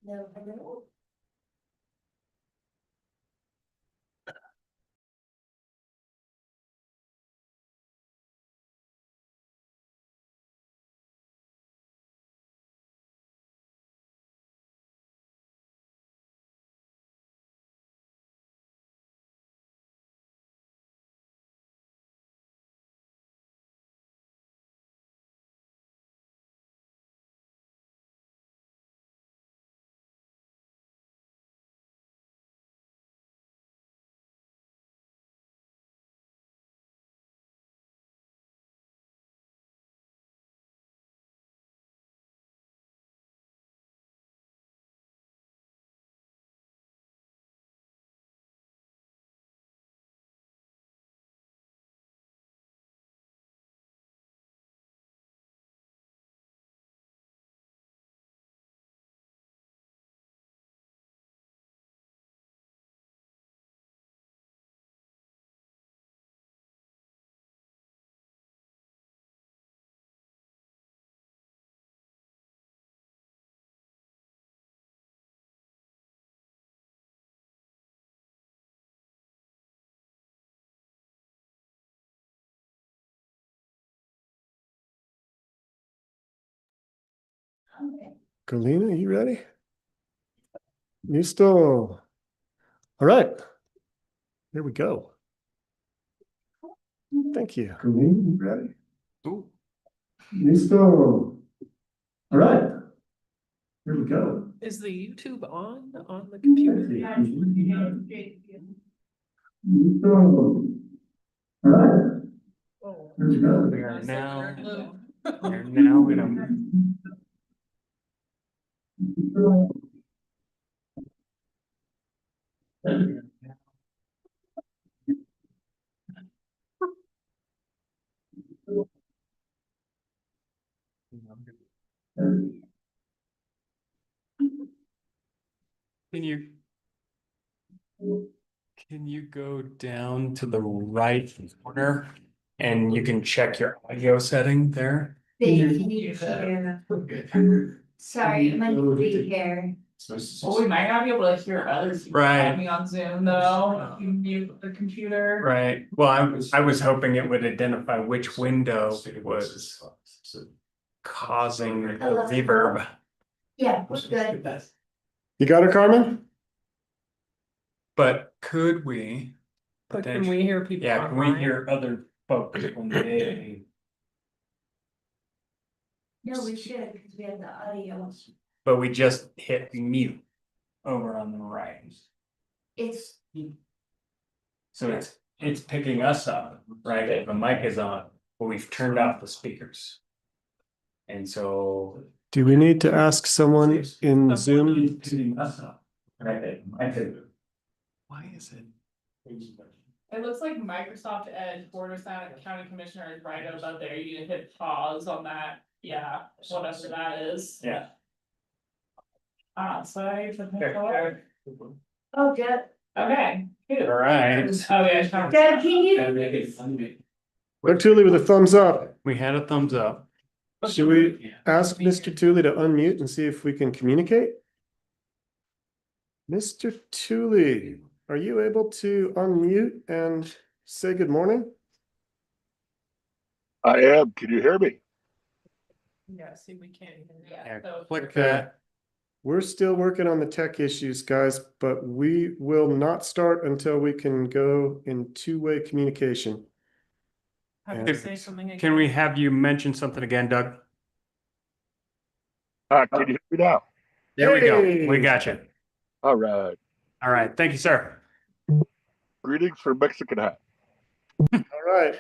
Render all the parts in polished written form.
No. Galina, you ready? Listo. All right. Here we go. Thank you. Galina, you ready? Ooh. Listo. All right. Here we go. Is the YouTube on the computer? Listo. All right. Oh. Here we go. We are now in a Can you go down to the right corner and you can check your audio setting there? Sorry, I'm gonna be here. Well, we might not be able to hear others Right. talking on Zoom though, if you mute the computer. Right. Well, I was hoping it would identify which window was causing the reverb. Yeah, we're good. You got it, Carmen? But could we? But can we hear people? Yeah, can we online? hear other folks when they? No, we should, because we have the audio. But we just hit mute over on the right. It's, So it's picking us up, right? If the mic is on, but we've turned off the speakers. And so. Do we need to ask someone in Zoom? Picking us up, right? Why is it? It looks like Microsoft Edge, Board of County Commissioner is right about there, you need to hit pause on that, yeah, whatever that is. Yeah. So I have to pick color. oh, Deb, Okay. Cute. All right. Oh, yeah. Deb, can you, Doug Tooley with a thumbs up. We had a thumbs up. Should we ask Mr. Tooley to unmute and see if we can communicate? Mr. Tooley, are you able to unmute and say good morning? I am. Can you hear me? Yeah, see, we can't. Yeah, So- click that. We're still working on the tech issues, guys, but we will not start until we can go in two-way communication. Have to say something again. Can we have you mention something again, Doug? Can you hear me now? There we Hey! go. We got you. All right. All right. Thank you, sir. Greetings from Mexican Hat. All right.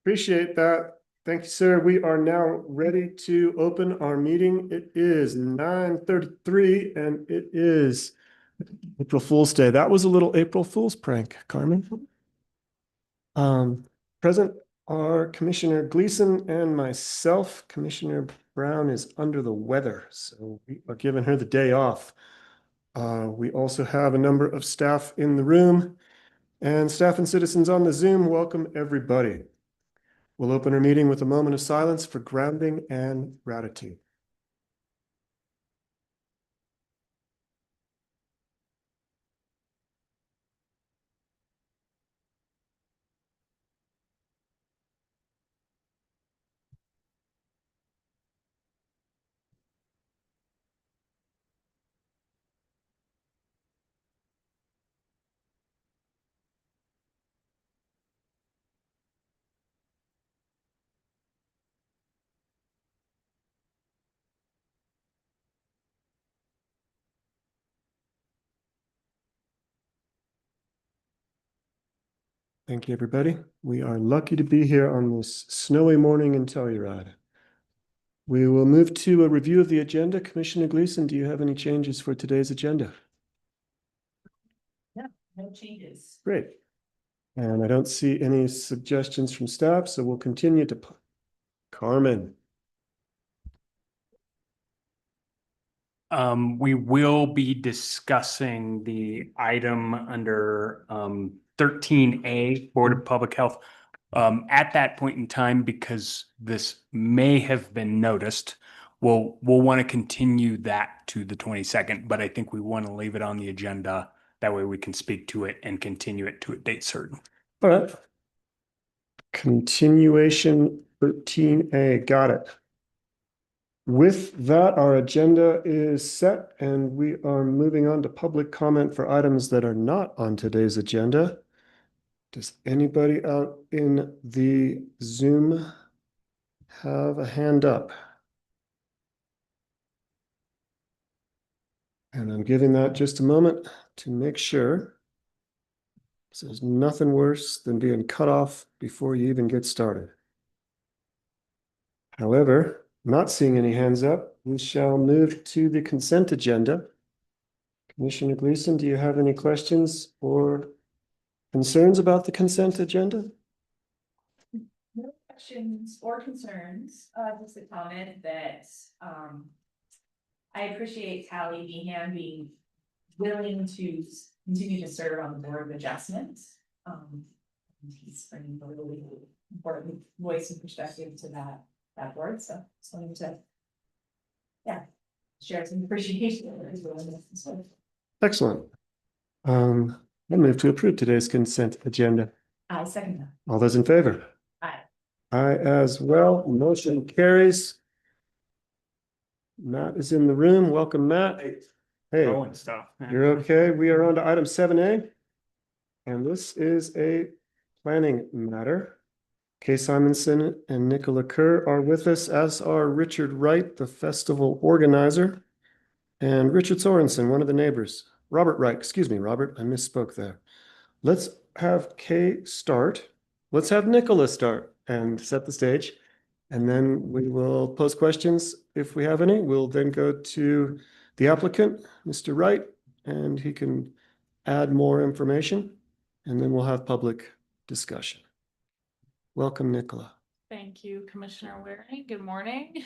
Appreciate that. Thank you, sir. We are now ready to open our meeting. It is 9:33 and it is April Fool's Day. That was a little April Fool's prank, Carmen. Present are Commissioner Gleason and myself. Commissioner Brown is under the weather, so we are giving her the day off. We also have a number of staff in the room and staff and citizens on the Zoom. Welcome, everybody. We'll open our meeting with a moment of silence for grounding and gratitude. Thank you, everybody. We are lucky to be here on this snowy morning in Telluride. We will move to a review of the agenda. Commissioner Gleason, do you have any changes for today's agenda? No changes. Great. And I don't see any suggestions from staff, so we'll continue to Carmen. We will be discussing the item under 13A, Board of Public Health. At that point in time, because this may have been noticed, we'll want to continue that to the 22nd, but I think we want to leave it on the agenda. That way we can speak to it and continue it to a date certain. All right. Continuation 13A, got it. With that, our agenda is set and we are moving on to public comment for items that are not on today's agenda. Does anybody out in the Zoom have a hand up? And I'm giving that just a moment to make sure. So there's nothing worse than being cut off before you even get started. However, not seeing any hands up, we shall move to the consent agenda. Commissioner Gleason, do you have any questions or concerns about the consent agenda? No questions or concerns, just a comment that, I appreciate Tally Behan being willing to continue to serve on the Board of Adjustment. And he's bringing a really important voice and perspective to that board, so just wanted to, yeah, share some appreciation for his willingness to serve. Excellent. I move to approve today's consent agenda. I second that. All those in favor? Aye. Aye as well. Motion carries. Matt is in the room. Welcome, Matt. Hey, Going stuff. you're okay. We are on to item 7A. And this is a planning matter. Kay Simonson and Nicola Kerr are with us, as are Richard Wright, the festival organizer, and Richard Sorensen, one of the neighbors. Robert Wright, excuse me, Robert, I misspoke there. Let's have Kay start. Let's have Nicola start and set the stage. And then we will pose questions if we have any. We'll then go to the applicant, Mr. Wright, and he can add more information. And then we'll have public discussion. Welcome, Nicola. Thank you, Commissioner Waring. Good morning.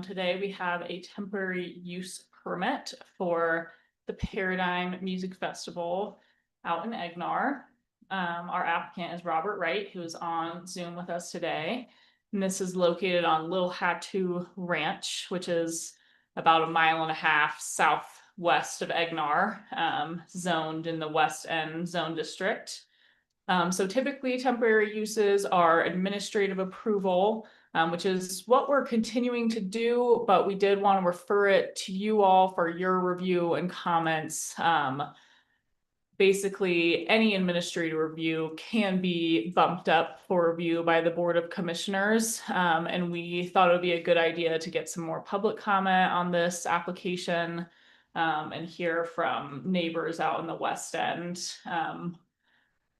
Today we have a temporary use permit for the Paradigm Music Festival out in Egnar. Our applicant is Robert Wright, who is on Zoom with us today. And this is located on Little Hatu Ranch, which is about 1.5 miles southwest of Egnar, zoned in the West End Zone District. So typically temporary uses are administrative approval, which is what we're continuing to do, but we did want to refer it to you all for your review and comments. Basically, any administrative review can be bumped up for review by the Board of Commissioners. And we thought it would be a good idea to get some more public comment on this application and hear from neighbors out in the West End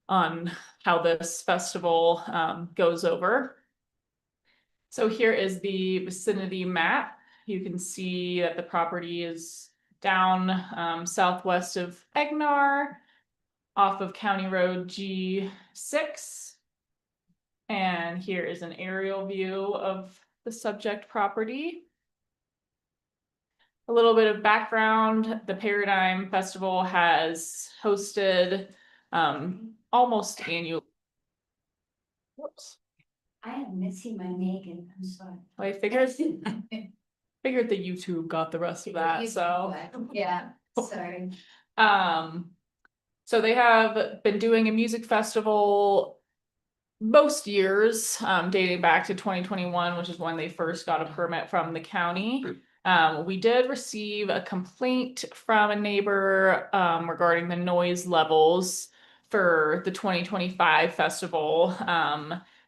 on how this festival goes over. So here is the vicinity map. You can see that the property is down southwest of Egnar, off of County Road G6. And here is an aerial view of the subject property. A little bit of background, the Paradigm Festival has hosted almost annual. Whoops. I am missing my Megan, I'm sorry. I figured the YouTube got the rest of that, so. Yeah, sorry. So they have been doing a music festival most years, dating back to 2021, which is when they first got a permit from the county. We did receive a complaint from a neighbor regarding the noise levels for the 2025 festival.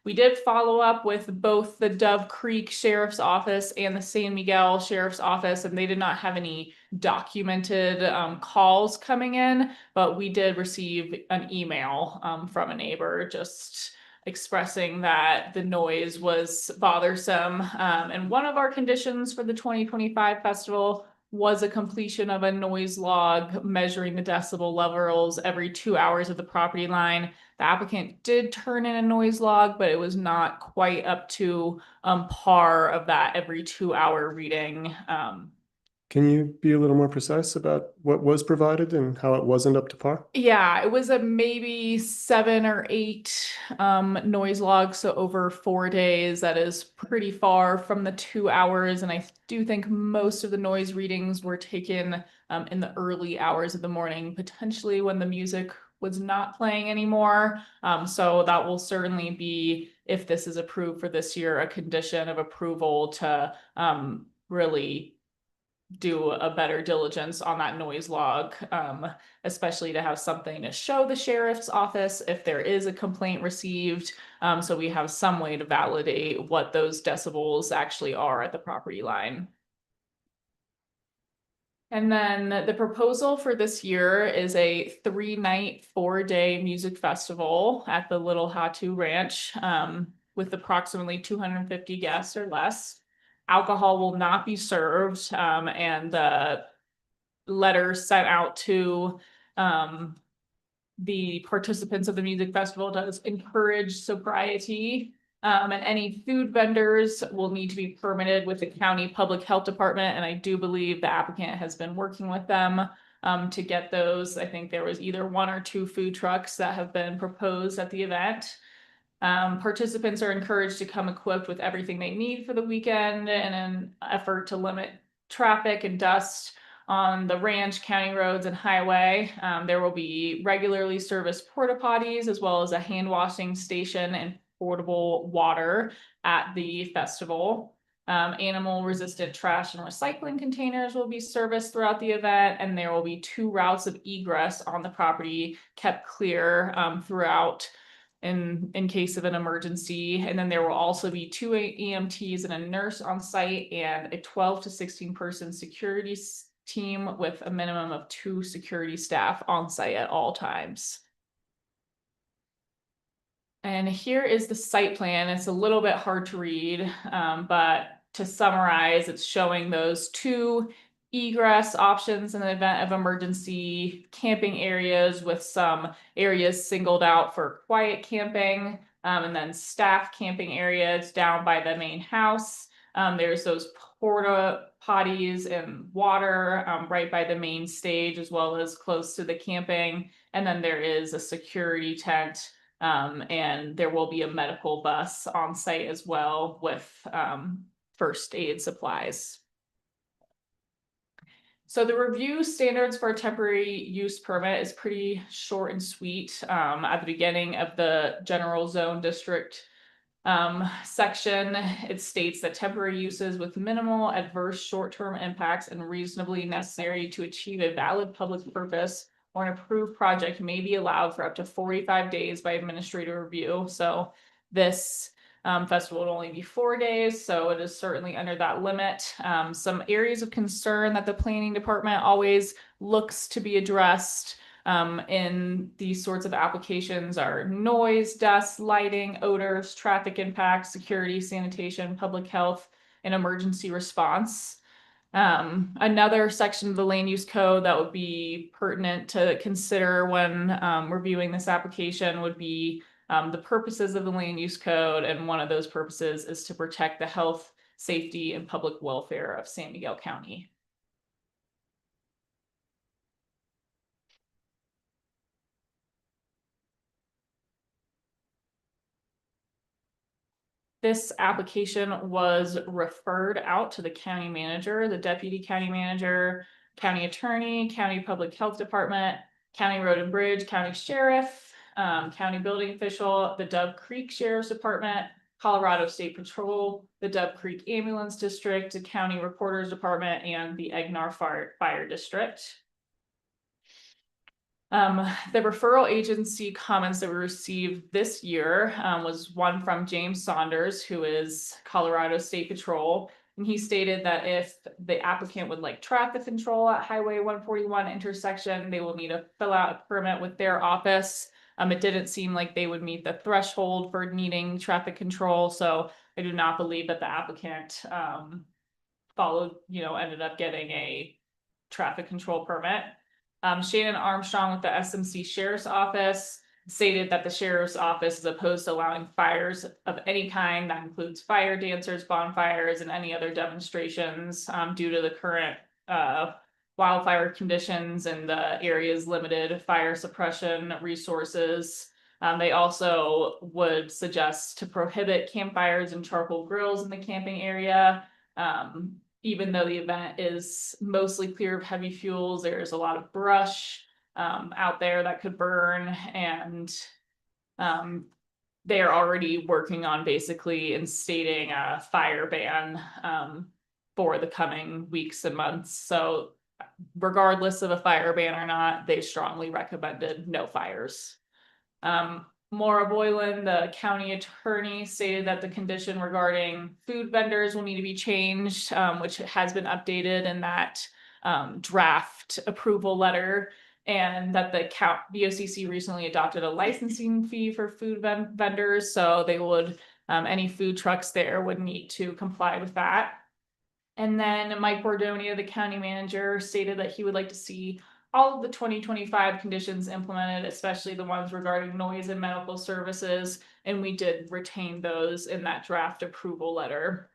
We did follow up with both the Dove Creek Sheriff's Office and the San Miguel Sheriff's Office, and they did not have any documented calls coming in, but we did receive an email from a neighbor just expressing that the noise was bothersome. And one of our conditions for the 2025 festival was a completion of a noise log measuring the decibel levels every 2 hours of the property line. The applicant did turn in a noise log, but it was not quite up to par of that every 2 hour reading. Can you be a little more precise about what was provided and how it wasn't up to par? Yeah, it was a maybe 7 or 8 noise logs, so over 4 days. That is pretty far from the 2 hours, and I do think most of the noise readings were taken in the early hours of the morning, potentially when the music was not playing anymore. So that will certainly be, if this is approved for this year, a condition of approval to really do a better diligence on that noise log, especially to have something to show the sheriff's office if there is a complaint received. So we have some way to validate what those decibels actually are at the property line. And then the proposal for this year is a 3-night, 4-day music festival at the Little Hatu Ranch with approximately 250 guests or less. Alcohol will not be served, and the letter sent out to the participants of the music festival does encourage sobriety. And any food vendors will need to be permitted with the county public health department, and I do believe the applicant has been working with them to get those. I think there was either 1 or 2 food trucks that have been proposed at the event. Participants are encouraged to come equipped with everything they need for the weekend in an effort to limit traffic and dust on the ranch, county roads, and highway. There will be regularly serviced porta potties as well as a hand washing station and portable water at the festival. Animal resistant trash and recycling containers will be serviced throughout the event, and there will be 2 routes of egress on the property kept clear throughout in case of an emergency. And then there will also be 2 EMTs and a nurse on site and a 12 to 16 person security team with a minimum of 2 security staff on site at all times. And here is the site plan. It's a little bit hard to read, but to summarize, it's showing those 2 egress options in the event of emergency, camping areas with some areas singled out for quiet camping, and then staff camping areas down by the main house. There's those porta potties and water right by the main stage, as well as close to the camping. And then there is a security tent, and there will be a medical bus on site as well with first aid supplies. So the review standards for a temporary use permit is pretty short and sweet. At the beginning of the general zone district section, it states that temporary uses with minimal adverse short-term impacts and reasonably necessary to achieve a valid public purpose or an approved project may be allowed for up to 45 days by administrative review. So this festival would only be 4 days, so it is certainly under that limit. Some areas of concern that the planning department always looks to be addressed in these sorts of applications are noise, dust, lighting, odors, traffic impacts, security, sanitation, public health, and emergency response. Another section of the land use code that would be pertinent to consider when reviewing this application would be the purposes of the land use code, and one of those purposes is to protect the health, safety, and public welfare of San Miguel County. This application was referred out to the county manager, the deputy county manager, county attorney, county public health department, county road and bridge, county sheriff, county building official, the Dove Creek Sheriff's Department, Colorado State Patrol, the Dove Creek Ambulance District, the County Recorder's Department, and the Egnar Fire District. The referral agency comments that we received this year was one from James Saunders, who is Colorado State Patrol. And he stated that if the applicant would like traffic control at Highway 141 intersection, they will need to fill out a permit with their office. It didn't seem like they would meet the threshold for needing traffic control, so I do not believe that the applicant ended up getting a traffic control permit. Shannon Armstrong with the SMC Sheriff's Office stated that the Sheriff's Office is opposed to allowing fires of any kind. That includes fire dancers, bonfires, and any other demonstrations due to the current wildfire conditions and the area's limited fire suppression resources. They also would suggest to prohibit campfires and charcoal grills in the camping area. Even though the event is mostly clear of heavy fuels, there's a lot of brush out there that could burn, and they are already working on basically instating a fire ban for the coming weeks and months. So regardless of a fire ban or not, they strongly recommended no fires. Maura Boylan, the county attorney, stated that the condition regarding food vendors will need to be changed, which has been updated in that draft approval letter, and that the VOCC recently adopted a licensing fee for food vendors, so they would any food trucks there would need to comply with that. And then Mike Bordonia, the county manager, stated that he would like to see all of the 2025 conditions implemented, especially the ones regarding noise and medical services, and we did retain those in that draft approval letter.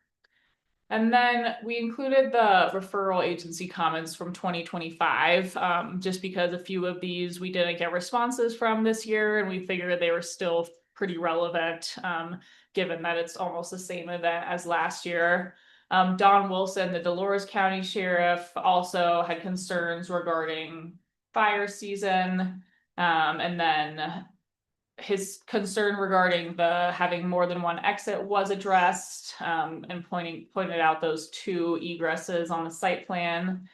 And then we included the referral agency comments from 2025, just because a few of these we didn't get responses from this year, and we figured they were still pretty relevant, given that it's almost the same event as last year. Don Wilson, the Dolores County Sheriff, also had concerns regarding fire season. And then his concern regarding the having more than one exit was addressed, and pointed out those two egresses on the site plan.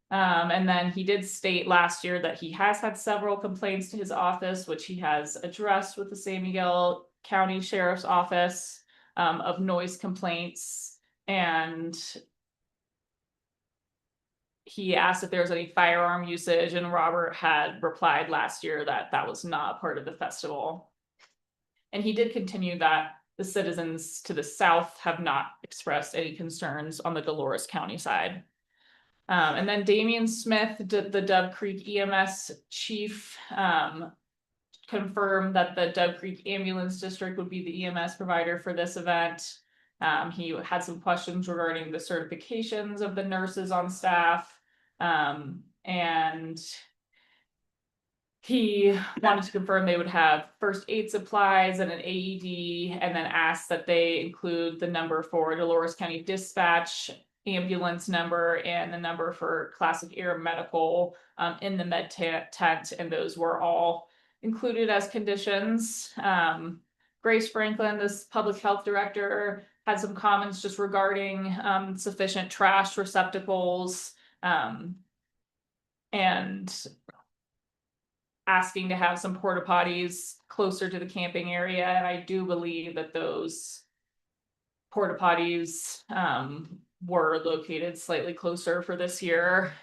And then he did state last year that he has had several complaints to his office, which he has addressed with the San Miguel County Sheriff's Office, of noise complaints. And he asked if there was any firearm usage, and Robert had replied last year that that was not part of the festival. And he did continue that the citizens to the south have not expressed any concerns on the Dolores County side. And then Damian Smith, the Dove Creek EMS chief, confirmed that the Dove Creek Ambulance District would be the EMS provider for this event. He had some questions regarding the certifications of the nurses on staff. And he wanted to confirm they would have first aid supplies and an AED, and then asked that they include the number for Dolores County Dispatch ambulance number and the number for Classic Air Medical in the med tent, and those were all included as conditions. Grace Franklin, this public health director, had some comments just regarding sufficient trash receptacles, and asking to have some porta potties closer to the camping area. And I do believe that those porta potties were located slightly closer for this year,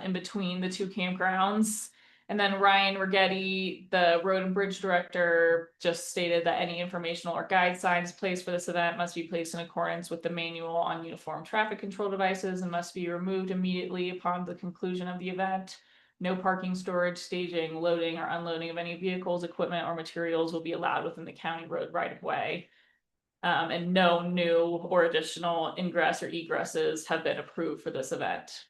in between the two campgrounds. And then Ryan Rigetti, the road and bridge director, just stated that any informational or guide signs placed for this event must be placed in accordance with the manual on uniform traffic control devices and must be removed immediately upon the conclusion of the event. No parking, storage, staging, loading, or unloading of any vehicles, equipment, or materials will be allowed within the county road right of way. And no new or additional ingress or egresses have been approved for this event.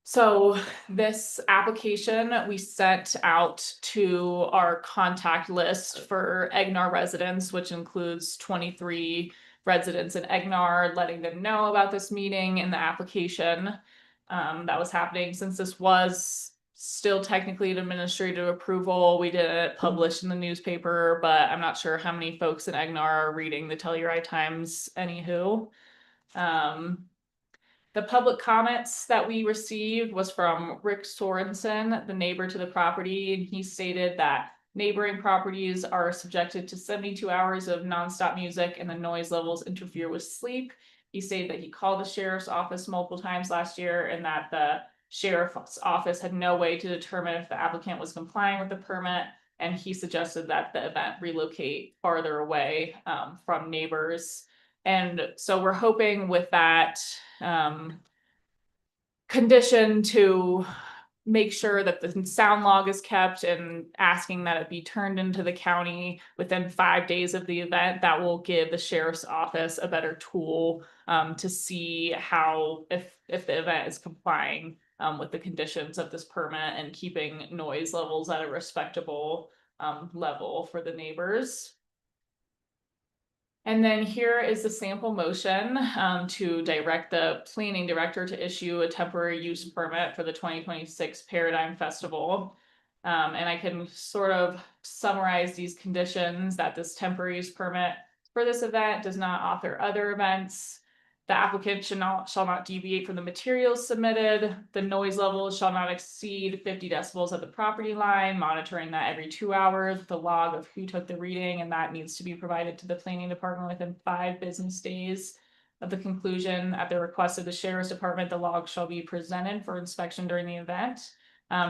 So this application we sent out to our contact list for Egnar residents, which includes 23 residents in Egnar, letting them know about this meeting and the application that was happening. Since this was still technically an administrative approval, we did it published in the newspaper, but I'm not sure how many folks in Egnar are reading the Telluride Times anywho. The public comments that we received was from Rick Sorensen, the neighbor to the property, and he stated that neighboring properties are subjected to 72 hours of nonstop music and the noise levels interfere with sleep. He stated that he called the sheriff's office multiple times last year and that the sheriff's office had no way to determine if the applicant was complying with the permit. And he suggested that the event relocate farther away from neighbors. And so we're hoping with that condition to make sure that the sound log is kept and asking that it be turned into the county within 5 days of the event. That will give the sheriff's office a better tool to see how, if the event is complying with the conditions of this permit and keeping noise levels at a respectable level for the neighbors. And then here is the sample motion to direct the planning director to issue a temporary use permit for the 2026 Paradigm Festival. And I can sort of summarize these conditions: that this temporary use permit for this event does not author other events. The applicant shall not deviate from the materials submitted. The noise levels shall not exceed 50 decibels at the property line, monitoring that every 2 hours with a log of who took the reading, and that needs to be provided to the planning department within 5 business days of the conclusion. At the request of the sheriff's department, the log shall be presented for inspection during the event.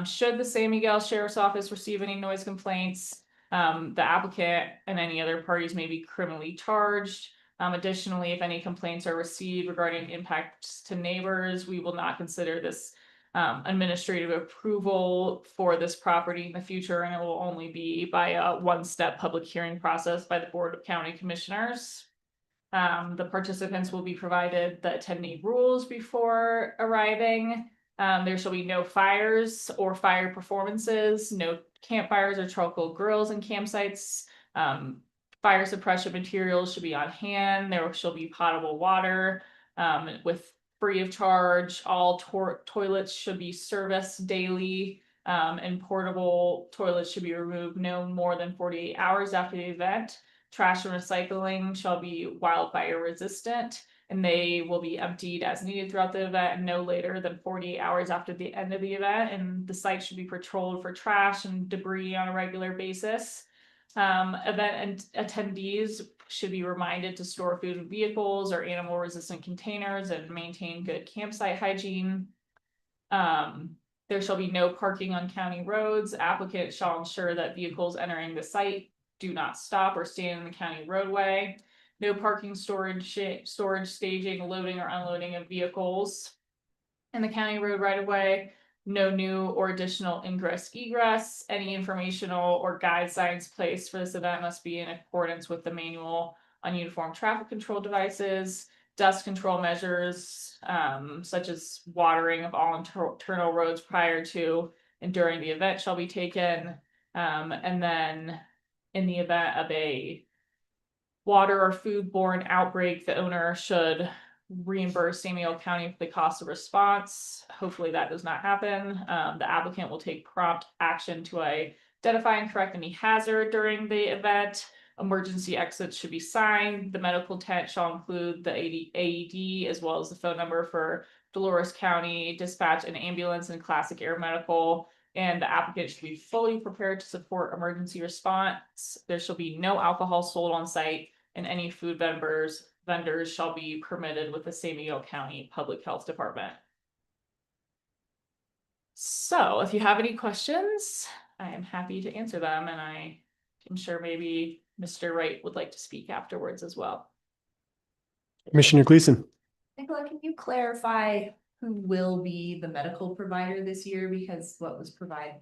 Should the San Miguel Sheriff's Office receive any noise complaints, the applicant and any other parties may be criminally charged. Additionally, if any complaints are received regarding impacts to neighbors, we will not consider this administrative approval for this property in the future, and it will only be by a one-step public hearing process by the Board of County Commissioners. The participants will be provided the attendee rules before arriving. There shall be no fires or fire performances, no campfires or charcoal grills and campsites. Fire suppression materials should be on hand. There shall be potable water with free of charge. All toilets should be serviced daily, and portable toilets should be removed no more than 48 hours after the event. Trash and recycling shall be wildfire resistant, and they will be emptied as needed throughout the event and no later than 48 hours after the end of the event. And the site should be patrolled for trash and debris on a regular basis. Event and attendees should be reminded to store food in vehicles or animal resistant containers and maintain good campsite hygiene. There shall be no parking on county roads. Applicant shall ensure that vehicles entering the site do not stop or stand in the county roadway. No parking, storage, staging, loading or unloading of vehicles in the county road right of way. No new or additional ingress egress. Any informational or guide signs placed for this event must be in accordance with the manual on uniform traffic control devices. Dust control measures, such as watering of all internal roads prior to and during the event shall be taken. And then in the event of a water or foodborne outbreak, the owner should reimburse San Miguel County for the cost of response. Hopefully that does not happen. The applicant will take prompt action to identify and correct any hazard during the event. Emergency exits should be signed. The medical tent shall include the AED as well as the phone number for Dolores County Dispatch and Ambulance and Classic Air Medical. And the applicant should be fully prepared to support emergency response. There shall be no alcohol sold on site, and any food vendors shall be permitted with the San Miguel County Public Health Department. So if you have any questions, I am happy to answer them, and I am sure maybe Mr. Wright would like to speak afterwards as well. Commissioner Gleason. Nicola, can you clarify who will be the medical provider this year? Because what was provided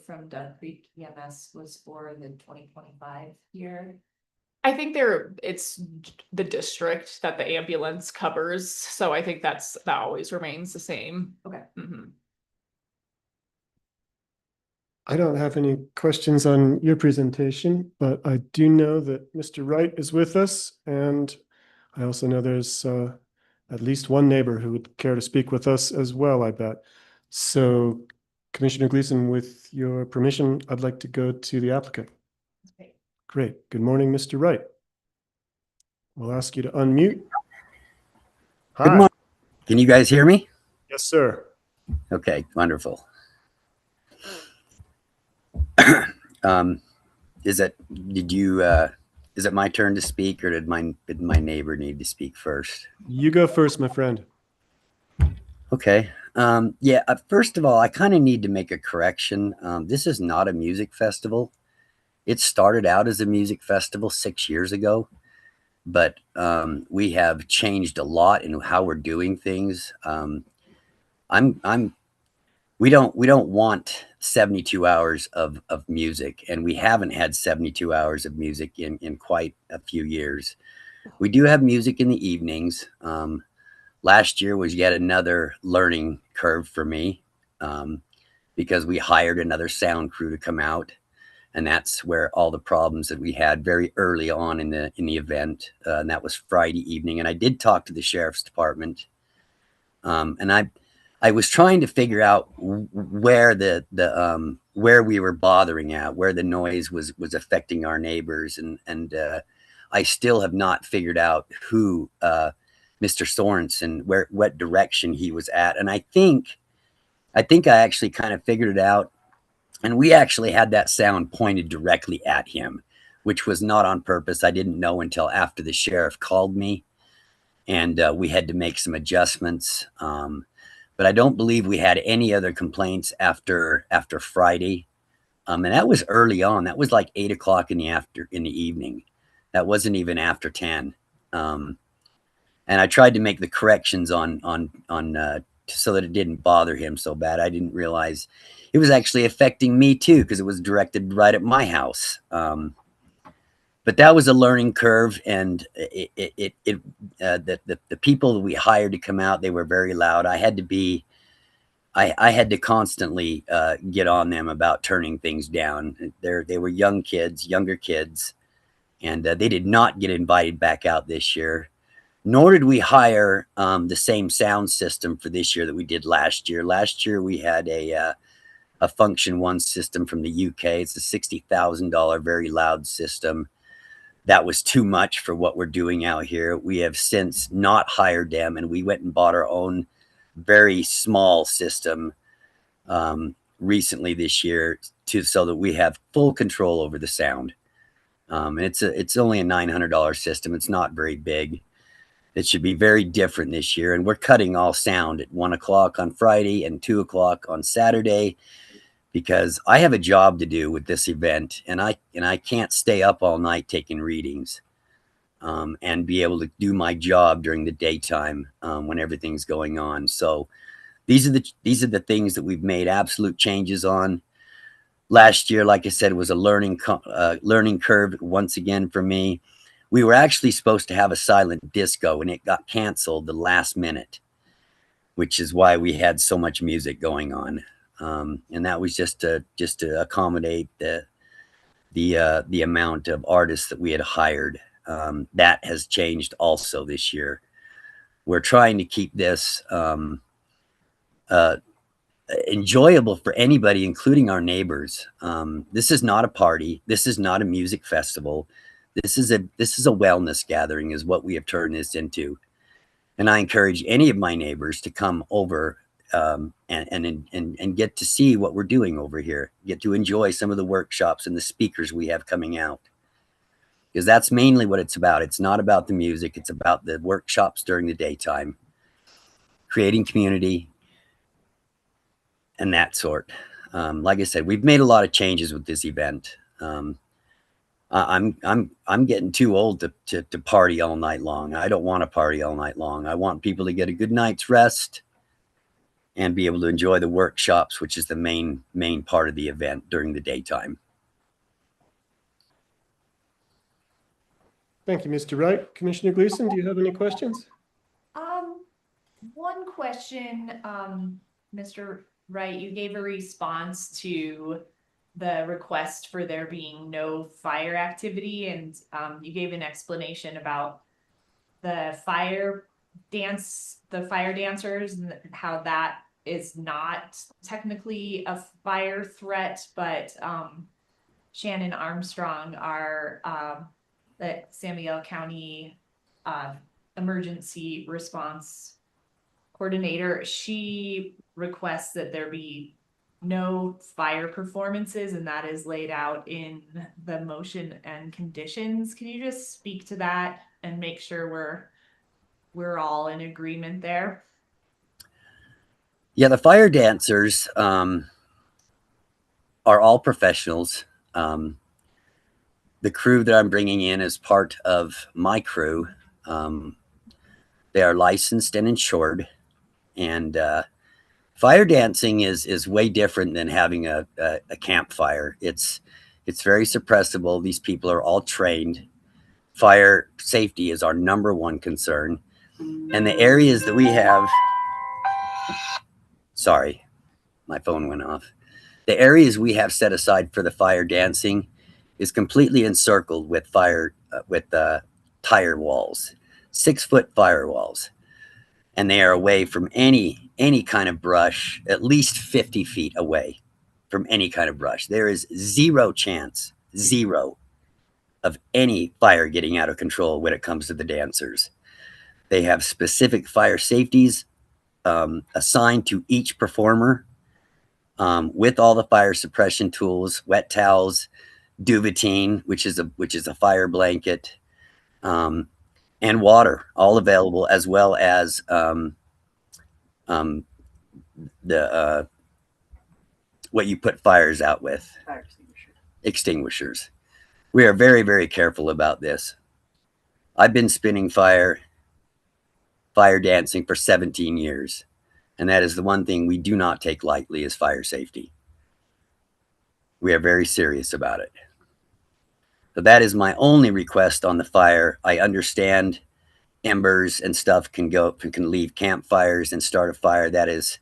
from Duck Creek EMS was for the 2025 year. I think it's the district that the ambulance covers, so I think that always remains the same. Okay. Mhm. I don't have any questions on your presentation, but I do know that Mr. Wright is with us, and I also know there's at least one neighbor who would care to speak with us as well, I bet. So Commissioner Gleason, with your permission, I'd like to go to the applicant. Okay. Great. Good morning, Mr. Wright. We'll ask you to unmute. Good Hi. morning. Can you guys hear me? Yes, sir. Okay, wonderful. Is it, is it my turn to speak, or did my neighbor need to speak first? You go first, my friend. Okay. Yeah, first of all, I kind of need to make a correction. This is not a music festival. It started out as a music festival 6 years ago, but we have changed a lot in how we're doing things. We don't want 72 hours of music, and we haven't had 72 hours of music in quite a few years. We do have music in the evenings. Last year was yet another learning curve for me, because we hired another sound crew to come out, and that's where all the problems that we had very early on in the event, and that was Friday evening. And I did talk to the sheriff's department, and I was trying to figure out where where we were bothering at, where the noise was affecting our neighbors, and I still have not figured out who Mr. Sorensen, what direction he was at. And I think I actually kind of figured it out. And we actually had that sound pointed directly at him, which was not on purpose. I didn't know until after the sheriff called me, and we had to make some adjustments. But I don't believe we had any other complaints after Friday. And that was early on. That was like 8 o'clock in the evening. That wasn't even after 10. And I tried to make the corrections on so that it didn't bother him so bad. I didn't realize it was actually affecting me too, because it was directed right at my house. But that was a learning curve, and the people that we hired to come out, they were very loud. I had to constantly get on them about turning things down. They were younger kids, and they did not get invited back out this year. Nor did we hire the same sound system for this year that we did last year. Last year we had a Function One system from the UK. It's a $60,000 very loud system. That was too much for what we're doing out here. We have since not hired them, and we went and bought our own very small system recently this year, so that we have full control over the sound. And it's only a $900 system. It's not very big. It should be very different this year. And we're cutting all sound at 1 o'clock on Friday and 2 o'clock on Saturday, because I have a job to do with this event, and I can't stay up all night taking readings and be able to do my job during the daytime when everything's going on. So these are the things that we've made absolute changes on. Last year, like I said, was a learning curve once again for me. We were actually supposed to have a silent disco, and it got canceled the last minute, which is why we had so much music going on. And that was just to accommodate the amount of artists that we had hired. That has changed also this year. We're trying to keep this enjoyable for anybody, including our neighbors. This is not a party. This is not a music festival. This is a wellness gathering, is what we have turned this into. And I encourage any of my neighbors to come over and get to see what we're doing over here, get to enjoy some of the workshops and the speakers we have coming out, because that's mainly what it's about. It's not about the music. It's about the workshops during the daytime, creating community and that sort. Like I said, we've made a lot of changes with this event. I'm getting too old to party all night long. I don't want to party all night long. I want people to get a good night's rest and be able to enjoy the workshops, which is the main part of the event during the daytime. Thank you, Mr. Wright. Commissioner Gleason, do you have any questions? One question, Mr. Wright, you gave a response to the request for there being no fire activity, and you gave an explanation about the fire dancers and how that is not technically a fire threat, but Shannon Armstrong, our the San Miguel County emergency response coordinator, she requests that there be no fire performances, and that is laid out in the motion and conditions. Can you just speak to that and make sure we're all in agreement there? Yeah, the fire dancers are all professionals. The crew that I'm bringing in as part of my crew, they are licensed and insured. And fire dancing is way different than having a campfire. It's very suppressible. These people are all trained. Fire safety is our number one concern. And the areas that we have, sorry, my phone went off. The areas we have set aside for the fire dancing is completely encircled with tire walls, 6-foot firewalls, and they are away from any kind of brush, at least 50 feet away from any kind of brush. There is zero chance, zero, of any fire getting out of control when it comes to the dancers. They have specific fire safeties assigned to each performer, with all the fire suppression tools, wet towels, Duvetine, which is a fire blanket, and water, all available, as well as the what you put fires out with, extinguishers. We are very, very careful about this. I've been spinning fire dancing for 17 years, and that is the one thing we do not take lightly, is fire safety. We are very serious about it. So that is my only request on the fire. I understand embers and stuff can leave campfires and start a fire. That is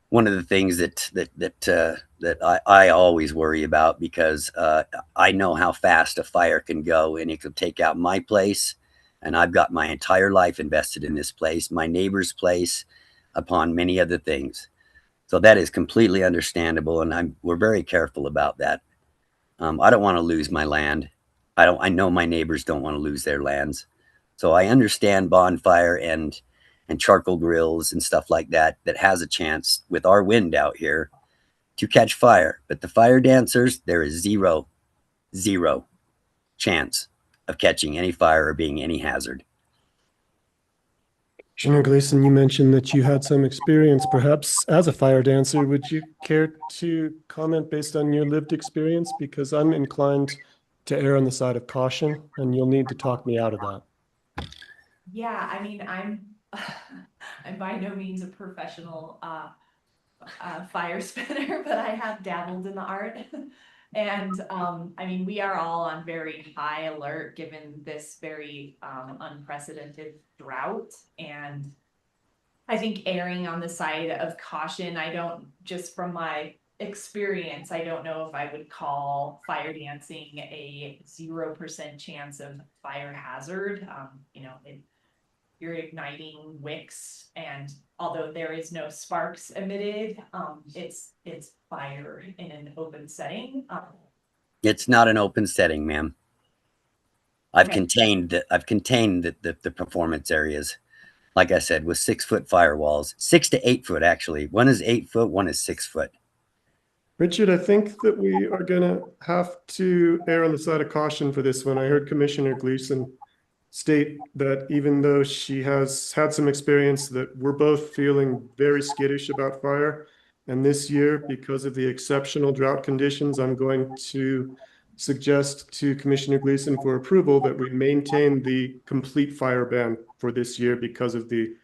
one of the things that I always worry about, because I know how fast a fire can go, and it could take out my place. And I've got my entire life invested in this place, my neighbor's place, upon many other things. So that is completely understandable, and we're very careful about that. I don't want to lose my land. I know my neighbors don't want to lose their lands. So I understand bonfire and charcoal grills and stuff like that has a chance with our wind out here to catch fire. But the fire dancers, there is zero chance of catching any fire or being any hazard. Commissioner Gleason, you mentioned that you had some experience perhaps as a fire dancer. Would you care to comment based on your lived experience? Because I'm inclined to err on the side of caution, and you'll need to talk me out of that. Yeah, I mean, I'm by no means a professional fire spinner, but I have dabbled in the art. And I mean, we are all on very high alert given this very unprecedented drought. And I think erring on the side of caution, just from my experience, I don't know if I would call fire dancing a 0% chance of fire hazard. You're igniting wicks, and although there is no sparks emitted, it's fire in an open setting. It's not an open setting, ma'am. I've Okay. contained the performance areas, like I said, with 6-foot firewalls, 6 to 8 foot actually. One is 8 foot, one is 6 foot. Richard, I think that we are gonna have to err on the side of caution for this one. I heard Commissioner Gleason state that even though she has had some experience, that we're both feeling very skittish about fire. And this year, because of the exceptional drought conditions, I'm going to suggest to Commissioner Gleason for approval that we maintain the complete fire ban for this year because of the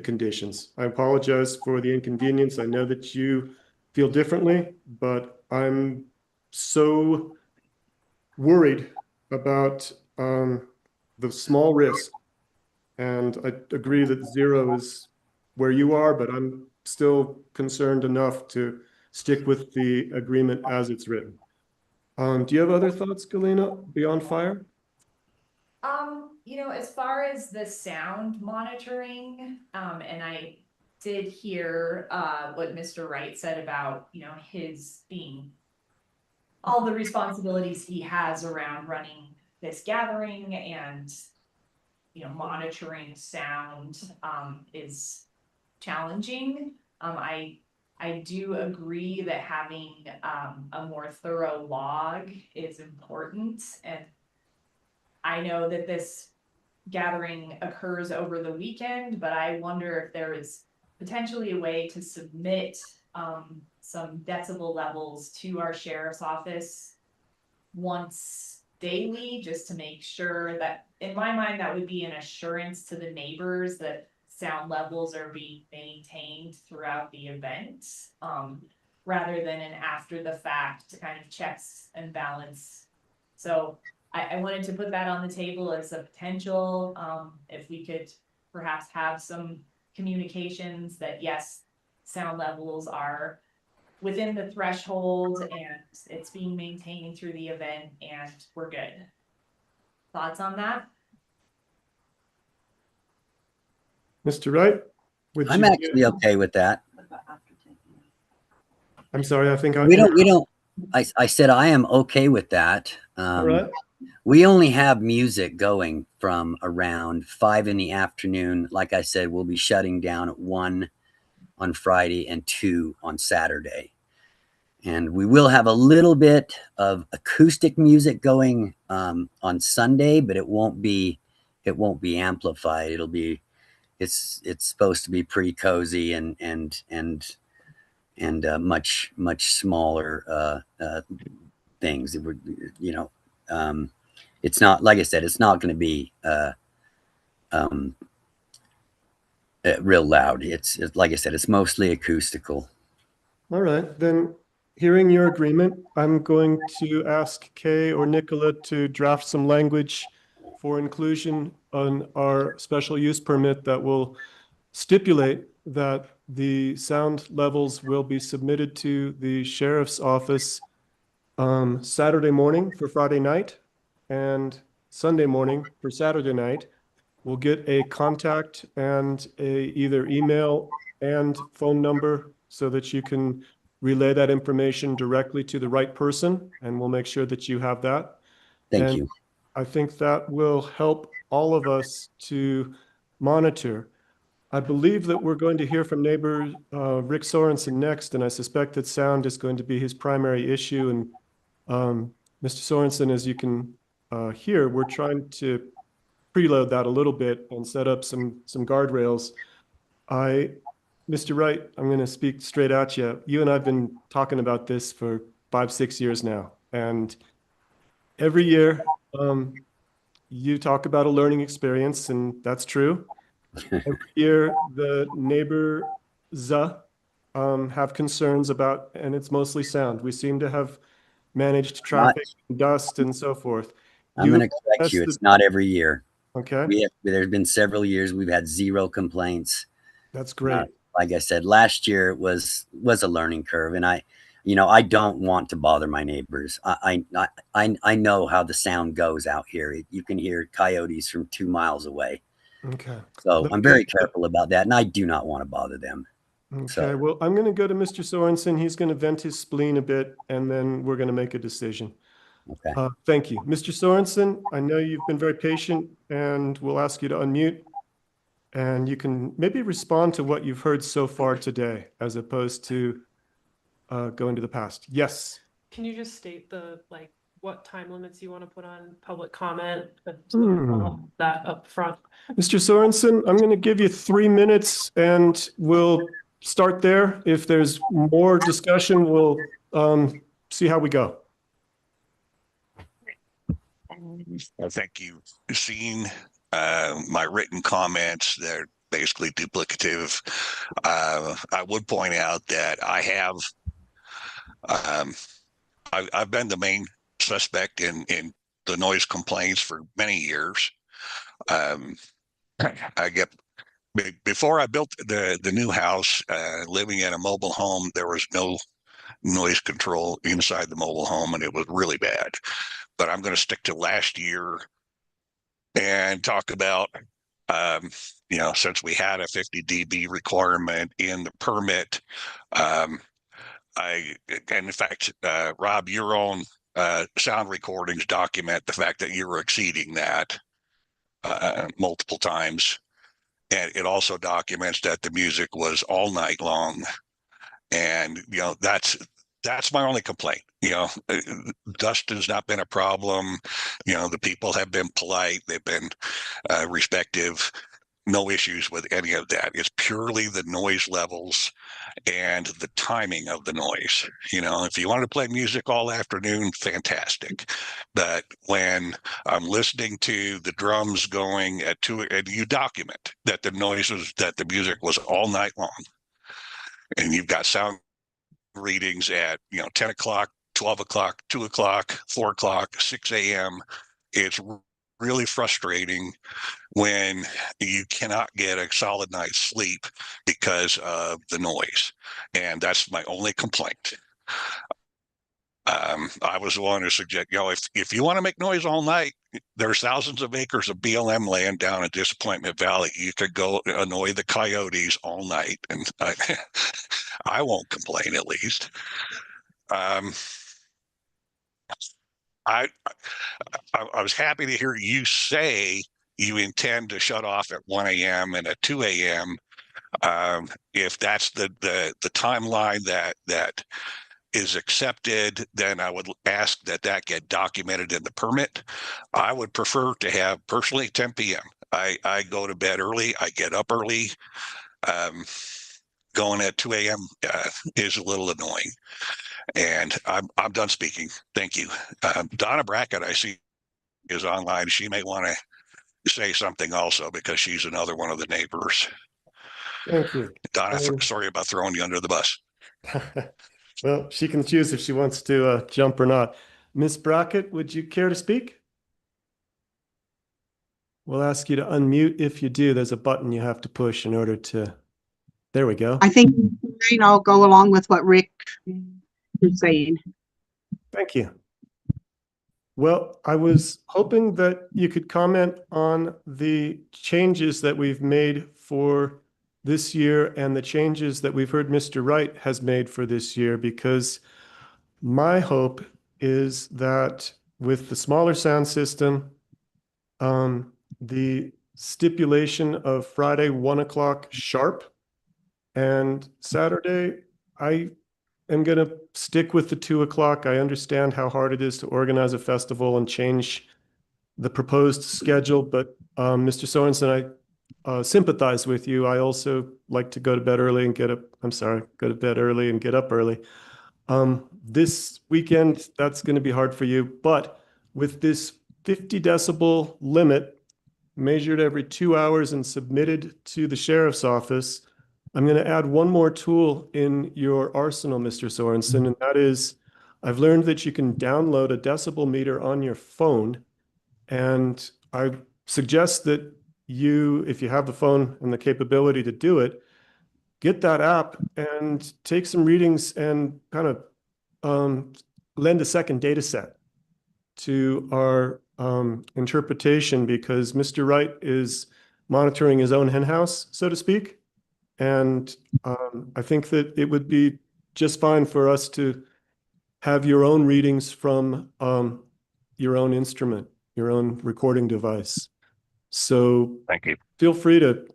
conditions. I apologize for the inconvenience. I know that you feel differently, but I'm so worried about the small risk. And I agree that 0 is where you are, but I'm still concerned enough to stick with the agreement as it's written. Do you have other thoughts, Galena, beyond fire? As far as the sound monitoring, and I did hear what Mr. Wright said about, his being all the responsibilities he has around running this gathering and, monitoring sound is challenging. I do agree that having a more thorough log is important, and I know that this gathering occurs over the weekend, but I wonder if there is potentially a way to submit some decibel levels to our sheriff's office once daily, just to make sure that, in my mind, that would be an assurance to the neighbors that sound levels are being maintained throughout the event, rather than an after the fact kind of checks and balance. So I wanted to put that on the table as a potential, if we could perhaps have some communications that, yes, sound levels are within the threshold and it's being maintained through the event and we're good. Thoughts on that? Mr. Wright? would I'm you- actually okay with that. I'm sorry, I think I. We don't, I said I am okay with that. All right, We only have music going from around 5 in the afternoon. Like I said, we'll be shutting down at 1 on Friday and 2 on Saturday. And we will have a little bit of acoustic music going on Sunday, but it won't be amplified. It's supposed to be pretty cozy and much smaller things. It would, you know, it's not, like I said, it's not going to be real loud. It's like I said, it's mostly acoustical. all right, then, hearing your agreement, I'm going to ask Kay or Nicola to draft some language for inclusion on our special use permit that will stipulate that the sound levels will be submitted to the sheriff's office Saturday morning for Friday night and Sunday morning for Saturday night. We'll get a contact and either email and phone number so that you can relay that information directly to the right person, and we'll make sure that you have that. Thank And you. I think that will help all of us to monitor. I believe that we're going to hear from neighbor Rick Sorensen next, and I suspect that sound is going to be his primary issue. And Mr. Sorensen, as you can hear, we're trying to preload that a little bit and set up some guardrails. Mr. Wright, I'm going to speak straight at you. You and I've been talking about this for 5-6 years now, and every year you talk about a learning experience, and that's true. Every year the neighbors have concerns about, and it's mostly sound. We seem to have managed traffic, dust, and so forth. I'm going to correct you. It's not every year. Okay, There's been several years we've had 0 complaints. that's great. Like I said, last year was a learning curve, and I don't want to bother my neighbors. I know how the sound goes out here. You can hear coyotes from 2 miles away. Okay. So I'm very careful about that, and I do not want to bother them. Okay, well, I'm going to go to Mr. Sorensen. He's going to vent his spleen a bit, and then we're going to make a decision. Okay. Thank you. Mr. Sorensen, I know you've been very patient, and we'll ask you to unmute. And you can maybe respond to what you've heard so far today, as opposed to going to the past. Yes. Can you just state what time limits you want to put on public comment? That up front. Mr. Sorensen, I'm going to give you 3 minutes, and we'll start there. If there's more discussion, we'll see how we go. Thank you. Seeing my written comments, they're basically duplicative. I would point out that I've been the main suspect in the noise complaints for many years. Before I built the new house, living in a mobile home, there was no noise control inside the mobile home, and it was really bad. But I'm going to stick to last year and talk about, since we had a 50 dB requirement in the permit, and in fact, Rob, your own sound recordings document the fact that you were exceeding that multiple times. And it also documents that the music was all night long. And, you know, that's my only complaint. You know, dust has not been a problem. You know, the people have been polite. They've been respective. No issues with any of that. It's purely the noise levels and the timing of the noise. You know, if you want to play music all afternoon, fantastic. But when I'm listening to the drums going at 2, and you document that the music was all night long, and you've got sound readings at, you know, 10 o'clock, 12 o'clock, 2 o'clock, 4 o'clock, 6 a.m. It's really frustrating when you cannot get a solid night's sleep because of the noise. And that's my only complaint. I was the one who suggested, you know, if you want to make noise all night, there's thousands of acres of BLM land down in Disappointment Valley. You could go annoy the coyotes all night, and I won't complain, at least. I was happy to hear you say you intend to shut off at 1 a.m. and at 2 a.m. If that's the timeline that is accepted, then I would ask that get documented in the permit. I would prefer to have personally 10 p.m. I go to bed early. I get up early. Going at 2 a.m. Is a little annoying. And I'm done speaking. Thank you. Donna Brackett, I see, is online. She may want to say something also, because she's another one of the neighbors. Thank you. Donna, sorry about throwing you under the bus. Well, she can choose if she wants to jump or not. Miss Brackett, would you care to speak? We'll ask you to unmute. If you do, there's a button you have to push in order to. There we go. I think I'll go along with what Rick is saying. Thank you. Well, I was hoping that you could comment on the changes that we've made for this year and the changes that we've heard Mr. Wright has made for this year, because my hope is that with the smaller sound system, the stipulation of Friday 1 o'clock sharp and Saturday, I am going to stick with the 2 o'clock. I understand how hard it is to organize a festival and change the proposed schedule, but Mr. Sorensen, I sympathize with you. I also like to go to bed early and get up. I'm sorry, go to bed early and get up early. This weekend, that's going to be hard for you, but with this 50 decibel limit measured every 2 hours and submitted to the sheriff's office, I'm going to add one more tool in your arsenal, Mr. Sorensen, and that is, I've learned that you can download a decibel meter on your phone, and I suggest that you, if you have the phone and the capability to do it, get that app and take some readings and kind of lend a second data set to our interpretation, because Mr. Wright is monitoring his own hen house, so to speak. And I think that it would be just fine for us to have your own readings from your own instrument, your own recording device. So thank you. Feel free to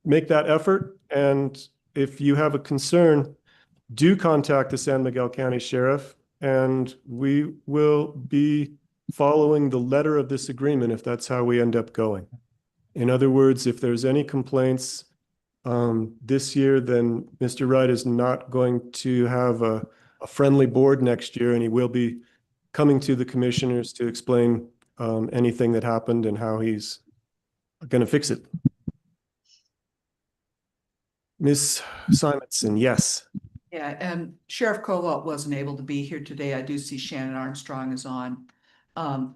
make that effort. And if you have a concern, do contact the San Miguel County Sheriff, and we will be following the letter of this agreement if that's how we end up going. In other words, if there's any complaints this year, then Mr. Wright is not going to have a friendly board next year, and he will be coming to the commissioners to explain anything that happened and how he's going to fix it. Ms. Simonson, yes. Yeah, and Sheriff Kowalt wasn't able to be here today. I do see Shannon Armstrong is on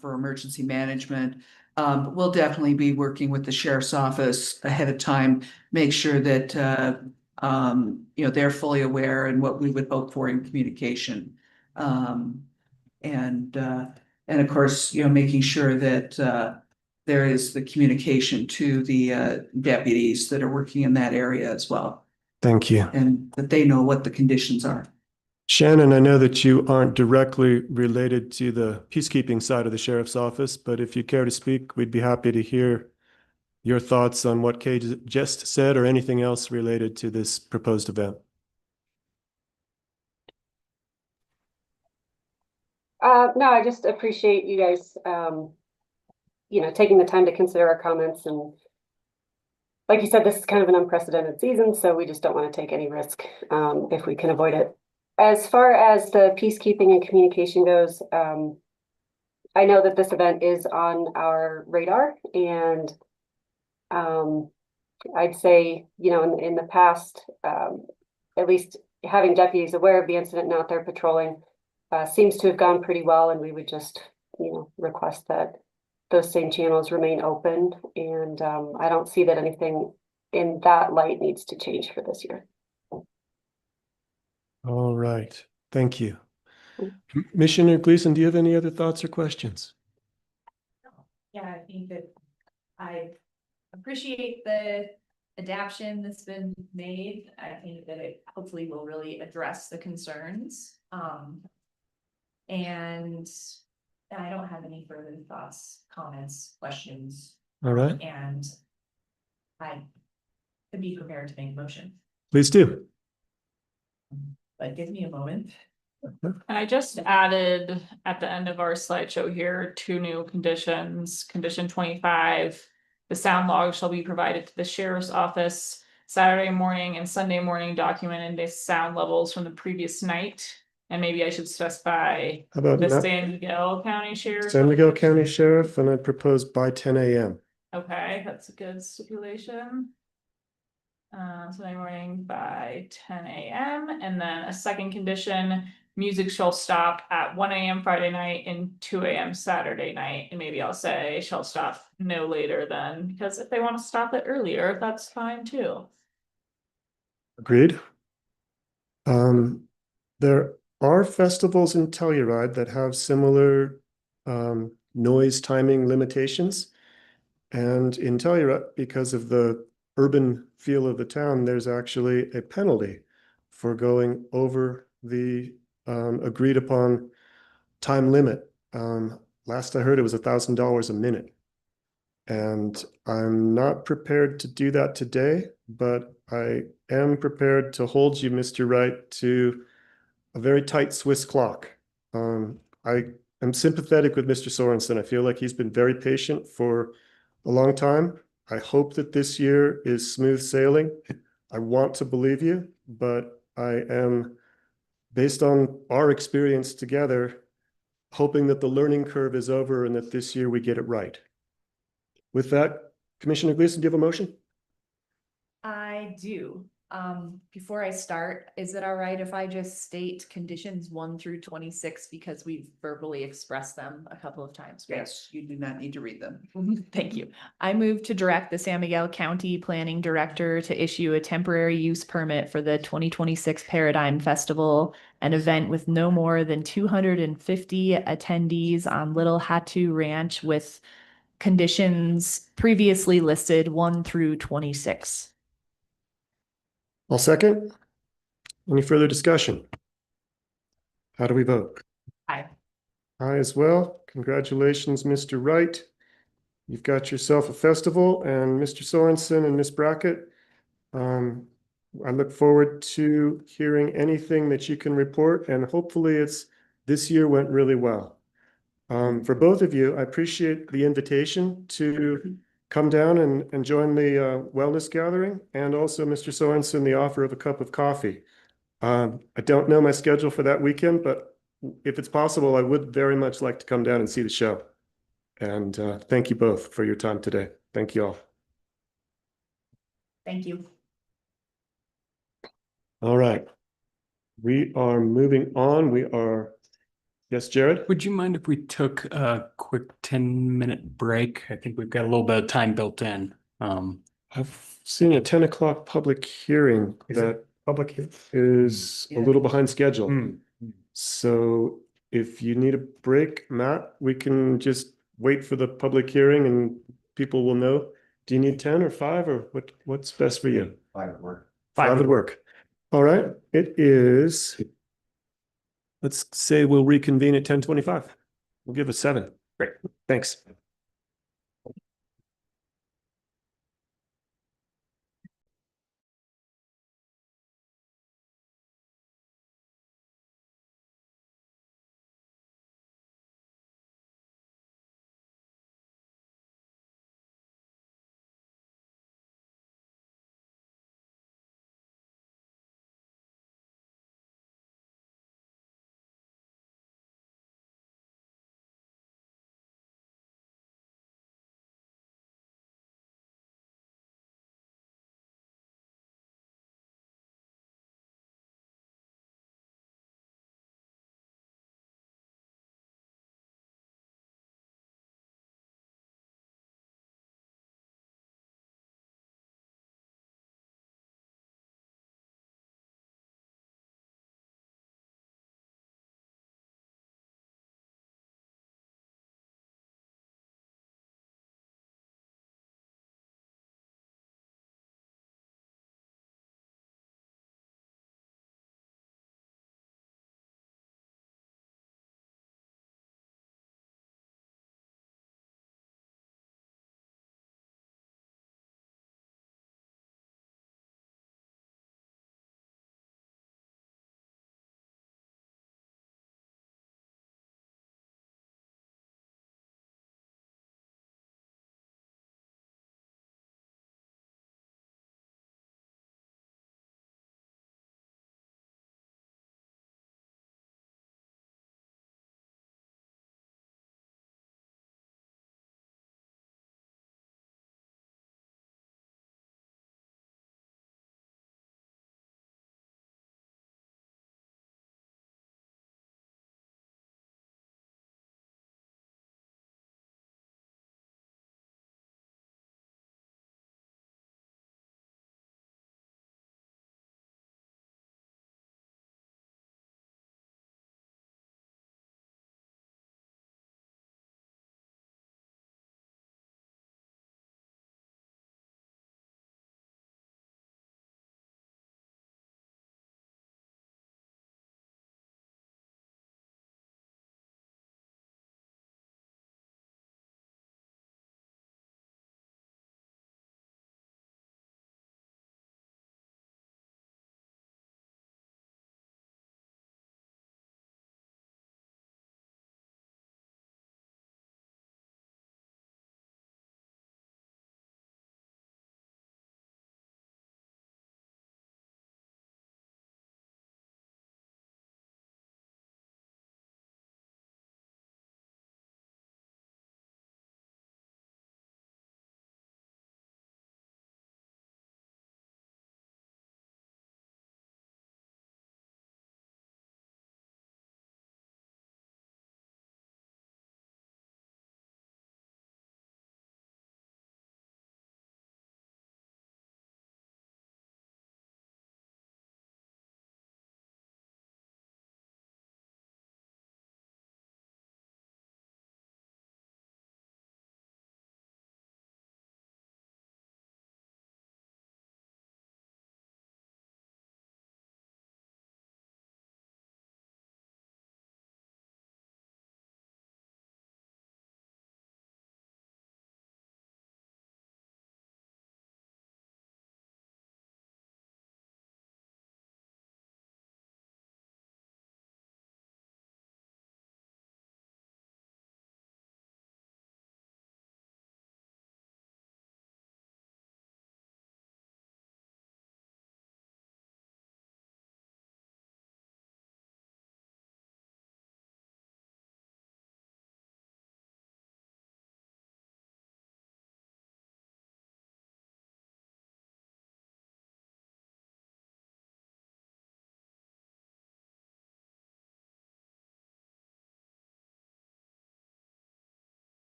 for emergency management. But we'll definitely be working with the sheriff's office ahead of time, make sure that you know, they're fully aware and what we would hope for in communication. And of course, you know, making sure that there is the communication to the deputies that are working in that area as well. Thank you. And that they know what the conditions are. Shannon, I know that you aren't directly related to the peacekeeping side of the sheriff's office, but if you care to speak, we'd be happy to hear your thoughts on what Kay just said or anything else related to this proposed event? No, I just appreciate you guys, taking the time to consider our comments, and like you said, this is kind of an unprecedented season, so we just don't want to take any risk, if we can avoid it. As far as the peacekeeping and communication goes, I know that this event is on our radar, and I'd say, in the past, at least having deputies aware of the incident and out there patrolling seems to have gone pretty well, and we would just, request that those same channels remain open. And I don't see that anything in that light needs to change for this year. All right, thank you. Commissioner Gleason, do you have any other thoughts or questions? Yeah, I think that I appreciate the adaptation that's been made. I think that it hopefully will really address the concerns. And I don't have any further thoughts, comments, questions, All right, and I could be prepared to make a motion, please do. but give me a moment. And I just added at the end of our slideshow here, 2 new conditions. Condition 25, the sound log shall be provided to the sheriff's office Saturday morning and Sunday morning, documenting the sound levels from the previous night. And maybe I should specify How about the that? San Miguel County Sheriff. San Miguel County Sheriff, and I propose by 10 a.m. Okay, that's a good stipulation. Sunday morning by 10 a.m. And then a second condition, music shall stop at 1 a.m. Friday night and 2 a.m. Saturday night. And maybe I'll say shall stop no later than, because if they want to stop it earlier, that's fine too. Agreed. There are festivals in Telluride that have similar noise timing limitations. And in Telluride, because of the urban feel of the town, there's actually a penalty for going over the agreed upon time limit. Last I heard, it was $1,000 a minute. And I'm not prepared to do that today, but I am prepared to hold you, Mr. Wright, to a very tight Swiss clock. I am sympathetic with Mr. Sorensen. I feel like he's been very patient for a long time. I hope that this year is smooth sailing. I want to believe you, but I am, based on our experience together, hoping that the learning curve is over and that this year we get it right. With that, Commissioner Gleason, do you have a motion? I do. Before I start, is it all right if I just state conditions 1 through 26 because we've verbally expressed them a couple of times? Right? Yes, you do not need to read them. Thank you. I move to direct the San Miguel County Planning Director to issue a temporary use permit for the 2026 Paradigm Festival, an event with no more than 250 attendees on Little Hatu Ranch, with conditions previously listed 1 through 26. I'll second. Any further discussion? How do we vote? Aye. Aye as well. Congratulations, Mr. Wright. You've got yourself a festival, and Mr. Sorensen and Ms. Brackett, I look forward to hearing anything that you can report, and hopefully this year went really well. For both of you, I appreciate the invitation to come down and join the wellness gathering, and also Mr. Sorensen, the offer of a cup of coffee. I don't know my schedule for that weekend, but if it's possible, I would very much like to come down and see the show. And thank you both for your time today. Thank you all. Thank you. All right. We are moving on. Yes, Jared? Would you mind if we took a quick 10-minute break? I think we've got a little bit of time built in. I've seen a 10 o'clock public hearing that is a little behind schedule. So if you need a break, Matt, we can just wait for the public hearing and people will know. Do you need 10 or 5, or what's best for you? 5 would work. 5 would work. All right. It is, let's say we'll reconvene at 10:25. We'll give a 7. Great. Thanks.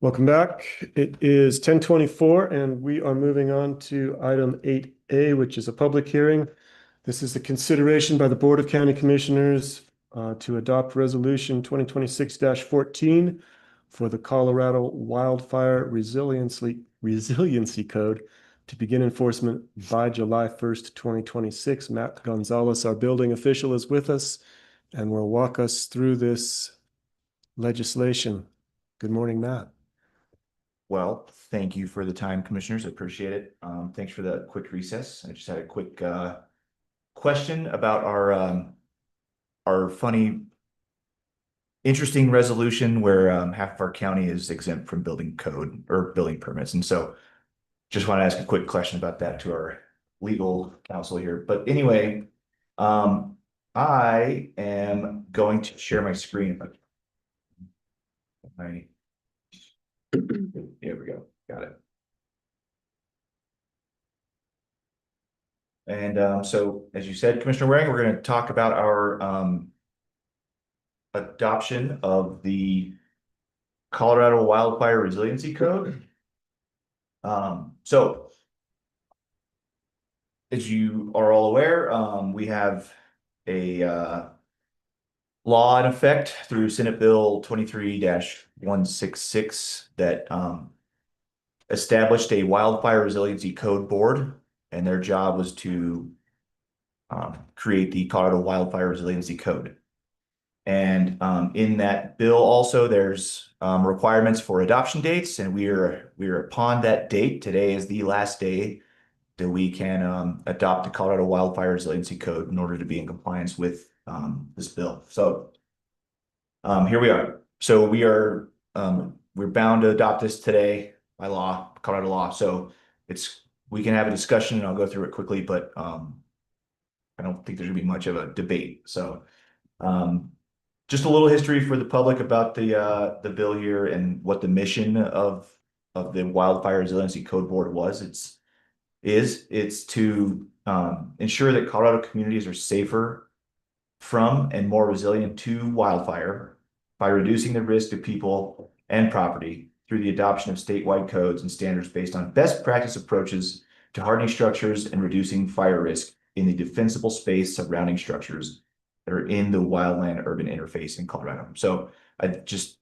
Welcome back. It is 10:24 and we are moving on to item 8A, which is a public hearing. This is the consideration by the Board of County Commissioners to adopt Resolution 2026-14 for the Colorado Wildfire Resiliency Code to begin enforcement by July 1st, 2026. Matt Gonzalez, our building official, is with us and will walk us through this legislation. Good morning, Matt. Well, thank you for the time, commissioners. I appreciate it. Thanks for the quick recess. I just had a quick question about our funny, interesting resolution where half of our county is exempt from building code or building permits. And so just want to ask a quick question about that to our legal counsel here. But anyway, I am going to share my screen. Here we go. Got it. And so, as you said, Commissioner Waring, we're going to talk about our adoption of the Colorado Wildfire Resiliency Code. So, as you are all aware, we have a law in effect through Senate Bill 23-166 that established a Wildfire Resiliency Code Board, and their job was to create the Colorado Wildfire Resiliency Code. And in that bill also there's requirements for adoption dates, and we are upon that date. Today is the last day that we can adopt the Colorado Wildfire Resiliency Code in order to be in compliance with this bill. So here we are. So we're bound to adopt this today by law, Colorado law. So we can have a discussion and I'll go through it quickly, but I don't think there's gonna be much of a debate. So just a little history for the public about the bill here and what the mission of the Wildfire Resiliency Code Board was. It's to ensure that Colorado communities are safer from and more resilient to wildfire by reducing the risk to people and property through the adoption of statewide codes and standards based on best practice approaches to hardening structures and reducing fire risk in the defensible space surrounding structures that are in the wildland urban interface in Colorado. So it's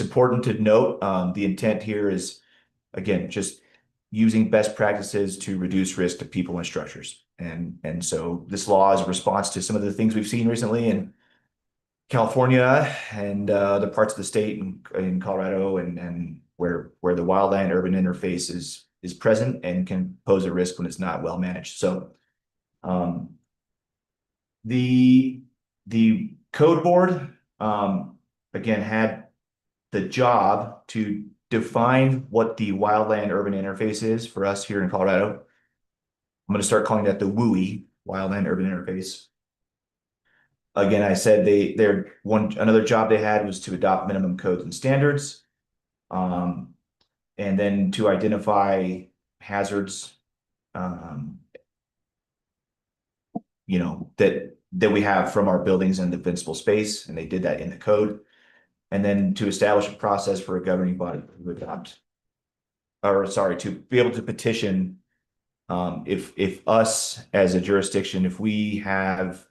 important to note the intent here is, again, just using best practices to reduce risk to people and structures. And so this law is a response to some of the things we've seen recently in California and other parts of the state in Colorado and where the wildland urban interface is present and can pose a risk when it's not well managed. So the code board again had the job to define what the wildland urban interface is for us here in Colorado. I'm going to start calling that the WUI, wildland urban interface. Again, I said another job they had was to adopt minimum codes and standards, and then to identify hazards, that we have from our buildings and defensible space, and they did that in the code. And then to establish a process for a governing body to adopt, to be able to petition if us as a jurisdiction, if we have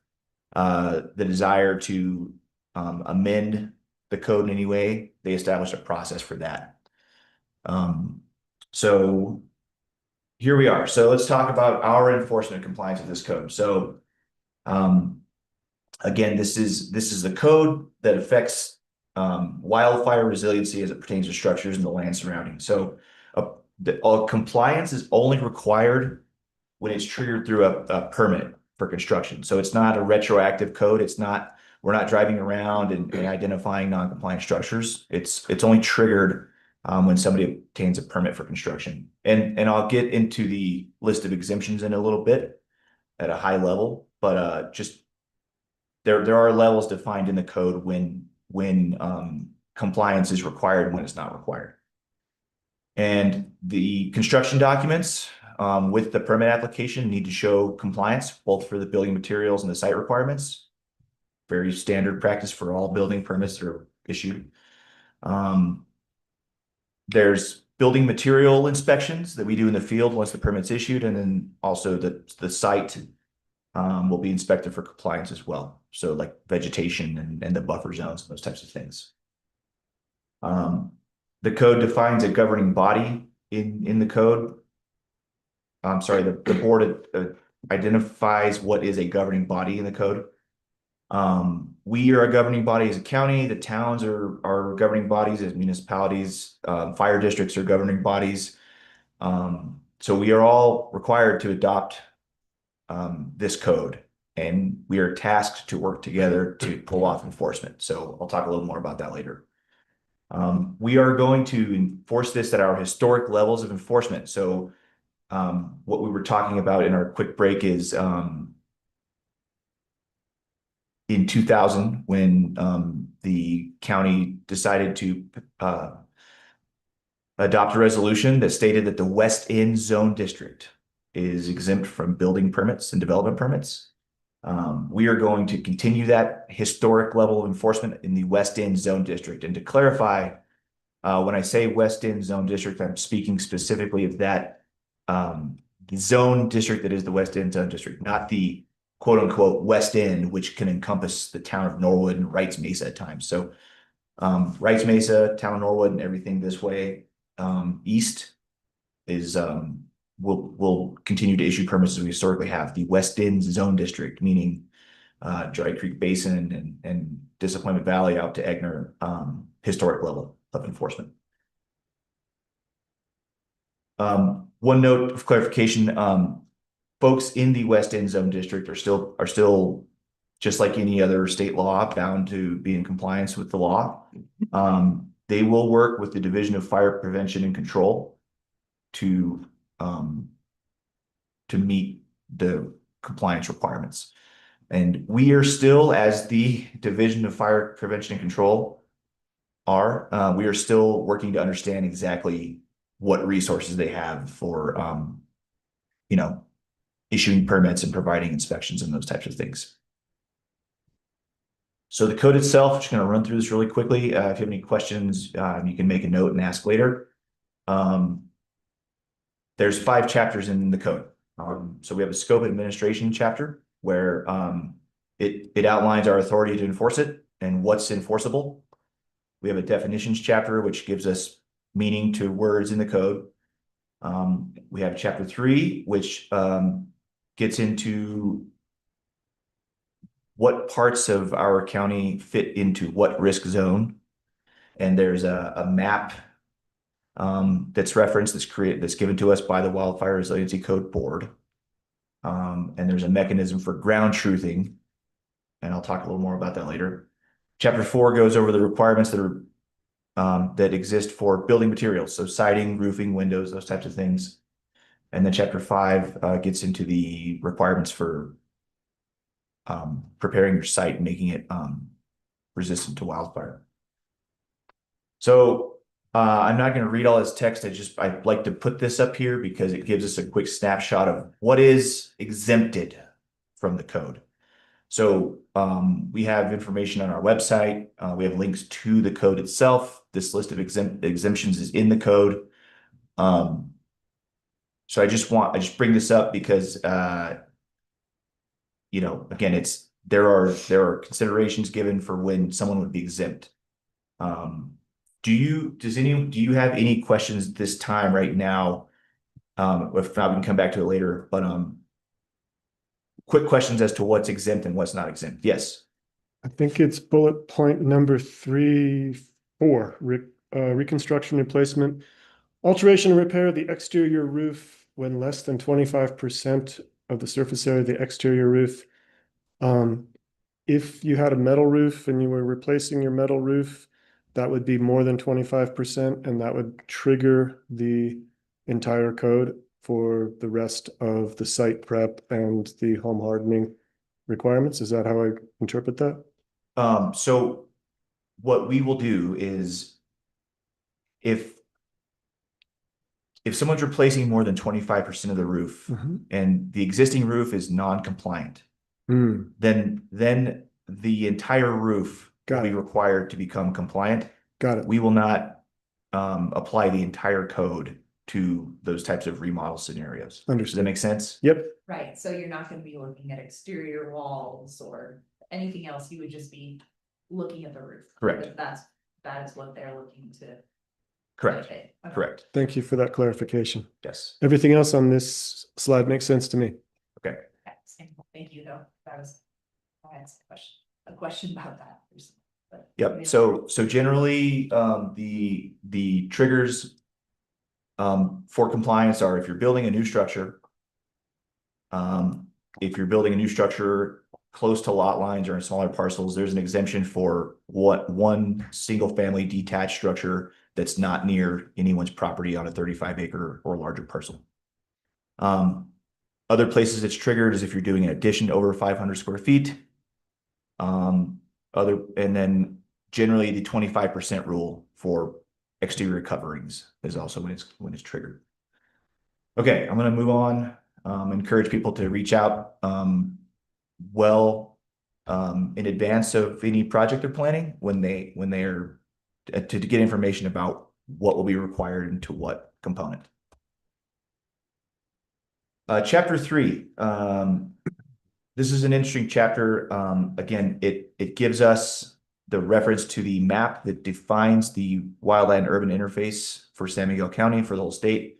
the desire to amend the code in any way, they establish a process for that. So here we are. So let's talk about our enforcement and compliance with this code. So again, this is the code that affects wildfire resiliency as it pertains to structures and the land surrounding. So compliance is only required when it's triggered through a permit for construction. So it's not a retroactive code. We're not driving around and identifying non-compliant structures. It's only triggered when somebody obtains a permit for construction. And I'll get into the list of exemptions in a little bit at a high level, but just there are levels defined in the code when compliance is required and when it's not required. And the construction documents with the permit application need to show compliance both for the building materials and the site requirements. Very standard practice for all building permits that are issued. There's building material inspections that we do in the field once the permit's issued, and then also the site will be inspected for compliance as well. So like vegetation and the buffer zones and those types of things. The code defines a governing body in the code. I'm sorry, the board identifies what is a governing body in the code. We are a governing body as a county. The towns are governing bodies as municipalities. Fire districts are governing bodies. So we are all required to adopt this code, and we are tasked to work together to pull off enforcement. So I'll talk a little more about that later. We are going to enforce this at our historic levels of enforcement. So what we were talking about in our quick break is in 2000, when the county decided to adopt a resolution that stated that the West End Zone District is exempt from building permits and development permits. We are going to continue that historic level of enforcement in the West End Zone District. And to clarify, when I say West End Zone District, I'm speaking specifically of that zone district that is the West End Zone District, not the quote unquote West End, which can encompass the town of Norwood and Wrights Mesa at times. So Wrights Mesa, town of Norwood, and everything this way east is will continue to issue permits as we historically have. The West End Zone District, meaning Dry Creek Basin and Disappointment Valley out to Egner, historic level of enforcement. One note of clarification, folks in the West End Zone District are still just like any other state law bound to be in compliance with the law. They will work with the Division of Fire Prevention and Control to meet the compliance requirements. And we are still, as the Division of Fire Prevention and Control we are still working to understand exactly what resources they have for, issuing permits and providing inspections and those types of things. So the code itself, I'm just going to run through this really quickly. If you have any questions, you can make a note and ask later. There's 5 chapters in the code. So we have a scope administration chapter where it outlines our authority to enforce it and what's enforceable. We have a definitions chapter, which gives us meaning to words in the code. We have chapter 3, which gets into what parts of our county fit into what risk zone. And there's a map that's referenced, that's given to us by the Wildfire Resiliency Code Board. And there's a mechanism for ground truthing, and I'll talk a little more about that later. Chapter 4 goes over the requirements that are that exist for building materials, so siding, roofing, windows, those types of things. And then chapter 5 gets into the requirements for preparing your site and making it resistant to wildfire. So I'm not going to read all this text. I'd like to put this up here because it gives us a quick snapshot of what is exempted from the code. So we have information on our website. We have links to the code itself. This list of exemptions is in the code. So I just bring this up because again, there are considerations given for when someone would be exempt. Do you have any questions this time right now? If not, we can come back to it later, but quick questions as to what's exempt and what's not exempt. Yes. I think it's bullet point number 3-4, reconstruction, replacement, alteration and repair of the exterior roof when less than 25% of the surface area of the exterior roof. If you had a metal roof and you were replacing your metal roof, that would be more than 25%, and that would trigger the entire code for the rest of the site prep and the home hardening requirements. Is that how I interpret that? So what we will do is if someone's replacing more than 25% of the roof and the existing roof is non-compliant, then the entire roof will be required to become compliant. Got it. We will not apply the entire code to those types of remodel scenarios. Does that Understood. make sense? Yep. Right, so you're not gonna be looking at exterior walls or anything else, you would just be looking at the roof. Correct. Because that is what they're looking to. Correct. Okay. Correct. Thank you for that clarification. Yes. Everything else on this slide makes sense to me. Okay. Thank you, though, I had a question about that. But- Yep. So generally, the triggers for compliance are if you're building a new structure, if you're building a new structure close to lot lines or in smaller parcels, there's an exemption for one single family detached structure that's not near anyone's property on a 35-acre or larger parcel. Other places it's triggered is if you're doing an addition over 500 square feet. And then generally the 25% rule for exterior coverings is also when it's triggered. Okay, I'm going to move on. Encourage people to reach out in advance of any project they're planning when they're to get information about what will be required and to what component. Chapter 3. This is an interesting chapter. Again, it gives us the reference to the map that defines the wildland urban interface for San Miguel County for the whole state.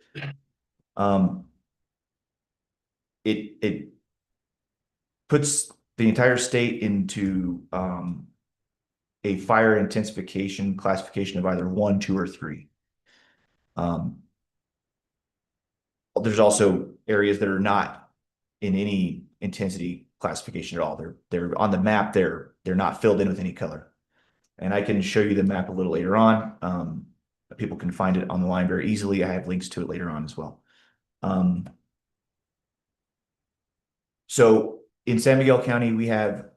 It puts the entire state into a fire intensification classification of either 1, 2, or 3. There's also areas that are not in any intensity classification at all. They're on the map. They're not filled in with any color. And I can show you the map a little later on. People can find it on the line very easily. I have links to it later on as well. So in San Miguel County, we have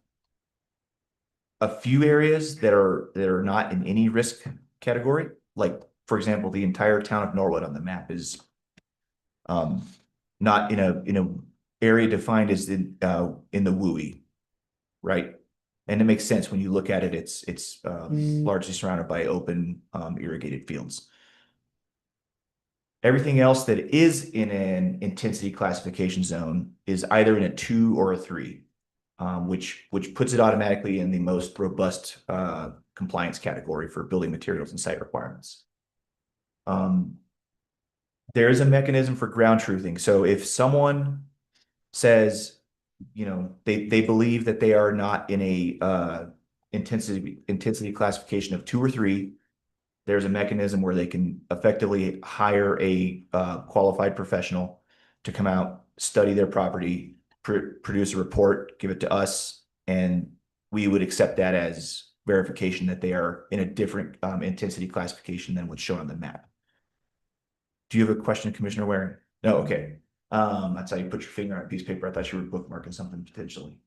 a few areas that are not in any risk category. Like, for example, the entire town of Norwood on the map is not in a area defined as in the WUI, right? And it makes sense when you look at it. It's largely surrounded by open irrigated fields. Everything else that is in an intensity classification zone is either in a 2 or a 3, which puts it automatically in the most robust compliance category for building materials and site requirements. There is a mechanism for ground truthing. So if someone says, they believe that they are not in a intensity classification of 2 or 3, there's a mechanism where they can effectively hire a qualified professional to come out, study their property, produce a report, give it to us, and we would accept that as verification that they are in a different intensity classification than what's shown on the map. Do you have a question, Commissioner Waring? No, okay. That's how you put your finger on a piece of paper. I thought you were bookmarking something potentially.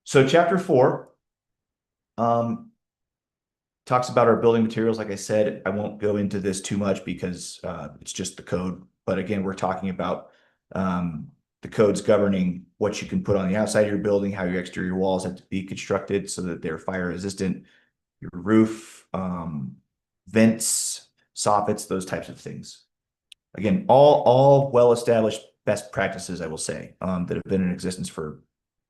So chapter 4 talks about our building materials. Like I said, I won't go into this too much because it's just the code. But again, we're talking about the codes governing what you can put on the outside of your building, how your exterior walls have to be constructed so that they're fire resistant, your roof, vents, soffits, those types of things. Again, all well-established best practices, I will say, that have been in existence for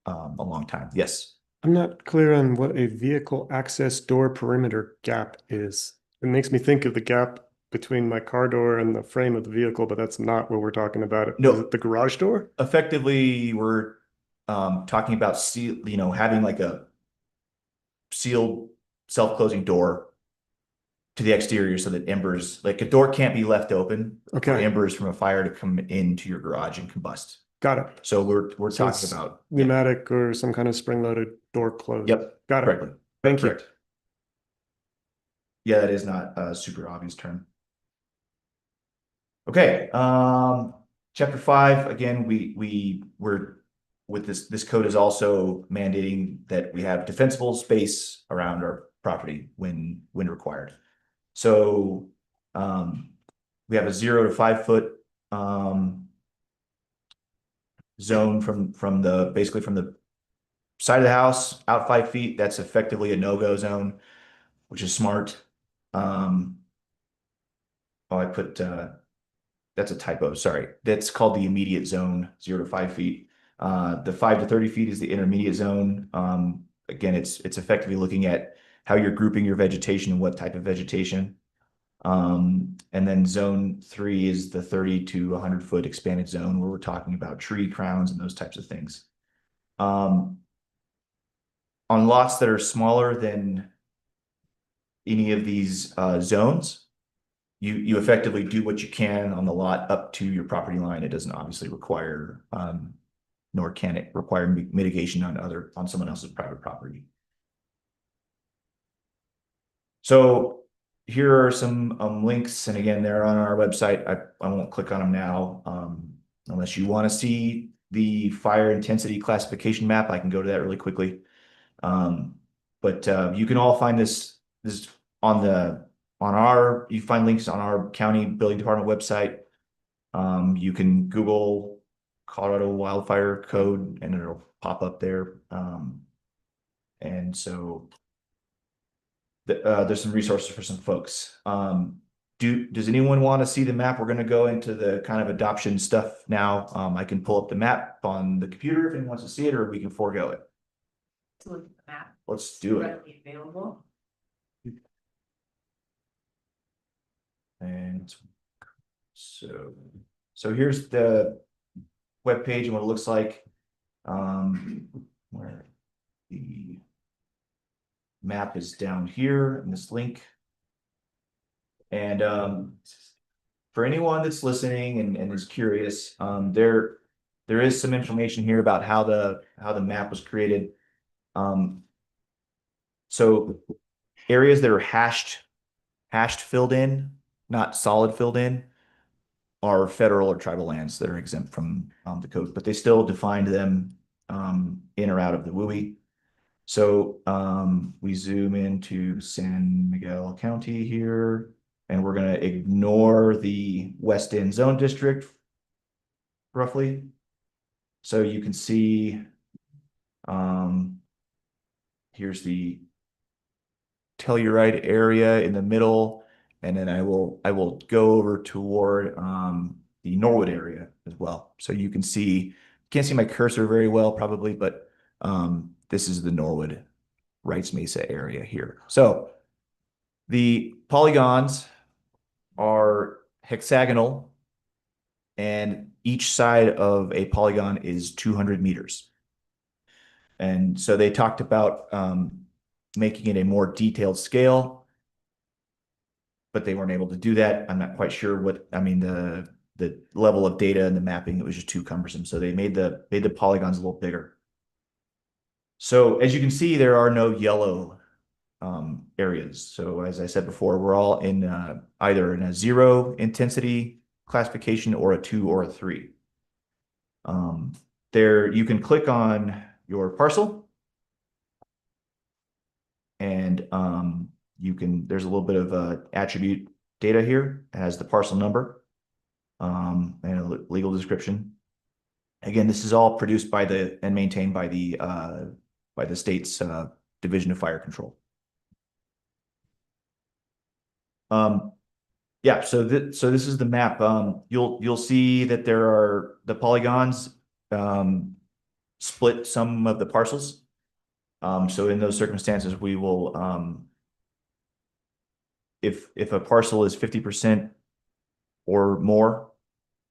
a long time. Yes. I'm not clear on what a vehicle access door perimeter gap is. It makes me think of the gap between my car door and the frame of the vehicle, but that's not what we're talking about. No. Is it the garage door? Effectively, we're talking about having like a sealed self-closing door to the exterior so that embers, like a door can't be left open for embers from a fire to come into your garage and combust. Got it. So we're So talking it's about pneumatic or some kind of spring-loaded door closed. Yep. Got it. Correctly. Thank you. Correct. Yeah, that is not a super obvious term. Okay. Chapter 5, again, we're with this code is also mandating that we have defensible space around our property when required. So we have a 0 to 5 foot zone from the side of the house out 5 feet. That's effectively a no-go zone, which is smart. Oh, I put, that's a typo, sorry. That's called the immediate zone, 0 to 5 feet. The 5 to 30 feet is the intermediate zone. Again, it's effectively looking at how you're grouping your vegetation and what type of vegetation. And then zone 3 is the 30 to 100-foot expanded zone where we're talking about tree crowns and those types of things. On lots that are smaller than any of these zones, you effectively do what you can on the lot up to your property line. It doesn't obviously require, nor can it require mitigation on someone else's private property. So here are some links, and again, they're on our website. I won't click on them now, unless you want to see the fire intensity classification map. I can go to that really quickly. But you can all find this you find links on our county building department website. You can Google Colorado Wildfire Code and it'll pop up there. And so there's some resources for some folks. Does anyone want to see the map? We're going to go into the kind of adoption stuff now. I can pull up the map on the computer if anyone wants to see it, or we can forego it. To look at the map. Let's do it. Readily available. And so here's the web page and what it looks like. Where the map is down here in this link. And for anyone that's listening and is curious, there is some information here about how the map was created. So areas that are hashed filled in, not solid filled in, are federal or tribal lands that are exempt from the code, but they still defined them in or out of the WUI. So we zoom into San Miguel County here, and we're going to ignore the West End Zone District roughly. So you can see here's the Telluride area in the middle, and then I will go over toward the Norwood area as well. So you can see, can't see my cursor very well probably, but this is the Norwood Wrights Mesa area here. So the polygons are hexagonal, and each side of a polygon is 200 meters. And so they talked about making it a more detailed scale, but they weren't able to do that. I'm not quite sure the level of data and the mapping, it was just too cumbersome. So they made the polygons a little bigger. So as you can see, there are no yellow areas. So as I said before, we're all in either in a 0 intensity classification or a 2 or a 3. There you can click on your parcel, and there's a little bit of attribute data here. It has the parcel number and a legal description. Again, this is all produced by and maintained by the state's Division of Fire Control. Yeah, so this is the map. You'll see that there are the polygons split some of the parcels. So in those circumstances, we will if a parcel is 50% or more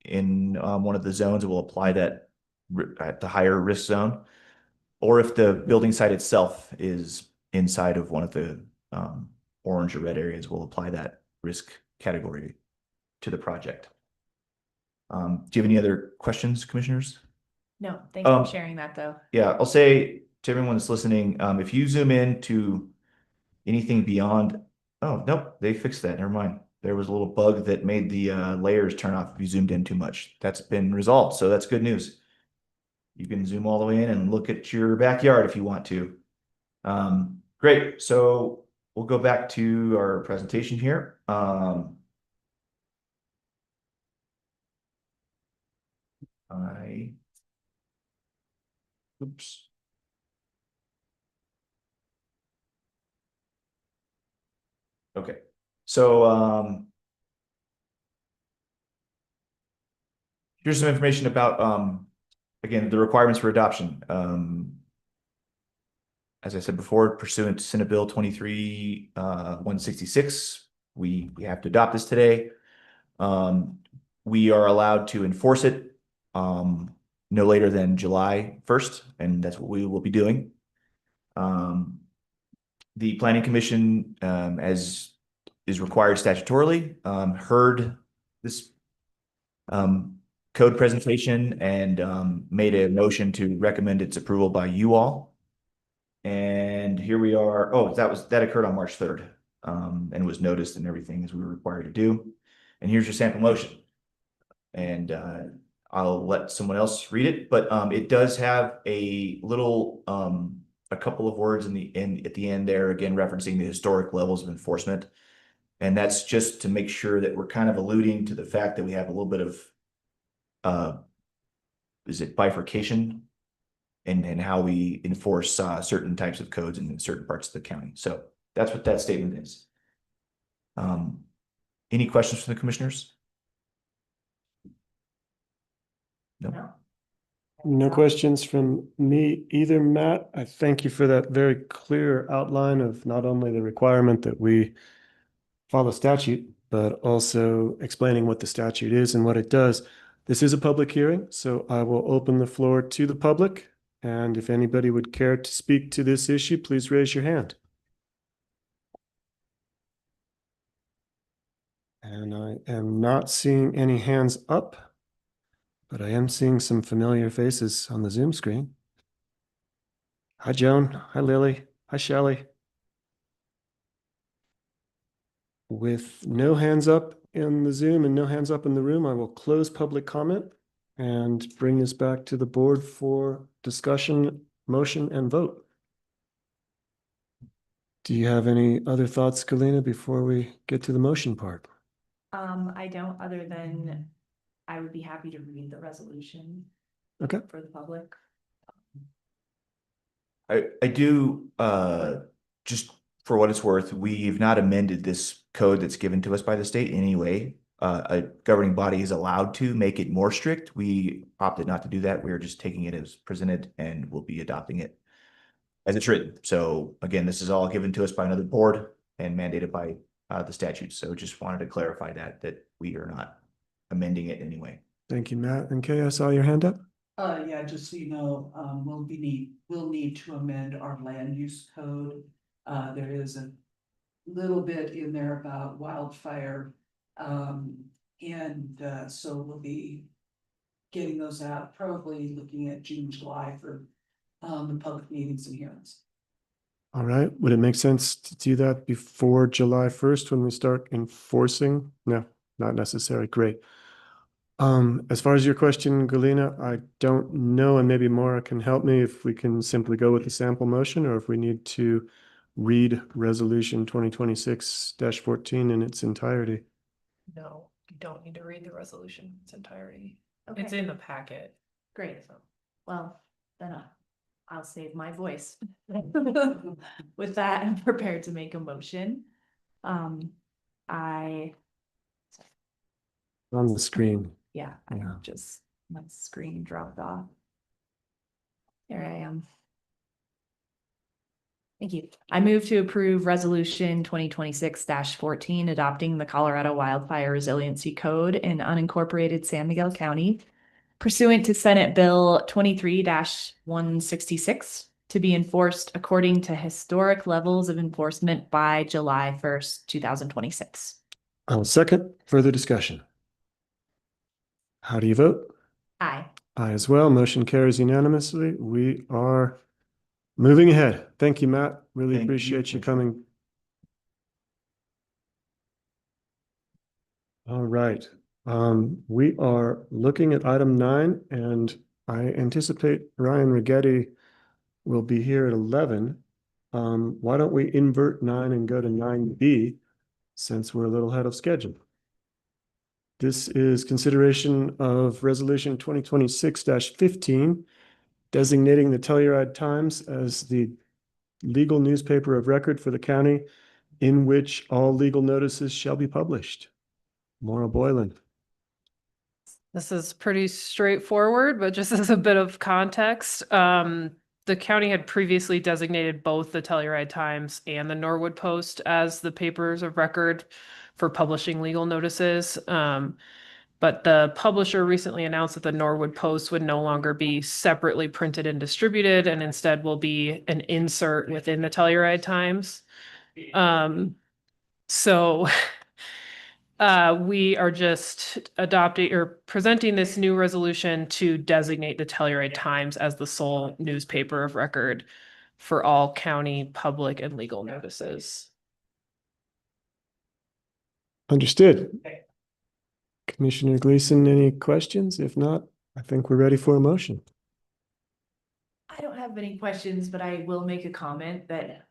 in one of the zones, it will apply that at the higher risk zone. Or if the building site itself is inside of one of the orange or red areas, we'll apply that risk category to the project. Do you have any other questions, commissioners? No, thanks for sharing that though. Yeah, I'll say to everyone that's listening, if you zoom in to anything beyond, oh, nope, they fixed that. Never mind. There was a little bug that made the layers turn off if you zoomed in too much. That's been resolved, so that's good news. You can zoom all the way in and look at your backyard if you want to. Great, so we'll go back to our presentation here. Oops. Okay, So, here's some information about, again, the requirements for adoption. As I said before, pursuant to Senate Bill 23-166, we have to adopt this today. We are allowed to enforce it no later than July 1st, and that's what we will be doing. The Planning Commission, as is required statutorily, heard this code presentation and made a motion to recommend its approval by you all. And here we are. Oh, that occurred on March 3rd, and was noticed and everything as we were required to do. And here's your sample motion. And I'll let someone else read it, but it does have a little a couple of words at the end there, again referencing the historic levels of enforcement. And that's just to make sure that we're kind of alluding to the fact that we have a little bit of bifurcation and how we enforce certain types of codes in certain parts of the county. So that's what that statement is. Any questions from the commissioners? No. No questions from me either, Matt. I thank you for that very clear outline of not only the requirement that we follow statute, but also explaining what the statute is and what it does. This is a public hearing, so I will open the floor to the public. And if anybody would care to speak to this issue, please raise your hand. And I am not seeing any hands up, but I am seeing some familiar faces on the Zoom screen. Hi, Joan. Hi, Lily. Hi, Shelley. With no hands up in the Zoom and no hands up in the room, I will close public comment and bring this back to the board for discussion, motion, and vote. Do you have any other thoughts, Galina, before we get to the motion part? I don't, other than I would be happy to read the resolution. Okay. For the public. I do, just for what it's worth, we've not amended this code that's given to us by the state in any way. A governing body is allowed to make it more strict. We opted not to do that. We're just taking it as presented and we'll be adopting it as it's written. So again, this is all given to us by another board and mandated by the statute. So just wanted to clarify that we are not amending it in any way. Thank you, Matt. And Kay, I saw your hand up. Yeah, just so you know, we'll need to amend our land use code. There is a little bit in there about wildfire. So we'll be getting those out, probably looking at June, July for the public meetings and hearings. All right. Would it make sense to do that before July 1st when we start enforcing? No, not necessary. Great. As far as your question, Galina, I don't know, and maybe Maura can help me if we can simply go with the sample motion or if we need to read resolution 2026-14 in its entirety. No, you don't need to read the resolution in its entirety. Okay. It's in the packet. Great. Well, then I'll save my voice. With that, I'm prepared to make a motion. On the screen. Yeah, my screen dropped off. There I am. Thank you. I move to approve resolution 2026-14, adopting the Colorado Wildfire Resiliency Code in unincorporated San Miguel County, pursuant to Senate Bill 23-166, to be enforced according to historic levels of enforcement by July 1st, 2026. I'll second. Further discussion. How do you vote? Aye. Aye as well. Motion carries unanimously. We are moving ahead. Thank you, Matt. Really Thank appreciate you coming. All right. We are looking at item 9, and I anticipate Ryan Rigetti will be here at 11. Why don't we invert 9 and go to 9B since we're a little ahead of schedule? This is consideration of resolution 2026-15, designating the Telluride Times as the legal newspaper of record for the county in which all legal notices shall be published. Maura Boylan. This is pretty straightforward, but just as a bit of context, the county had previously designated both the Telluride Times and the Norwood Post as the papers of record for publishing legal notices. But the publisher recently announced that the Norwood Post would no longer be separately printed and distributed, and instead will be an insert within the Telluride Times. So we are just adopting or presenting this new resolution to designate the Telluride Times as the sole newspaper of record for all county public and legal notices. Understood. Commissioner Gleason, any questions? If not, I think we're ready for a motion. I don't have any questions, but I will make a comment that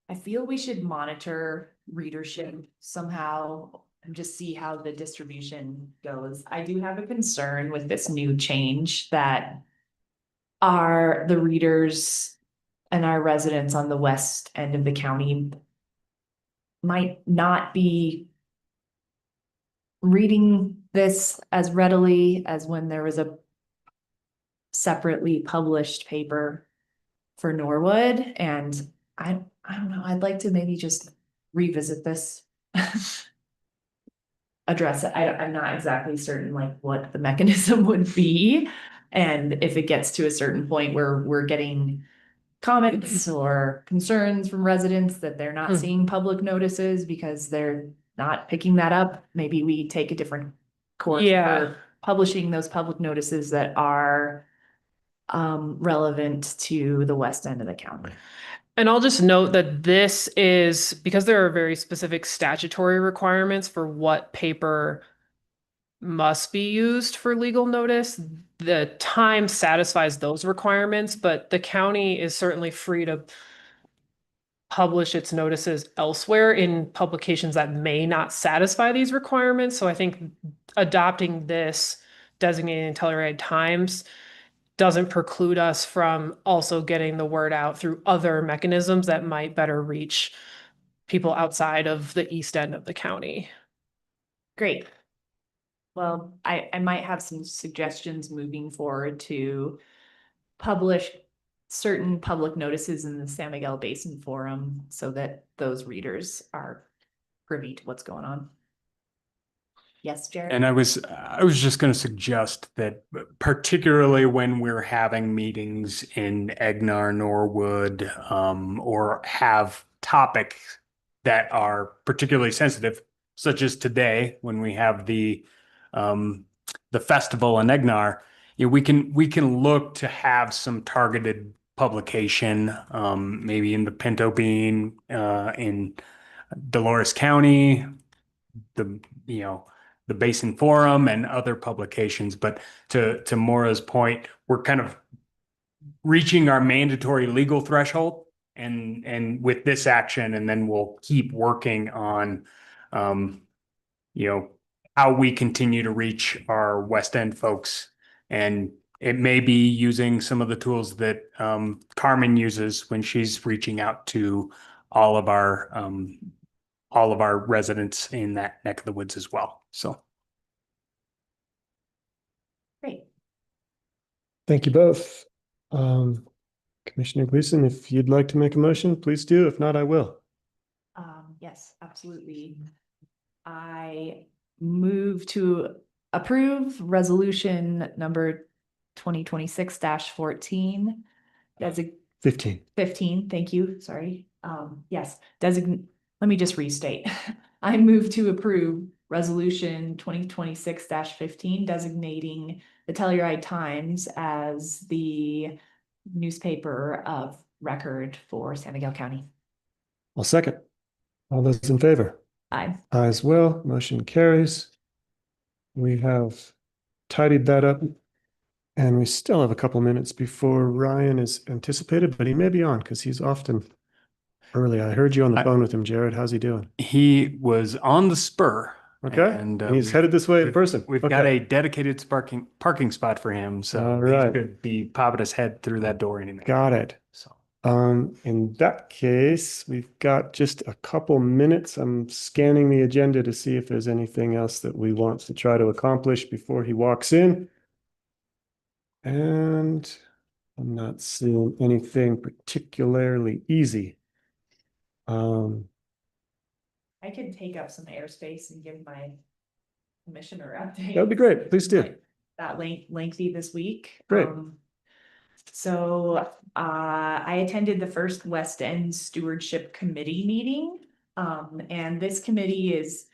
I feel we should monitor readership somehow and just see how the distribution goes. I do have a concern with this new change that the readers and our residents on the west end of the county might not be reading this as readily as when there was a separately published paper for Norwood. And I don't know, I'd like to maybe just revisit this. Address it. I'm not exactly certain like what the mechanism would be. And if it gets to a certain point where we're getting comments or concerns from residents that they're not seeing public notices because they're not picking that up, maybe we take a different course for publishing those public notices that are relevant to the west end of the county. And I'll just note that this is because there are very specific statutory requirements for what paper must be used for legal notice. The Times satisfies those requirements, but the county is certainly free to publish its notices elsewhere in publications that may not satisfy these requirements. So I think adopting this designating Telluride Times doesn't preclude us from also getting the word out through other mechanisms that might better reach people outside of the east end of the county. Great. Well, I might have some suggestions moving forward to publish certain public notices in the San Miguel Basin Forum so that those readers are privy to what's going on. Yes, Jared? And I was just going to suggest that particularly when we're having meetings in Egnar, Norwood, or have topics that are particularly sensitive, such as today when we have the festival in Egnar, we can look to have some targeted publication, maybe in the Pinto Bean, in Dolores County, the Basin Forum and other publications. But to Maura's point, we're kind of reaching our mandatory legal threshold and with this action, and then we'll keep working on, how we continue to reach our West End folks. And it may be using some of the tools that Carmen uses when she's reaching out to all of our residents in that neck of the woods as well. So. Great. Thank you both. Commissioner Gleason, if you'd like to make a motion, please do. If not, I will. Yes, absolutely. I move to approve resolution number 2026-14. That's a 15. Thank you. Sorry. Yes. Let me just restate. I move to approve resolution 2026-15 designating the Telluride Times as the newspaper of record for San Miguel County. I'll second. All those in favor? Aye. Aye as well. Motion carries. We have tidied that up. And we still have a couple minutes before Ryan is anticipated, but he may be on because he's often early. I heard you on the phone with him, Jared. How's he doing? He was on the spur. Okay. And he's headed this way in person. We've got a dedicated parking spot for him. So all right. he could be popping his head through that door anyway. Got it. So In that case, we've got just a couple minutes. I'm scanning the agenda to see if there's anything else that we want to try to accomplish before he walks in. And I'm not seeing anything particularly easy. I could take up some airspace and give my commissioner update. That'd be great. Please do. That lengthy this week. Great. So I attended the first West End Stewardship Committee meeting. And this committee is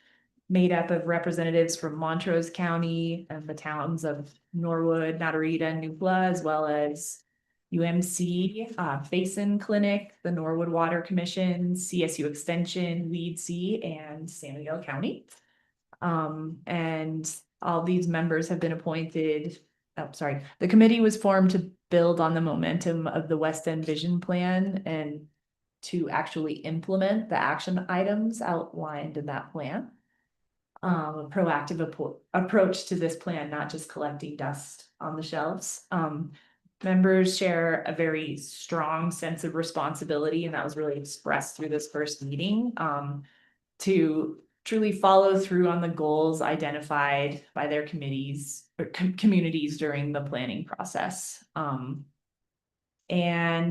made up of representatives from Montrose County and the towns of Norwood, Natarita, and Nukla, as well as UMC, Basin Clinic, the Norwood Water Commission, CSU Extension, Weed Sea, and San Miguel County. And all these members have been appointed. Oh, sorry. The committee was formed to build on the momentum of the West End Vision Plan and to actually implement the action items outlined in that plan. A proactive approach to this plan, not just collecting dust on the shelves. Members share a very strong sense of responsibility, and that was really expressed through this first meeting, to truly follow through on the goals identified by their committees or communities during the planning process. And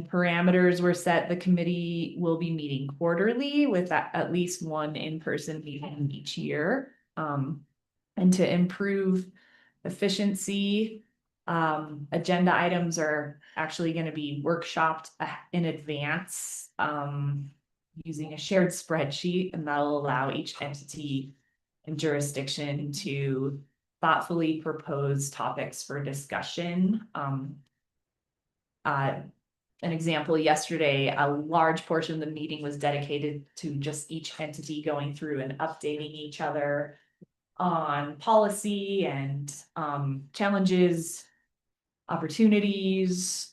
parameters were set. The committee will be meeting quarterly with at least one in-person meeting each year. And to improve efficiency, agenda items are actually going to be workshopped in advance, using a shared spreadsheet, and that'll allow each entity and jurisdiction to thoughtfully propose topics for discussion. An example, yesterday, a large portion of the meeting was dedicated to just each entity going through and updating each other on policy and challenges, opportunities,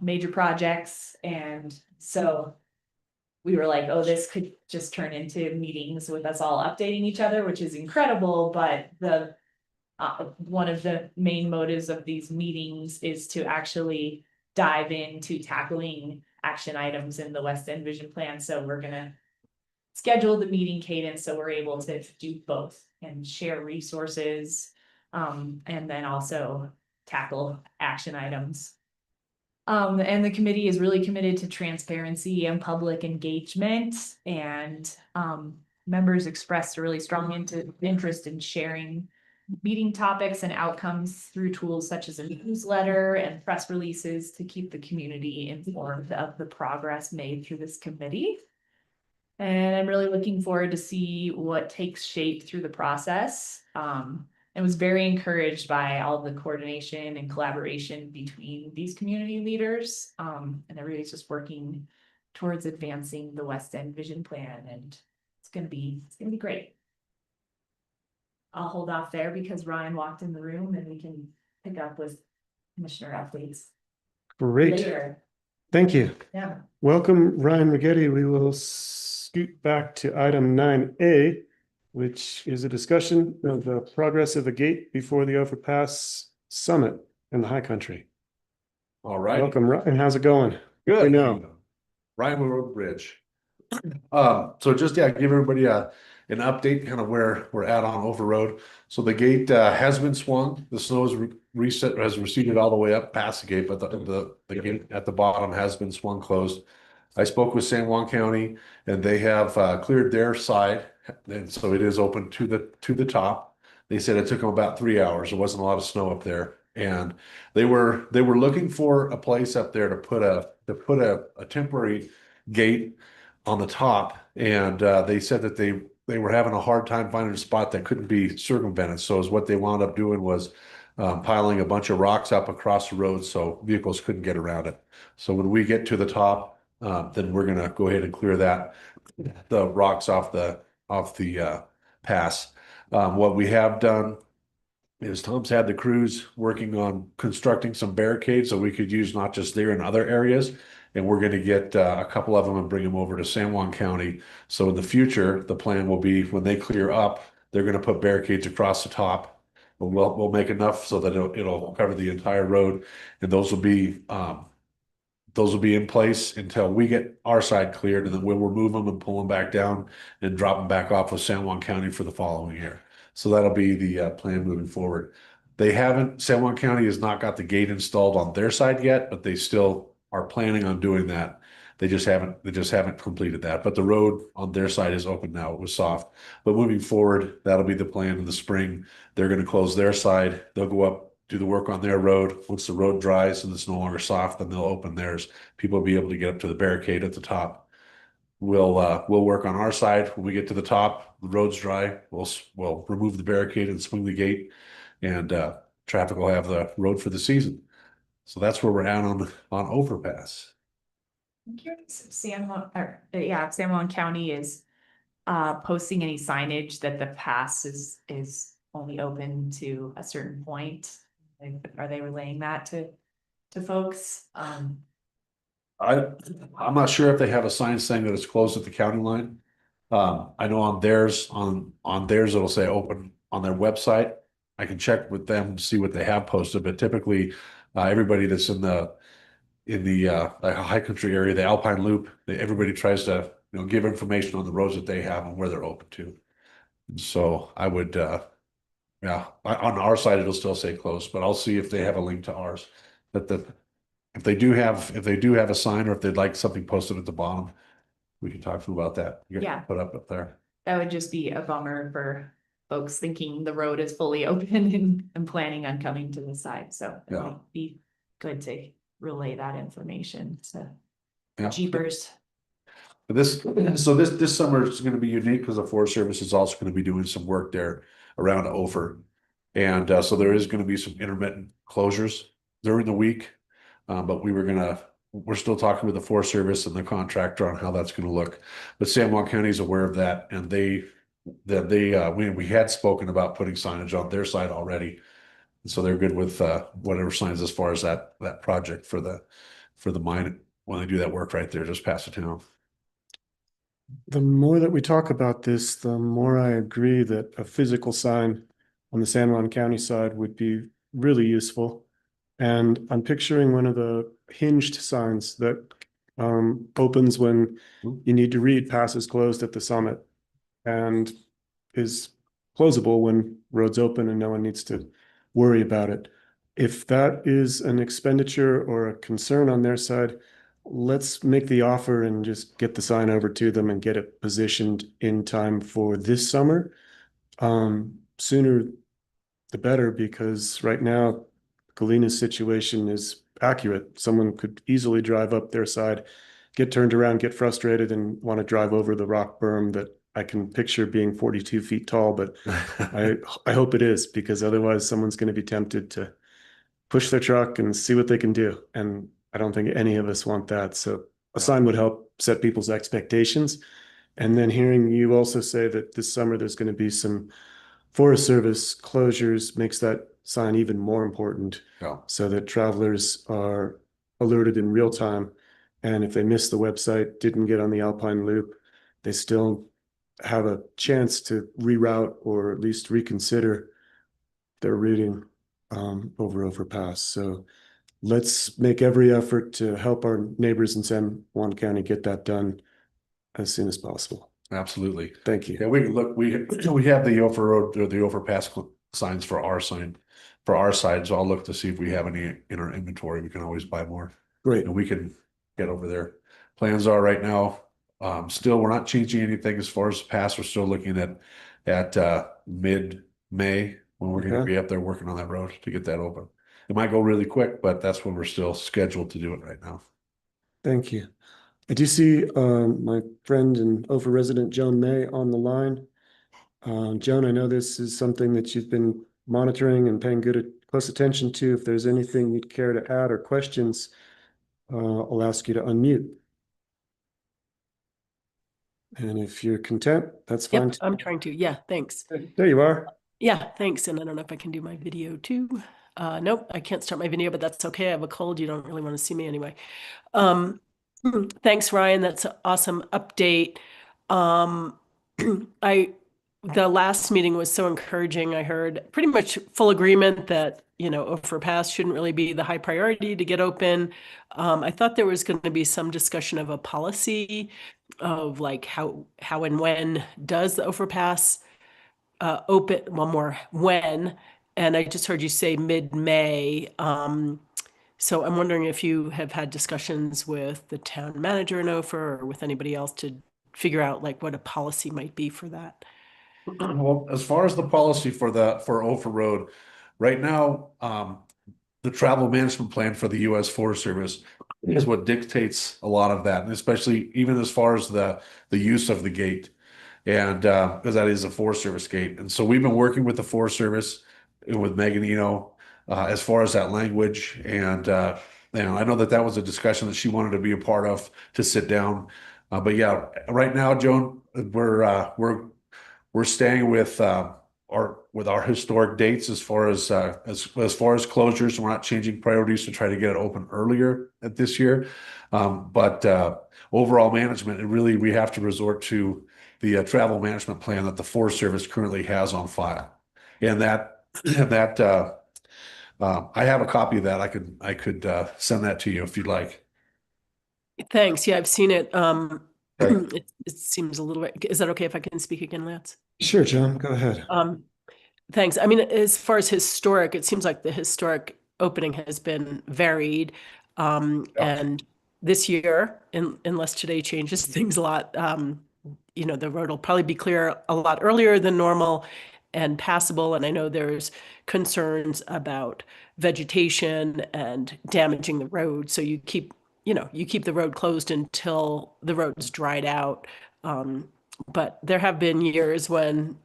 major projects. And so we were like, oh, this could just turn into meetings with us all updating each other, which is incredible. But the one of the main motives of these meetings is to actually dive into tackling action items in the West End Vision Plan. So we're gonna schedule the meeting cadence so we're able to do both and share resources, and then also tackle action items. And the committee is really committed to transparency and public engagement, and members expressed a really strong interest in sharing meeting topics and outcomes through tools such as a newsletter and press releases to keep the community informed of the progress made through this committee. And I'm really looking forward to see what takes shape through the process. I was very encouraged by all the coordination and collaboration between these community leaders. And everybody's just working towards advancing the West End Vision Plan, and it's gonna be great. I'll hold off there because Ryan walked in the room, and we can pick up with commissioner updates Great. later. Thank you. Yeah. Welcome, Ryan Rigetti. We will scoot back to item 9A, which is a discussion of the progress of the gate before the overpass summit in the high country. All right. Welcome, Ryan. How's it going? Good. We know. Ryan Road Bridge. So just, give everybody an update, kind of where we're at on Over Road. So the gate has been swung. The snow has receded all the way up past the gate, but the gate at the bottom has been swung closed. I spoke with San Juan County, and they have cleared their side, and so it is open to the top. They said it took them about 3 hours. There wasn't a lot of snow up there, and they were looking for a place up there to put a temporary gate on the top, and they said that they were having a hard time finding a spot that couldn't be circumvented. So is what they wound up doing was piling a bunch of rocks up across the road so vehicles couldn't get around it. So when we get to the top, then we're gonna go ahead and clear the rocks off the pass. What we have done is Tom's had the crews working on constructing some barricades so we could use not just there in other areas. And we're going to get a couple of them and bring them over to San Juan County. So in the future, the plan will be when they clear up, they're going to put barricades across the top. We'll make enough so that it'll cover the entire road, and those will be those will be in place until we get our side cleared, and then we'll remove them and pull them back down and drop them back off with San Juan County for the following year. So that'll be the plan moving forward. San Juan County has not got the gate installed on their side yet, but they still are planning on doing that. They just haven't completed that, but the road on their side is open now. It was soft, but moving forward, that'll be the plan in the spring. They're going to close their side. They'll go up, do the work on their road. Once the road dries and it's no longer soft, then they'll open theirs. People will be able to get up to the barricade at the top. We'll work on our side. When we get to the top, the road's dry. We'll remove the barricade and swing the gate, and traffic will have the road for the season. So that's where we're at on overpass. I'm curious if San Juan County is posting any signage that the pass is only open to a certain point. Like, are they relaying that to folks? I'm not sure if they have a sign saying that it's closed at the county line. I know on theirs, it'll say open on their website. I can check with them to see what they have posted, but typically, everybody that's in the high country area, the Alpine Loop, everybody tries to, give information on the roads that they have and where they're open to. And so I would, on our side, it'll still say closed, but I'll see if they have a link to ours. But if they do have a sign, or if they'd like something posted at the bottom, we can talk to them about that. Yeah. Put up there. That would just be a bummer for folks thinking the road is fully open and planning on coming to the side. So it might be good to relay that information to Jeepers. This summer is going to be unique because the Forest Service is also going to be doing some work there around Ophir. And so there is going to be some intermittent closures during the week. But we're still talking with the Forest Service and the contractor on how that's going to look. But San Juan County is aware of that, and we had spoken about putting signage on their side already. And so they're good with whatever signs as far as that project for the mine when they do that work right there just past the town. The more that we talk about this, the more I agree that a physical sign on the San Juan County side would be really useful. And I'm picturing one of the hinged signs that opens when you need to read passes closed at the summit, and is closable when roads open and no one needs to worry about it. If that is an expenditure or a concern on their side, let's make the offer and just get the sign over to them and get it positioned in time for this summer. Sooner the better, because right now Galena's situation is accurate. Someone could easily drive up their side, get turned around, get frustrated, and want to drive over the rock berm that I can picture being 42 feet tall, but I hope it is, because otherwise someone's going to be tempted to push their truck and see what they can do. And I don't think any of us want that. So a sign would help set people's expectations. And then hearing you also say that this summer there's going to be some Forest Service closures makes that sign even more important, so that travelers are alerted in real time. And if they missed the website, didn't get on the Alpine Loop, they still have a chance to reroute or at least reconsider their routing over overpass. So let's make every effort to help our neighbors in San Juan County get that done as soon as possible. Absolutely. Thank you. Yeah, we have the Ophir Road or the overpass signs for our side. So I'll look to see if we have any in our inventory. We can always buy more. Great. And we can get over there. Plans are right now. Still, we're not changing anything as far as the pass. We're still looking at mid-May when we're going to be up there working on that road to get that open. It might go really quick, but that's when we're still scheduled to do it right now. Thank you. I do see my friend and Ophir resident Joan May on the line. Joan, I know this is something that you've been monitoring and paying close attention to. If there's anything you'd care to add or questions, I'll ask you to unmute. And if you're content, that's fine. Yep, I'm trying to. Yeah, thanks. There you are. Yeah, thanks. And I don't know if I can do my video too. Nope, I can't start my video, but that's okay. I have a cold. You don't really want to see me anyway. Thanks, Ryan. That's an awesome update. I the last meeting was so encouraging. I heard pretty much full agreement that, overpass shouldn't really be the high priority to get open. I thought there was going to be some discussion of a policy of like how and when does the overpass open, one more when, and I just heard you say mid-May. So I'm wondering if you have had discussions with the town manager in Ophir or with anybody else to figure out like what a policy might be for that. Well, as far as the policy for Ophir Road, right now, the travel management plan for the U.S. Forest Service is what dictates a lot of that, and especially even as far as the use of the gate, and because that is a Forest Service gate, and so we've been working with the Forest Service and with Megan Eno as far as that language, and I know that was a discussion that she wanted to be a part of to sit down, but yeah, right now, Joan, we're staying with our historic dates as far as closures. We're not changing priorities to try to get it open earlier at this year. But overall management, we have to resort to the travel management plan that the Forest Service currently has on file. And that I have a copy of that. I could send that to you if you'd like. Thanks. Yeah, I've seen it. It seems a little bit, is that okay if I can speak again, Lance? Sure, John, go ahead. Thanks. I mean, as far as historic, it seems like the historic opening has been varied. And this year, unless today changes things a lot, the road will probably be clear a lot earlier than normal and passable. And I know there's concerns about vegetation and damaging the road. So you keep the road closed until the road's dried out. But there have been years when,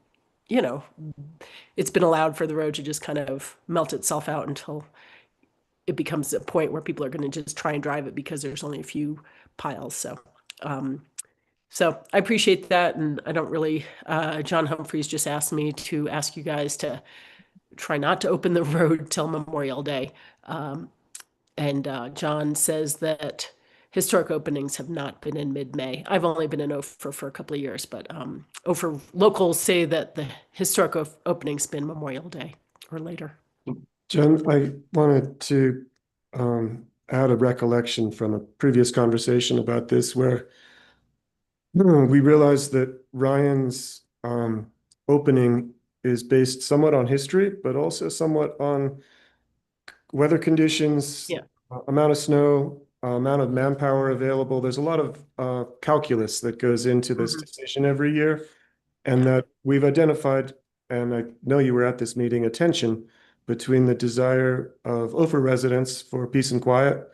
it's been allowed for the road to just kind of melt itself out until it becomes a point where people are going to just try and drive it because there's only a few piles. So, I appreciate that. And I don't really, John Humphreys just asked me to ask you guys to try not to open the road till Memorial Day. And John says that historic openings have not been in mid-May. I've only been in Ophir for a couple of years, but Ophir locals say that the historic opening's been Memorial Day or later. John, I wanted to add a recollection from a previous conversation about this where we realized that Ryan's opening is based somewhat on history, but also somewhat on weather conditions, amount of snow, amount of manpower available. There's a lot of calculus that goes into this decision every year, and that we've identified, and I know you were at this meeting, a tension between the desire of Ophir residents for peace and quiet,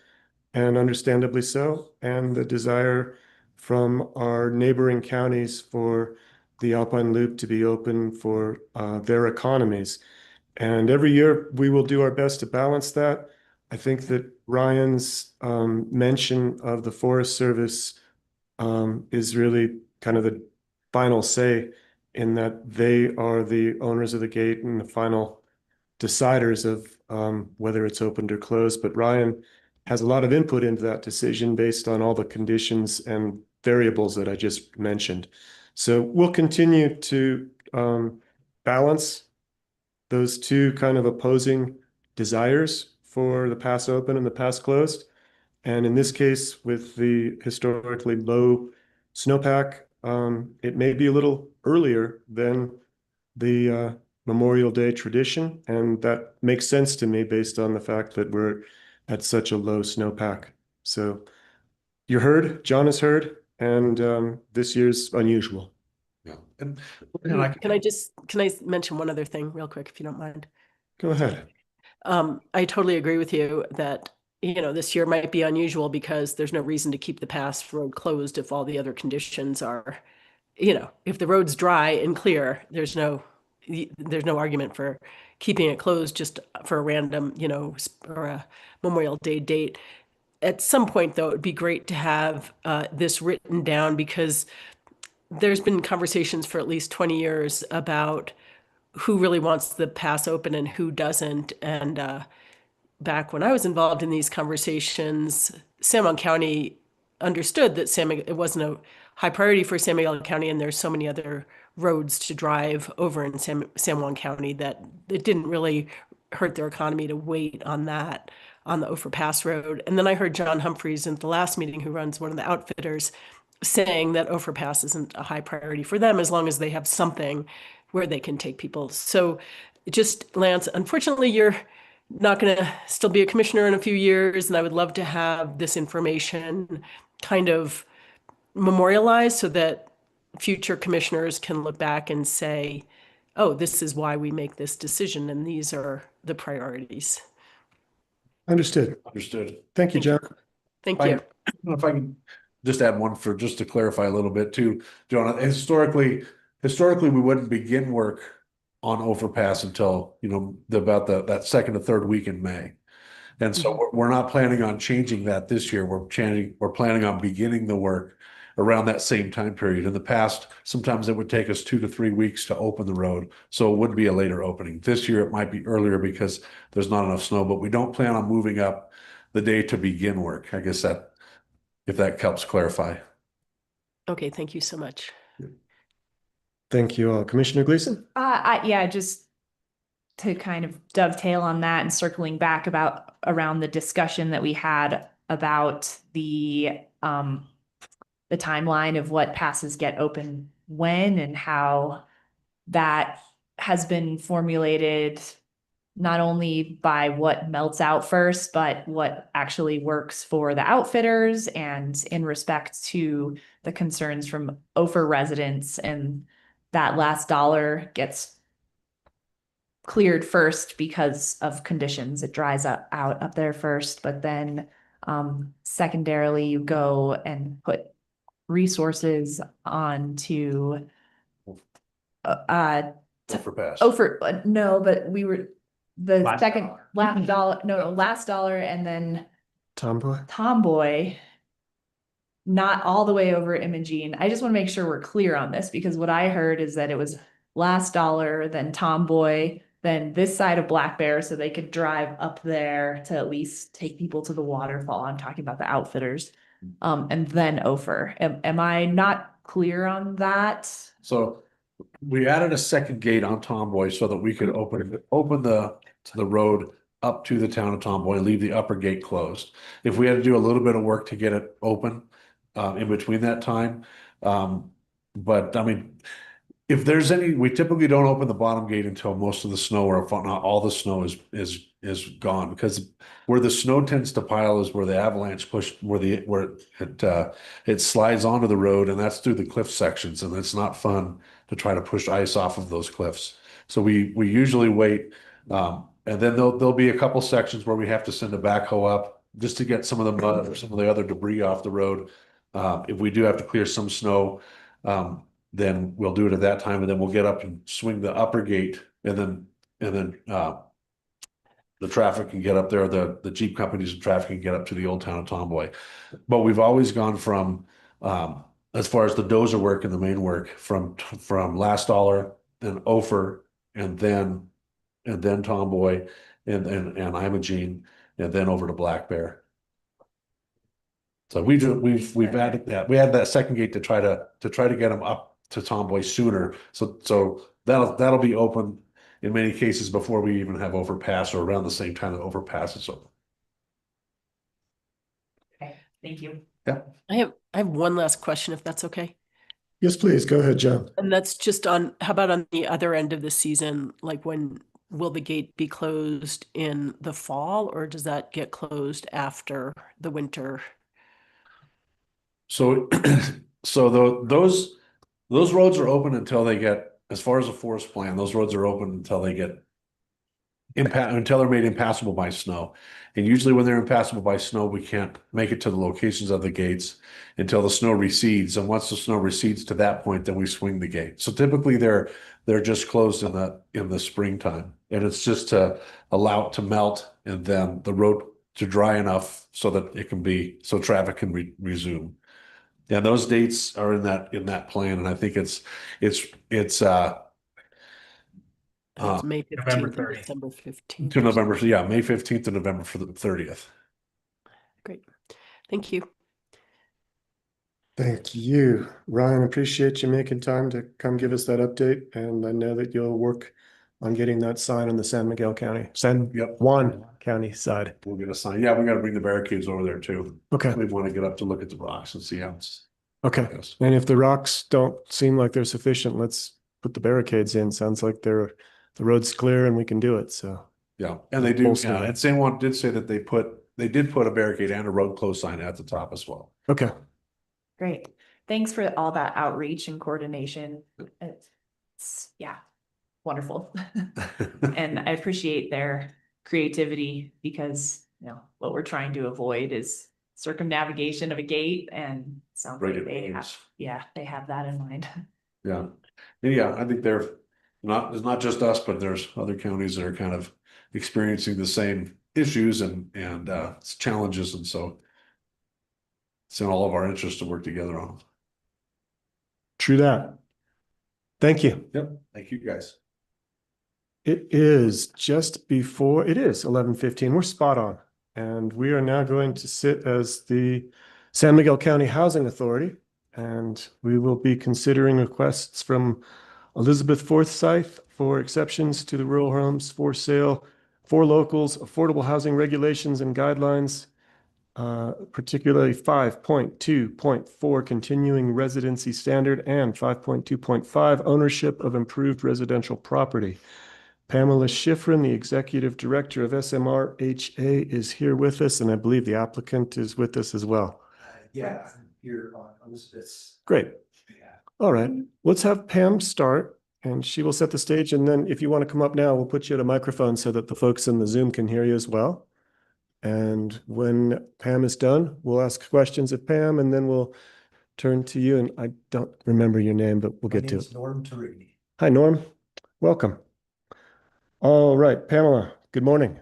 and understandably so, and the desire from our neighboring counties for the Alpine Loop to be open for their economies. And every year we will do our best to balance that. I think that Ryan's mention of the Forest Service is really kind of the final say, in that they are the owners of the gate and the final deciders of whether it's opened or closed. But Ryan has a lot of input into that decision based on all the conditions and variables that I just mentioned. So we'll continue to balance those two kind of opposing desires for the pass open and the pass closed. And in this case, with the historically low snowpack, it may be a little earlier than the Memorial Day tradition. And that makes sense to me based on the fact that we're at such a low snowpack. So you heard, John has heard, and this year's unusual. Yeah. Can I mention one other thing real quick, if you don't mind? Go ahead. I totally agree with you that, this year might be unusual because there's no reason to keep the pass road closed if all the other conditions are, if the road's dry and clear, there's no argument for keeping it closed just for a random, or a Memorial Day date. At some point, though, it'd be great to have this written down, because there's been conversations for at least 20 years about who really wants the pass open and who doesn't. And back when I was involved in these conversations, San Juan County understood that it wasn't a high priority for San Miguel County, and there's so many other roads to drive over in San Juan County, that it didn't really hurt their economy to wait on that on the Overpass Road. And then I heard John Humphreys in the last meeting, who runs one of the outfitters, saying that Overpass isn't a high priority for them as long as they have something where they can take people. So just, Lance, unfortunately, you're not going to still be a commissioner in a few years, and I would love to have this information kind of memorialized so that future commissioners can look back and say, oh, this is why we make this decision, and these are the priorities. Understood. Understood. Thank you, John. Thank you. If I can just add one for, just to clarify a little bit too, Jonah, historically, we wouldn't begin work on Overpass until, about that second to third week in May. And so we're not planning on changing that this year. We're planning on beginning the work around that same time period. In the past, sometimes it would take us 2 to 3 weeks to open the road. So it would be a later opening. This year, it might be earlier because there's not enough snow, but we don't plan on moving up the day to begin work. I guess if that helps clarify. Okay, thank you so much. Thank you all. Commissioner Gleason? Yeah, just to kind of dovetail on that and circling back around the discussion that we had about the timeline of what passes get open when, and how that has been formulated not only by what melts out first, but what actually works for the outfitters, and in respect to the concerns from Ophir residents, and that last dollar gets cleared first because of conditions. It dries out up there first, but then secondarily you go and put resources onto Overpass. no, but we were the last dollar, and then Tomboy, not all the way over Imogene. I just want to make sure we're clear on this, because what I heard is that it was last dollar, then Tomboy, then this side of Black Bear, so they could drive up there to at least take people to the waterfall. I'm talking about the outfitters. And then Ophir. Am I not clear on that? So we added a second gate on Tomboy so that we could open the road up to the town of Tomboy, leave the upper gate closed. If we had to do a little bit of work to get it open in between that time, but I mean, if there's we typically don't open the bottom gate until most of the snow, or if not all the snow is gone, because where the snow tends to pile is where the avalanche where it slides onto the road, and that's through the cliff sections, and it's not fun to try to push ice off of those cliffs. So we usually wait, and then there'll be a couple sections where we have to send a backhoe up just to get some of the mud or some of the other debris off the road. If we do have to clear some snow, then we'll do it at that time, and then we'll get up and swing the upper gate, and then the traffic can get up there, the Jeep companies and traffic can get up to the old town of Tomboy. But we've always gone from, as far as the dozer work and the main work, from Last Dollar and Ophir, and then Tomboy, and Imogene, and then over to Black Bear. So we've added that. We added that second gate to try to get them up to Tomboy sooner. So that'll be open in many cases before we even have Overpass, or around the same time that Overpass is open. Okay, thank you. Yeah. I have one last question, if that's okay. Yes, please. Go ahead, John. And that's just how about on the other end of the season? Like, when will the gate be closed in the fall, or does that get closed after the winter? So those roads are open until they get, as far as the forest plan, those roads are open until they get until they're made impassable by snow. And usually when they're impassable by snow, we can't make it to the locations of the gates until the snow recedes. And once the snow recedes to that point, then we swing the gate. So typically they're just closed in the springtime, and it's just to allow it to melt, and then the road to dry enough so that so traffic can resume. Yeah, those dates are in that plan, and I think it's May 15th and December 15th. to November. Yeah, May 15th to November 30th. Great. Thank you. Thank you, Ryan. Appreciate you making time to come give us that update. And I know that you'll work on getting that sign on the San Miguel County, San Juan County side. We'll get a sign. Yeah, we gotta bring the barricades over there too. Okay. We want to get up to look at the rocks and see how it's. Okay. And if the rocks don't seem like they're sufficient, let's put the barricades in. Sounds like the road's clear and we can do it. So. Yeah, and they do, Bolster yeah, that. and San Juan did say that they did put a barricade and a road close sign at the top as well. Okay. Great. Thanks for all that outreach and coordination. It's yeah, wonderful. And I appreciate their creativity because, you know, what we're trying to avoid is circumnavigation of a gate, and sounds like they have that in mind. Yeah, and yeah, I think it's not just us, but there's other counties that are kind of experiencing the same issues and challenges, and so it's in all of our interest to work together on them. True that. Thank you. Yep, thank you guys. It is 11:15. We're spot on. And we are now going to sit as the San Miguel County Housing Authority. And we will be considering requests from Elizabeth Forsyth for exceptions to the rural homes for sale for locals, affordable housing regulations and guidelines, particularly 5.2.4 continuing residency standard and 5.2.5 ownership of improved residential property. Pamela Schifrin, the Executive Director of SMRHA, is here with us, and I believe the applicant is with us as well. Yeah, I'm here on Elizabeth's. Great. All right, let's have Pam start, and she will set the stage, and then if you want to come up now, we'll put you at a microphone so that the folks in the Zoom can hear you as well. And when Pam is done, we'll ask questions of Pam, and then we'll turn to you, and I don't remember your name, but we'll get to it. Norm Tarigny. Hi, Norm. Welcome. All right, Pamela, good morning.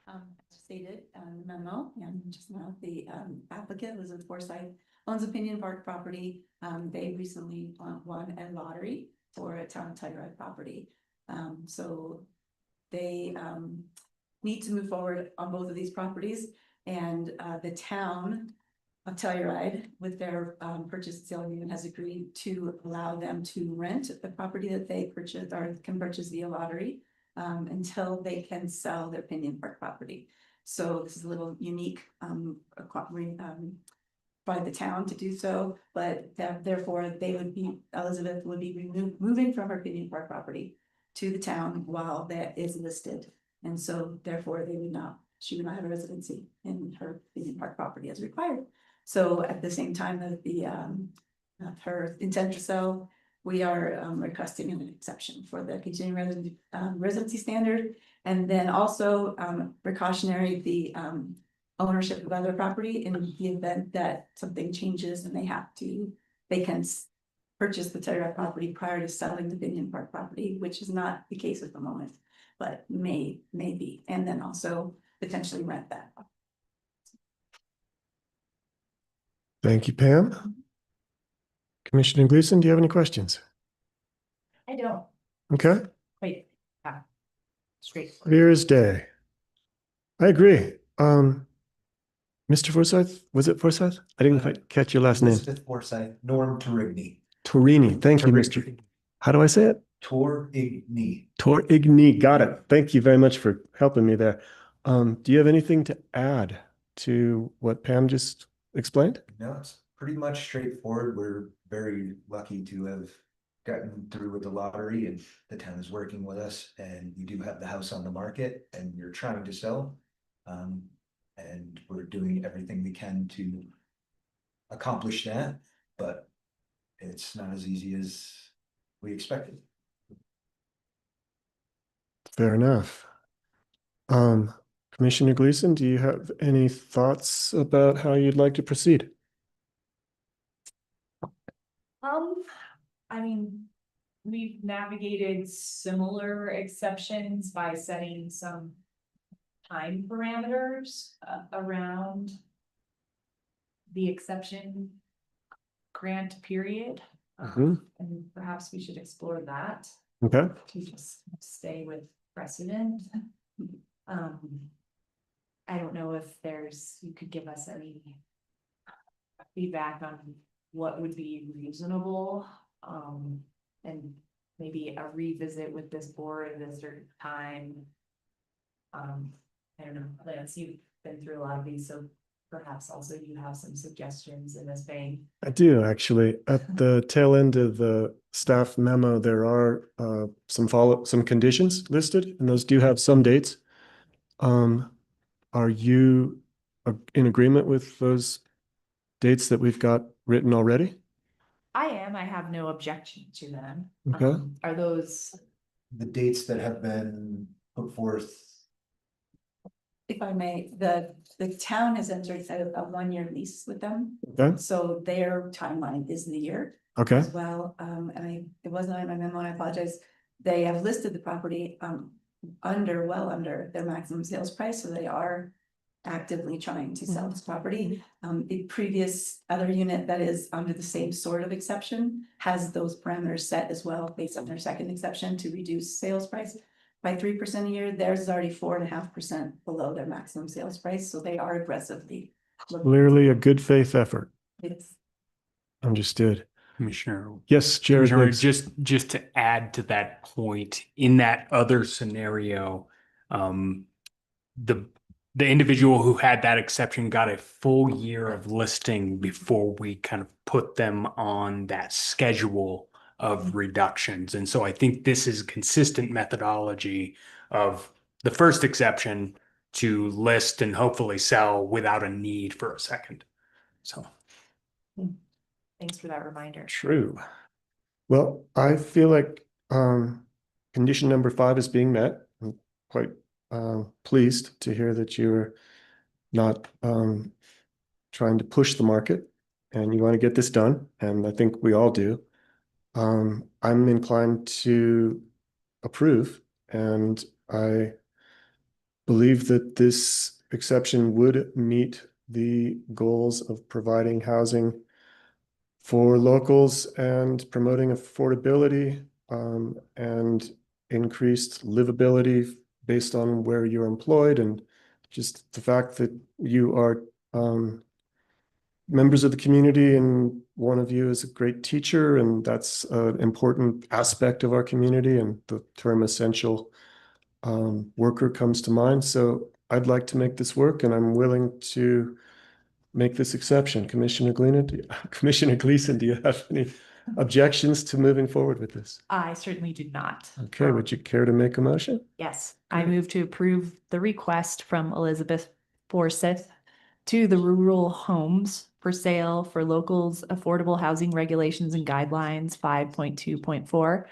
As stated in the memo, and just now, the applicant, Elizabeth Forsyth, owns Opinion Park property. They recently won a lottery for a town of Telluride property. So they need to move forward on both of these properties, and the town of Telluride, with their purchase and sale agreement, has agreed to allow them to rent the property that they purchased or can purchase via lottery until they can sell their Opinion Park property. So this is a little unique by the town to do so, but therefore Elizabeth would be moving from her Opinion Park property to the town while that is listed. And so therefore she would not have a residency in her Opinion Park property as required. So at the same time that her intent to sell, we are requesting an exception for the continuing residency standard. And then also precautionary, the ownership of other property in the event that something changes and they can purchase the Telluride property prior to selling the Opinion Park property, which is not the case at the moment, but may be, and then also potentially rent that. Thank you, Pam. Commissioner Gleason, do you have any questions? I don't. Okay. Wait. Straight. Clear as day. I agree. Mr. Forsyth, was it Forsyth? I didn't quite catch your last name. Elizabeth Forsyth, Norm Tarigny. Torini. Thank you, Mr. How do I say it? Torigny. Torigny. Got it. Thank you very much for helping me there. Do you have anything to add to what Pam just explained? No, it's pretty much straightforward. We're very lucky to have gotten through with the lottery, and the town is working with us, and we do have the house on the market and we're trying to sell. And we're doing everything we can to accomplish that, but it's not as easy as we expected. Fair enough. Commissioner Gleason, do you have any thoughts about how you'd like to proceed? I mean, we've navigated similar exceptions by setting some time parameters around the exception grant period. And perhaps we should explore that. Okay. To just stay with precedent. I don't know if you could give us any feedback on what would be reasonable, and maybe a revisit with this board at a certain time. I don't know, Lance, you've been through a lot of these, so perhaps also you have some suggestions in this vein. I do actually. At the tail end of the staff memo, there are some conditions listed, and those do have some dates. Are you in agreement with those dates that we've got written already? I am, I have no objection to them. Okay. Are those, The dates that have been put forth, If I may, the town has entered a one-year lease with them. Okay. So their timeline is the year. Okay. As well, it wasn't on my memo, and I apologize. They have listed the property, well under their maximum sales price, so they are actively trying to sell this property. The previous other unit that is under the same sort of exception has those parameters set as well, based on their second exception to reduce sales price by 3% a year. Theirs is already 4.5% below their maximum sales price, so they are aggressively looking. Clearly a good faith effort. It's Understood. Commissioner. Yes, Jared. Commissioner, Higgs. just to add to that point, in that other scenario, the individual who had that exception got a full year of listing before we kind of put them on that schedule of reductions. And so I think this is consistent methodology of the first exception to list and hopefully sell without a need for a second. So. thanks for that reminder. True. Well, I feel like condition number 5 is being met. I'm quite pleased to hear that you're not trying to push the market and you want to get this done. And I think we all do. I'm inclined to approve, and I believe that this exception would meet the goals of providing housing for locals and promoting affordability and increased livability based on where you're employed, and just the fact that you are members of the community, and one of you is a great teacher, and that's an important aspect of our community, and the term essential worker comes to mind. So I'd like to make this work, and I'm willing to make this exception. Commissioner Gleason, do you have any objections to moving forward with this? I certainly do not. Okay, would you care to make a motion? Yes, I move to approve the request from Elizabeth Forsyth to the Rural Homes for Sale for Locals Affordable Housing Regulations and Guidelines 5.2.4,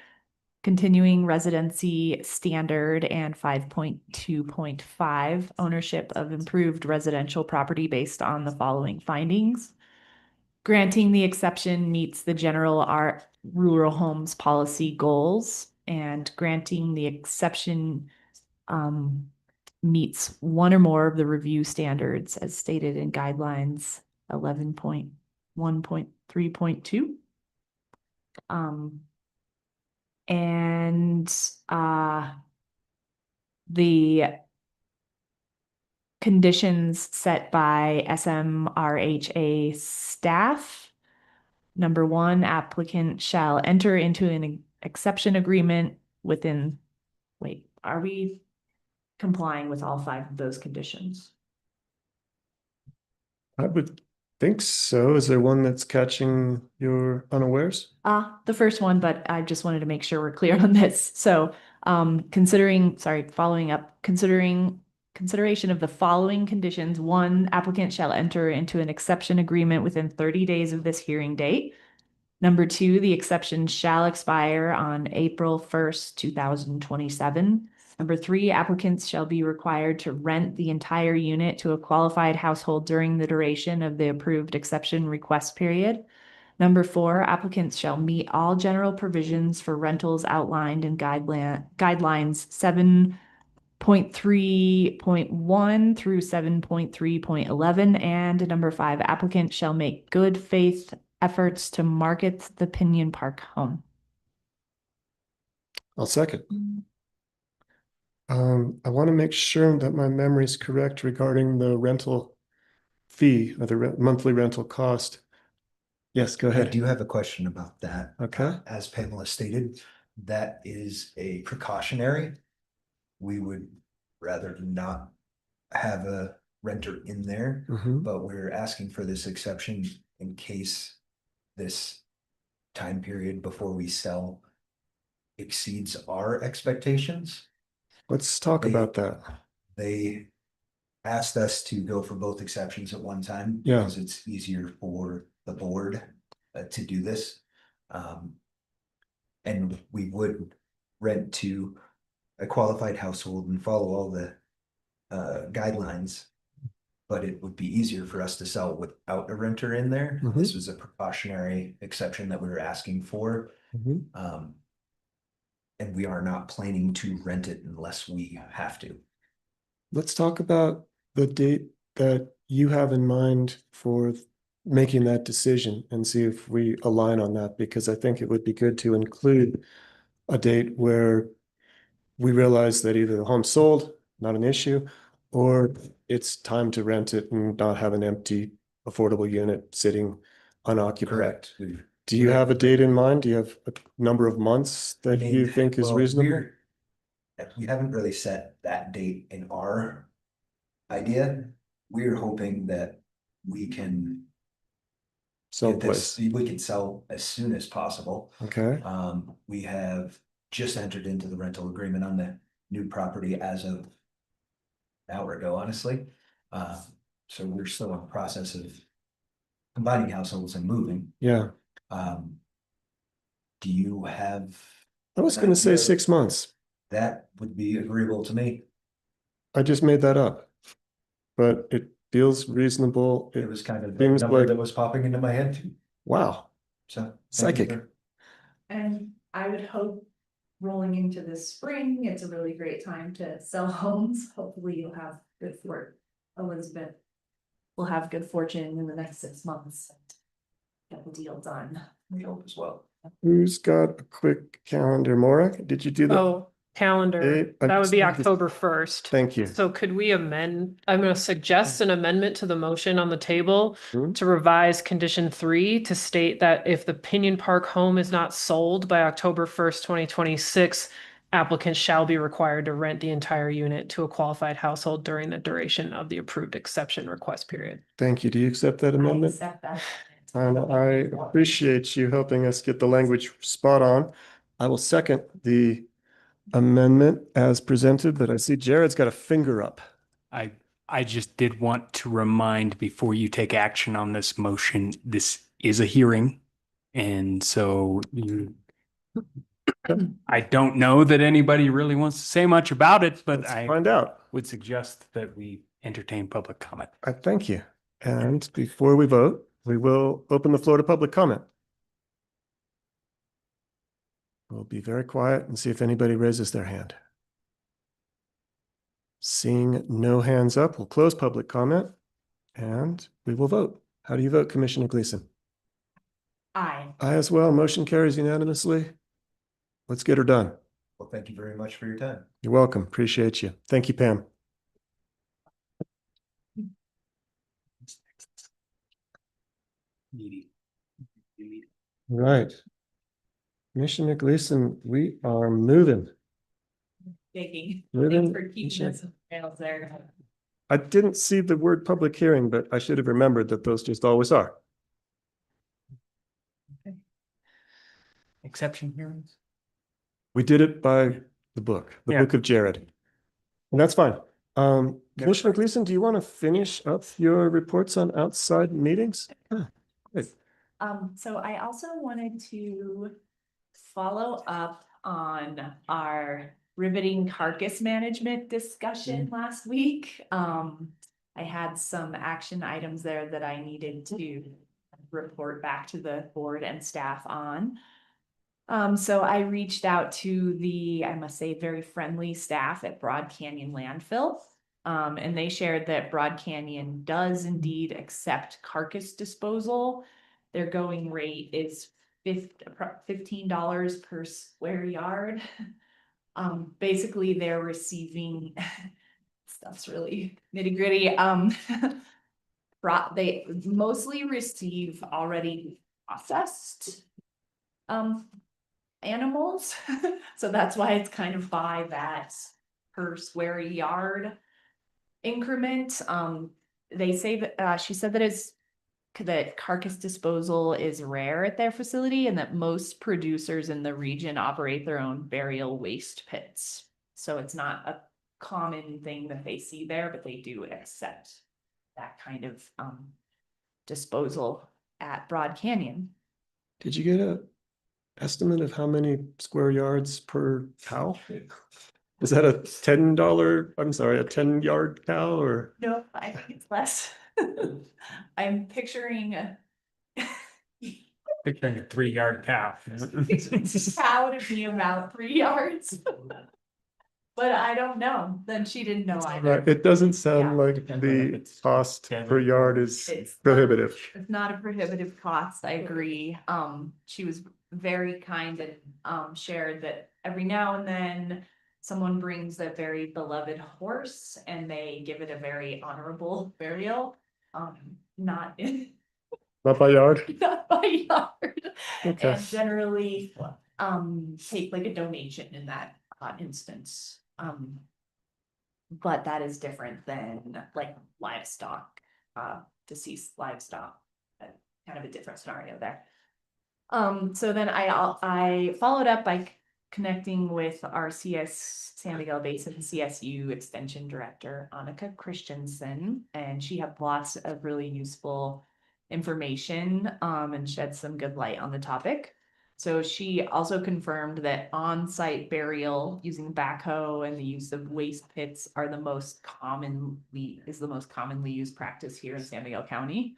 Continuing Residency Standard, and 5.2.5, Ownership of Improved Residential Property based on the following findings. Granting the exception meets the general rural homes policy goals, and granting the exception meets one or more of the review standards as stated in guidelines 11.1.3.2. The conditions set by SMRHA staff. Number 1, applicant shall enter into an exception agreement within, are we complying with all 5 of those conditions? I would think so. Is there one that's catching your unawares? The first one, but I just wanted to make sure we're clear on this. So, following up, consideration of the following conditions. 1, applicant shall enter into an exception agreement within 30 days of this hearing date. Number 2, the exception shall expire on April 1st, 2027. Number 3, applicants shall be required to rent the entire unit to a qualified household during the duration of the approved exception request period. Number 4, applicants shall meet all general provisions for rentals outlined in guidelines 7.3.1 through 7.3.11. And number 5, applicants shall make good faith efforts to market the Pinion Park home. I'll second. I want to make sure that my memory is correct regarding the rental fee or the monthly rental cost. Yes, go I ahead. do have a question about that. Okay. As Pamela stated, that is a precautionary. We would rather not have a renter in there, Mhm. but we're asking for this exception in case this time period before we sell exceeds our expectations. Let's talk They- about that. They asked us to go for both exceptions at one time. Yeah. Because it's easier for the board to do this. And we would rent to a qualified household and follow all the guidelines. But it would be easier for us to sell without a renter in there. Mhm. This was a precautionary exception that we were asking for. Mhm. And we are not planning to rent it unless we have to. Let's talk about the date that you have in mind for making that decision and see if we align on that, because I think it would be good to include a date where we realize that either the home's sold, not an issue, or it's time to rent it and not have an empty affordable unit sitting unoccupied. Correct. Do you have a date in mind? Do you have a number of months that you think is well, reasonable? We haven't really set that date in our idea. We're hoping that we can Someplace. we can sell as soon as possible. Okay. We have just entered into the rental agreement on the new property as of an hour ago, honestly. So we're still in the process of combining households and moving. Yeah. Do you have? I was an going to say idea? 6 months. That would be agreeable to me. I just made that up, but it feels reasonable. It was kind of the seems number like, that was popping into my head too. wow, So. thank you psychic. for- And I would hope rolling into the spring, it's a really great time to sell homes. Hopefully you'll have good fortune. Elizabeth will have good fortune in the next 6 months. Get the deal done. We hope as well. Who's got a quick calendar? Maura, did you do that? Oh, calendar, I that would just be need to- October 1st. Thank you. So could we amend, I'm gonna suggest an amendment to the motion on the table Hmm? to revise condition 3 to state that if the Pinion Park home is not sold by October 1st, 2026, applicants shall be required to rent the entire unit to a qualified household during the duration of the approved exception request period. Thank you. Do you accept that I amendment? accept that. And I appreciate you helping us get the language spot on. I will second the amendment as presented, but I see Jared's got a finger up. I just did want to remind before you take action on this motion, this is a hearing. And so I don't know that anybody really wants to say much about it, but Let's I find out. would suggest that we entertain public comment. I thank you. And before we vote, we will open the floor to public comment. We'll be very quiet and see if anybody raises their hand. Seeing no hands up, we'll close public comment and we will vote. How do you vote, Commissioner Gleason? Aye. Aye as well. Motion carries unanimously. Let's get her done. Well, thank you very much for your time. You're welcome. Appreciate you. Thank you, Pam. Right. Commissioner Gleason, we are moving. Digging. Moving. Thanks for keeping us trails there. I didn't see the word public hearing, but I should have remembered that those just always are. Exception hearings? We did it by the book of Jared. And that's fine. Commissioner Gleason, do you want to finish up your reports on outside meetings? Great. So I also wanted to follow up on our riveting carcass management discussion last week. I had some action items there that I needed to report back to the board and staff on. So I reached out to the, I must say, very friendly staff at Broad Canyon Landfill. And they shared that Broad Canyon does indeed accept carcass disposal. Their going rate is $15 per square yard. Basically they're receiving, stuff's really nitty gritty. They mostly receive already processed animals. So that's why it's kind of by that per square yard increment. They say that she said that carcass disposal is rare at their facility and that most producers in the region operate their own burial waste pits. So it's not a common thing that they see there, but they do accept that kind of disposal at Broad Canyon. Did you get a estimate of how many square yards per cow? Is that a a 10-yard cow or? No, I think it's less. I'm picturing a Picturing a 3-yard cow. cow to be about 3 yards. But I don't know. Then she didn't know either. Right, it doesn't sound Yeah. like the cost per yard is It's prohibitive. It's not a prohibitive cost, I agree. She was very kind and shared that every now and then someone brings their very beloved horse and they give it a very honorable burial. Not in Not by yard? not by yard. Okay. And generally take like a donation in that instance. But that is different than like livestock, deceased livestock, kind of a different scenario there. So then I followed up by connecting with our San Miguel Basin CSU Extension Director, Annika Christensen, and she had lots of really useful information and shed some good light on the topic. So she also confirmed that on-site burial using backhoe and the use of waste pits are the most commonly used practice here in San Miguel County.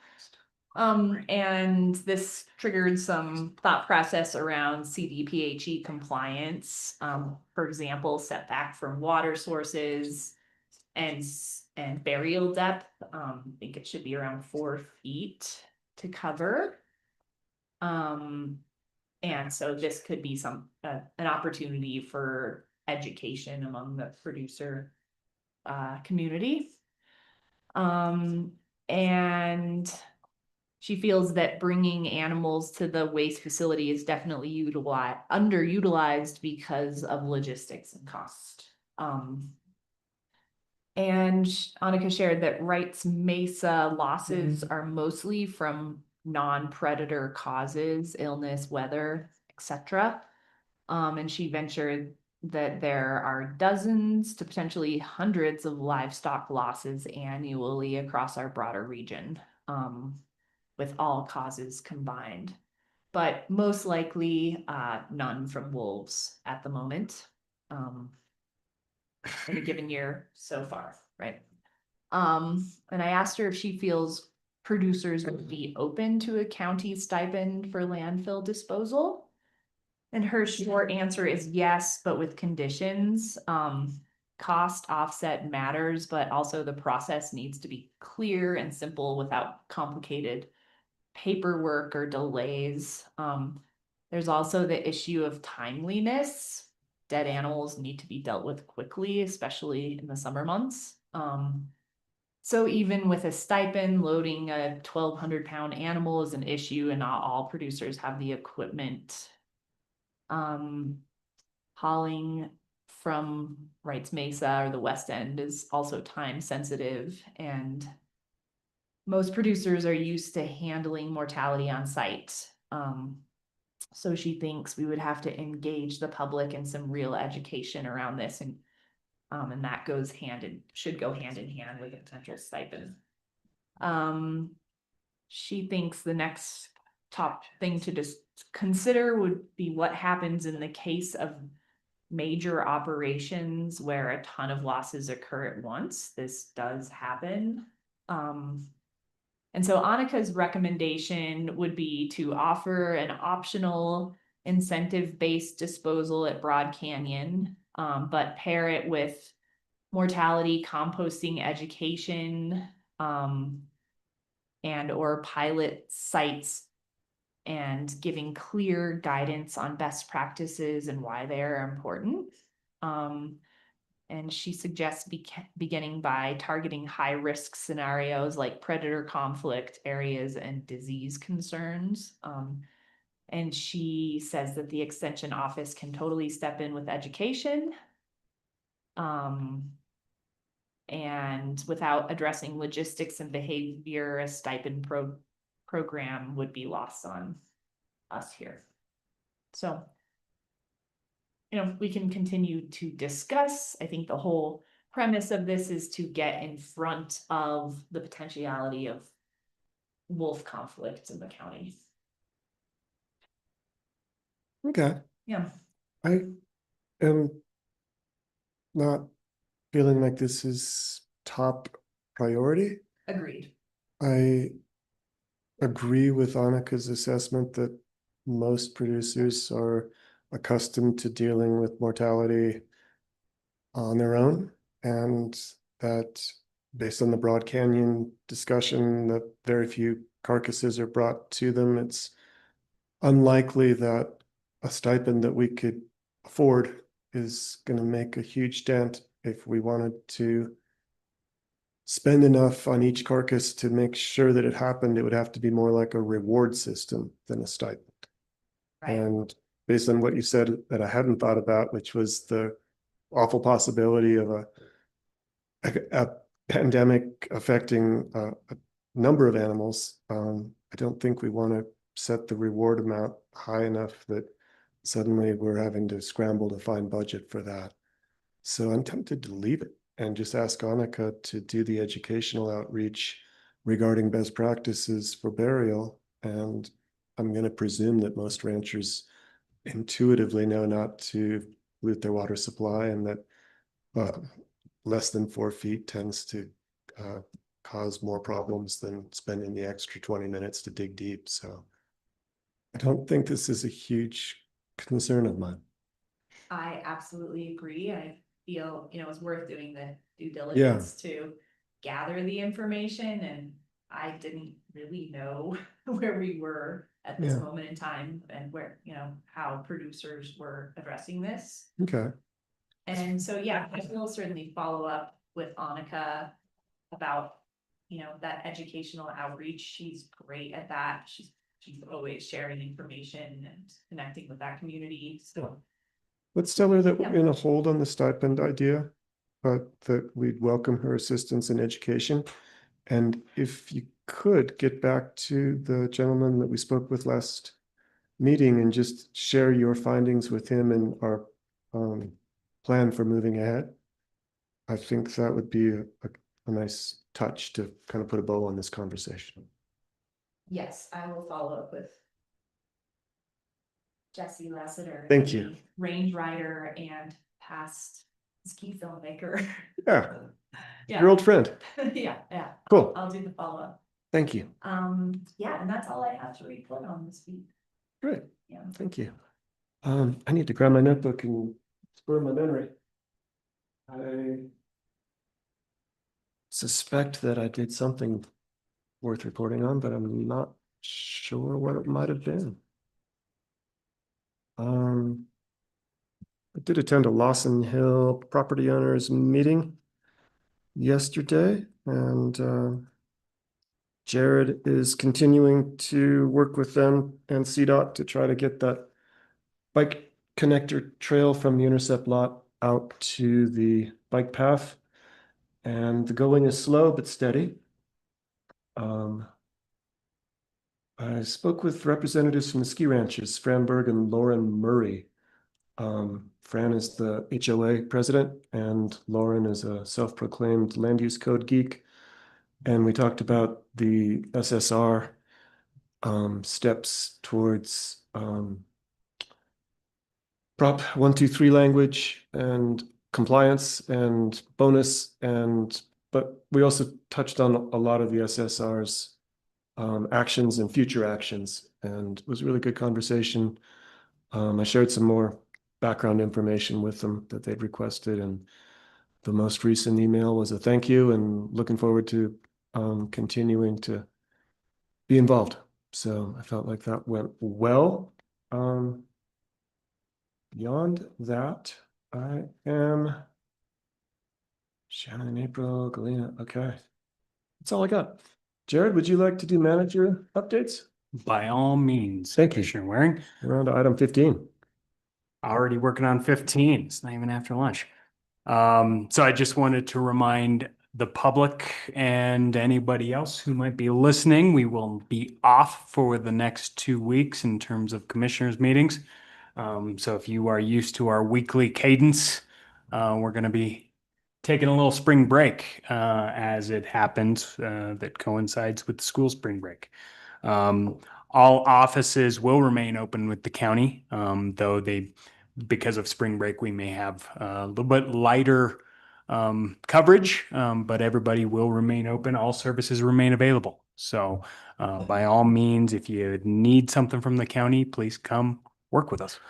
And this triggered some thought process around CDPHE compliance. For example, setback from water sources and burial depth. I think it should be around 4 feet to cover. And so this could be an opportunity for education among the producer community. And she feels that bringing animals to the waste facility is definitely underutilized because of logistics and cost. And Annika shared that Wrights Mesa losses are mostly from non-predator causes, illness, weather, etc. And she ventured that there are dozens to potentially hundreds of livestock losses annually across our broader region, with all causes combined, but most likely none from wolves at the moment, in a given year so far, right? And I asked her if she feels producers would be open to a county stipend for landfill disposal. And her short answer is yes, but with conditions. Cost offset matters, but also the process needs to be clear and simple without complicated paperwork or delays. There's also the issue of timeliness. Dead animals need to be dealt with quickly, especially in the summer months. So even with a stipend, loading a 1,200-pound animal is an issue, and not all producers have the equipment. Hauling from Wrights Mesa or the West End is also time sensitive, and most producers are used to handling mortality on site. So she thinks we would have to engage the public in some real education around this, and that should go hand in hand with a potential stipend. She thinks the next top thing to just consider would be what happens in the case of major operations where a ton of losses occur at once. This does happen. And so Annika's recommendation would be to offer an optional incentive-based disposal at Broad Canyon, but pair it with mortality composting education, and or pilot sites, and giving clear guidance on best practices and why they are important. And she suggests beginning by targeting high-risk scenarios like predator conflict areas and disease concerns. And she says that the extension office can totally step in with education. And without addressing logistics and behavior, a stipend program would be lost on us here. So, you know, we can continue to discuss. I think the whole premise of this is to get in front of the potentiality of wolf conflict in the county. Okay. Yeah. I am not feeling like this is top priority. Agreed. I agree with Annika's assessment that most producers are accustomed to dealing with mortality on their own, and that based on the Broad Canyon discussion, that very few carcasses are brought to them. It's unlikely that a stipend that we could afford is going to make a huge dent. If we wanted to spend enough on each carcass to make sure that it happened, it would have to be more like a reward system than a stipend. Right. And based on what you said that I hadn't thought about, which was the awful possibility of a pandemic affecting a number of animals, I don't think we want to set the reward amount high enough that suddenly we're having to scramble to find budget for that. So I'm tempted to leave it and just ask Annika to do the educational outreach regarding best practices for burial. And I'm going to presume that most ranchers intuitively know not to pollute their water supply, and that less than 4 feet tends to cause more problems than spending the extra 20 minutes to dig deep. So I don't think this is a huge concern of mine. I absolutely agree. I feel, you know, it's worth doing the due diligence to gather the information, and I didn't really know where we were at this moment in time and where, you know, how producers were addressing this. Okay. And so, yeah, I will certainly follow up with Annika about, you know, that educational outreach. She's great at that. She's always sharing information and connecting with that community. So Let's tell her that we're going to hold on the stipend idea, but that we'd welcome her assistance in education. And if you could get back to the gentleman that we spoke with last meeting and just share your findings with him and our plan for moving ahead, I think that would be a nice touch to kind of put a bow on this conversation. yes, I will follow up with Jesse Lassiter. Thank you. Range rider and past ski filmmaker. Yeah. Yeah. Your old friend. Yeah, yeah. Cool. I'll do the follow-up. Thank you. Yeah, and that's all I have to report on this week. Great. Yeah. Thank you. I need to grab my notebook and spur my memory. I suspect that I did something worth reporting on, but I'm not sure what it might have been. I did attend a Lawson Hill property owners meeting yesterday, and Jared is continuing to work with them and CDOT to try to get that bike connector trail from the intercept lot out to the bike path. And the going is slow but steady. I spoke with representatives from the ski ranches, Fran Berg and Lauren Murray. Fran is the HOA president, and Lauren is a self-proclaimed land use code geek. And we talked about the SSR steps towards Prop 123 language and compliance and bonus, but we also touched on a lot of the SSR's actions and future actions, and it was a really good conversation. I shared some more background information with them that they'd requested, and the most recent email was a thank you and looking forward to continuing to be involved. So I felt like that went well. Beyond that, I am Shannon and April, Galena, okay. That's all I got. Jared, would you like to do manager updates? By all means. Thank you. Commissioner Waring. We're on to item 15. Already working on 15. It's not even after lunch. So I just wanted to remind the public and anybody else who might be listening, we will be off for the next 2 weeks in terms of commissioners meetings. So if you are used to our weekly cadence, we're going to be taking a little spring break as it happens that coincides with the school spring break. All offices will remain open with the county, though because of spring break, we may have a little bit lighter coverage, but everybody will remain open. All services remain available. So by all means, if you need something from the county, please come work with us.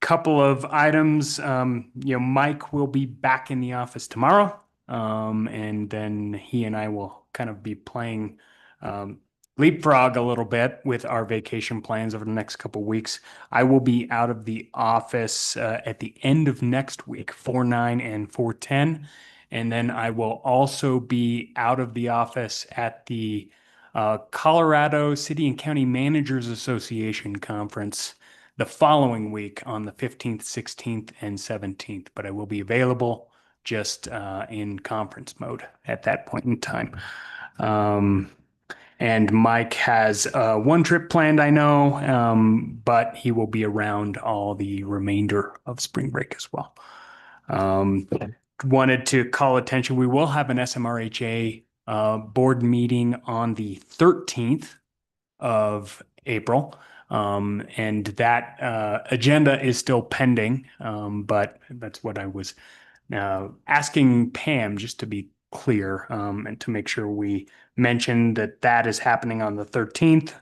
Couple of items, Mike will be back in the office tomorrow, and then he and I will kind of be playing leapfrog a little bit with our vacation plans over the next couple of weeks. I will be out of the office at the end of next week, 4/9 and 4/10. And then I will also be out of the office at the Colorado City and County Managers Association Conference the following week on the 15th, 16th, and 17th. But I will be available just in conference mode at that point in time. And Mike has one trip planned, I know, but he will be around all the remainder of spring break as well. Wanted to call attention, we will have an SMRHA board meeting on the 13th of April. And that agenda is still pending, but that's what I was asking Pam just to be clear and to make sure we mention that is happening on the 13th.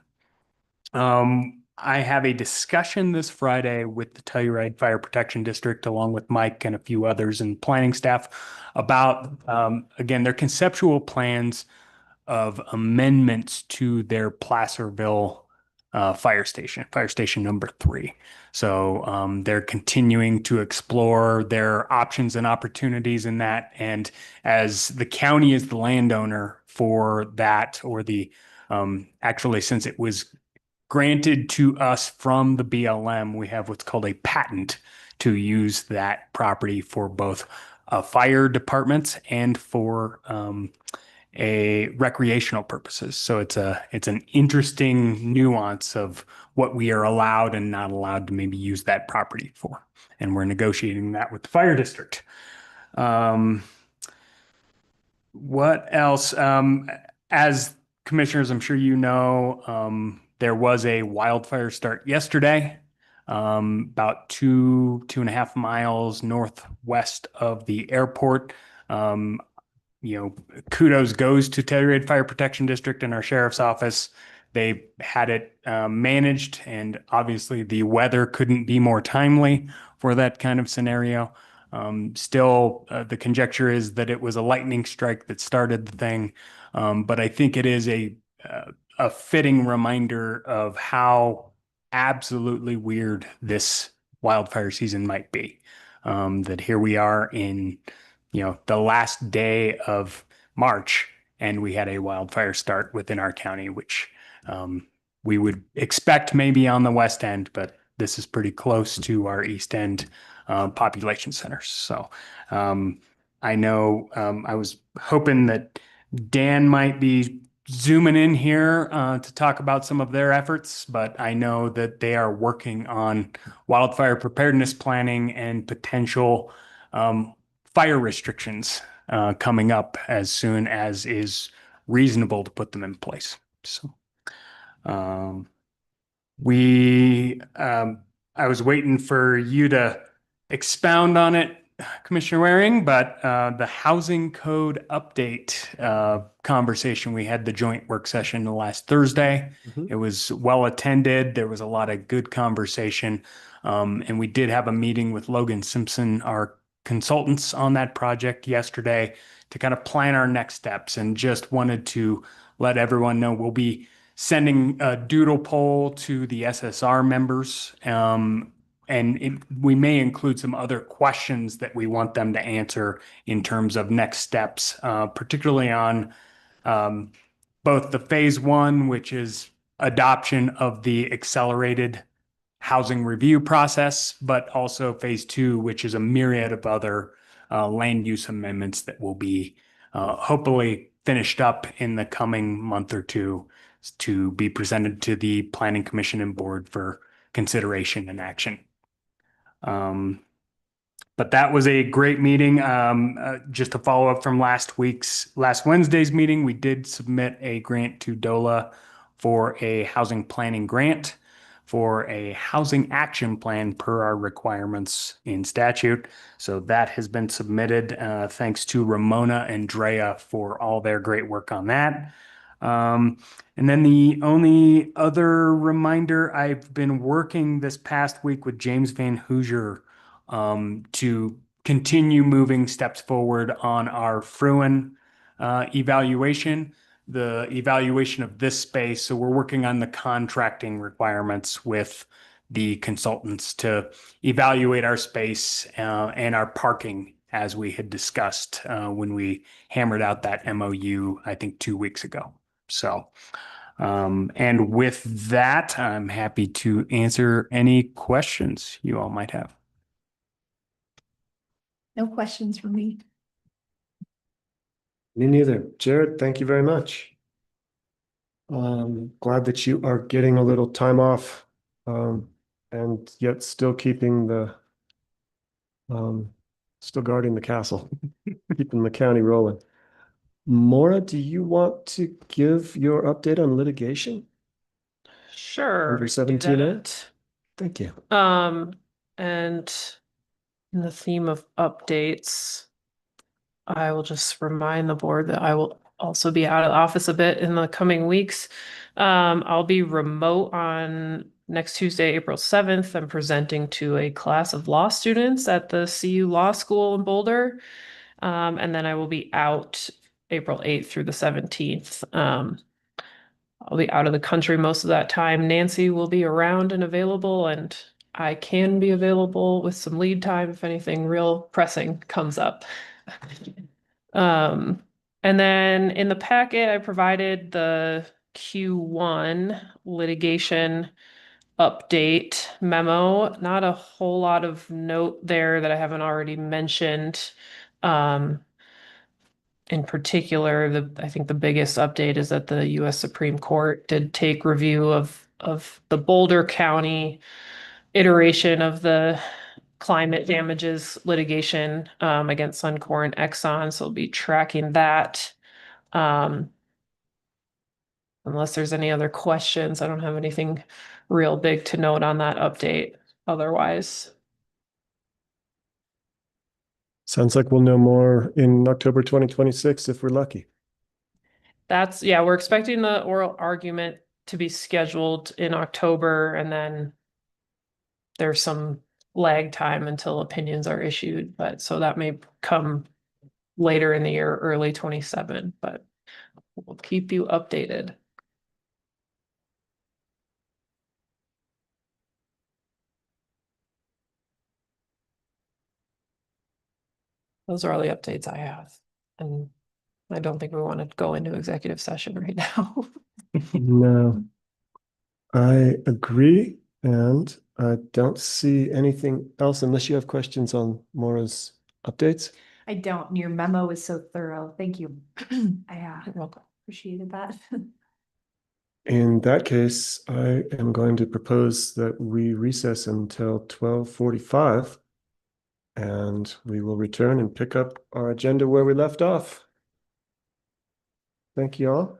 I have a discussion this Friday with the Telluride Fire Protection District, along with Mike and a few others and planning staff about, again, their conceptual plans of amendments to their Placerville fire station number 3. So they're continuing to explore their options and opportunities in that. And as the county is the landowner for that, or the actually, since it was granted to us from the BLM, we have what's called a patent to use that property for both fire departments and for a recreational purposes. So it's an interesting nuance of what we are allowed and not allowed to maybe use that property for. And we're negotiating that with the fire district. What else? As commissioners, I'm sure you know, there was a wildfire start yesterday, about 2.5 miles northwest of the airport. Kudos goes to Telluride Fire Protection District and our sheriff's office. They had it managed, and obviously the weather couldn't be more timely for that kind of scenario. Still, the conjecture is that it was a lightning strike that started the thing, but I think it is a fitting reminder of how absolutely weird this wildfire season might be. That here we are in the last day of March, and we had a wildfire start within our county, which we would expect maybe on the west end, but this is pretty close to our east end population centers. So I know I was hoping that Dan might be zooming in here to talk about some of their efforts, but I know that they are working on wildfire preparedness planning and potential fire restrictions coming up as soon as is reasonable to put them in place. So I was waiting for you to expound on it, Commissioner Waring, but the housing code update conversation, we had the joint work session last Thursday. It was well attended. There was a lot of good conversation. And we did have a meeting with Logan Simpson, our consultants on that project yesterday, to kind of plan our next steps, and just wanted to let everyone know we'll be sending a doodle poll to the SSR members we may include some other questions that we want them to answer in terms of next steps, particularly on both the phase one, which is adoption of the accelerated housing review process, but also phase two, which is a myriad of other land use amendments that will be hopefully finished up in the coming month or two to be presented to the Planning Commission and Board for consideration and action. But that was a great meeting. Just to follow up from last Wednesday's meeting, we did submit a grant to DOLA for a housing planning grant for a housing action plan per our requirements in statute. So that has been submitted. Thanks to Ramona and Drea for all their great work on that. And then the only other reminder, I've been working this past week with James Van Hoosier to continue moving steps forward on our Fruin evaluation, the evaluation of this space. So we're working on the contracting requirements with the consultants to evaluate our space and our parking as we had discussed when we hammered out that MOU, I think 2 weeks ago. So, and with that, I'm happy to answer any questions you all might have. No questions from me. Me neither. Jared, thank you very much. Glad that you are getting a little time off, and yet still keeping the, still guarding the castle, keeping the county rolling. Maura, do you want to give your update on litigation? Sure. Under I can do 17A? that. Thank you. And in the theme of updates, I will just remind the board that I will also be out of the office a bit in the coming weeks. I'll be remote on next Tuesday, April 7th. I'm presenting to a class of law students at the CU Law School in Boulder. And then I will be out April 8th through the 17th. I'll be out of the country most of that time. Nancy will be around and available, and I can be available with some lead time if anything real pressing comes up. And then in the packet, I provided the Q1 litigation update memo. Not a whole lot of note there that I haven't already mentioned. In particular, I think the biggest update is that the U.S. Supreme Court did take review of the Boulder County iteration of the climate damages litigation against Suncor and Exxon. So we'll be tracking that. Unless there's any other questions, I don't have anything real big to note on that update otherwise. Sounds like we'll know more in October 2026 if we're lucky. Yeah, we're expecting the oral argument to be scheduled in October, and then there's some lag time until opinions are issued, but so that may come later in the year, early 27, but we'll keep you updated. Those are all the updates I have. And I don't think we want to go into executive session right now. No, I agree. And I don't see anything else unless you have questions on Maura's updates. I don't. Your memo is so thorough. Thank you. I appreciated that. In that case, I am going to propose that we recess until 12:45. And we will return and pick up our agenda where we left off. Thank you all.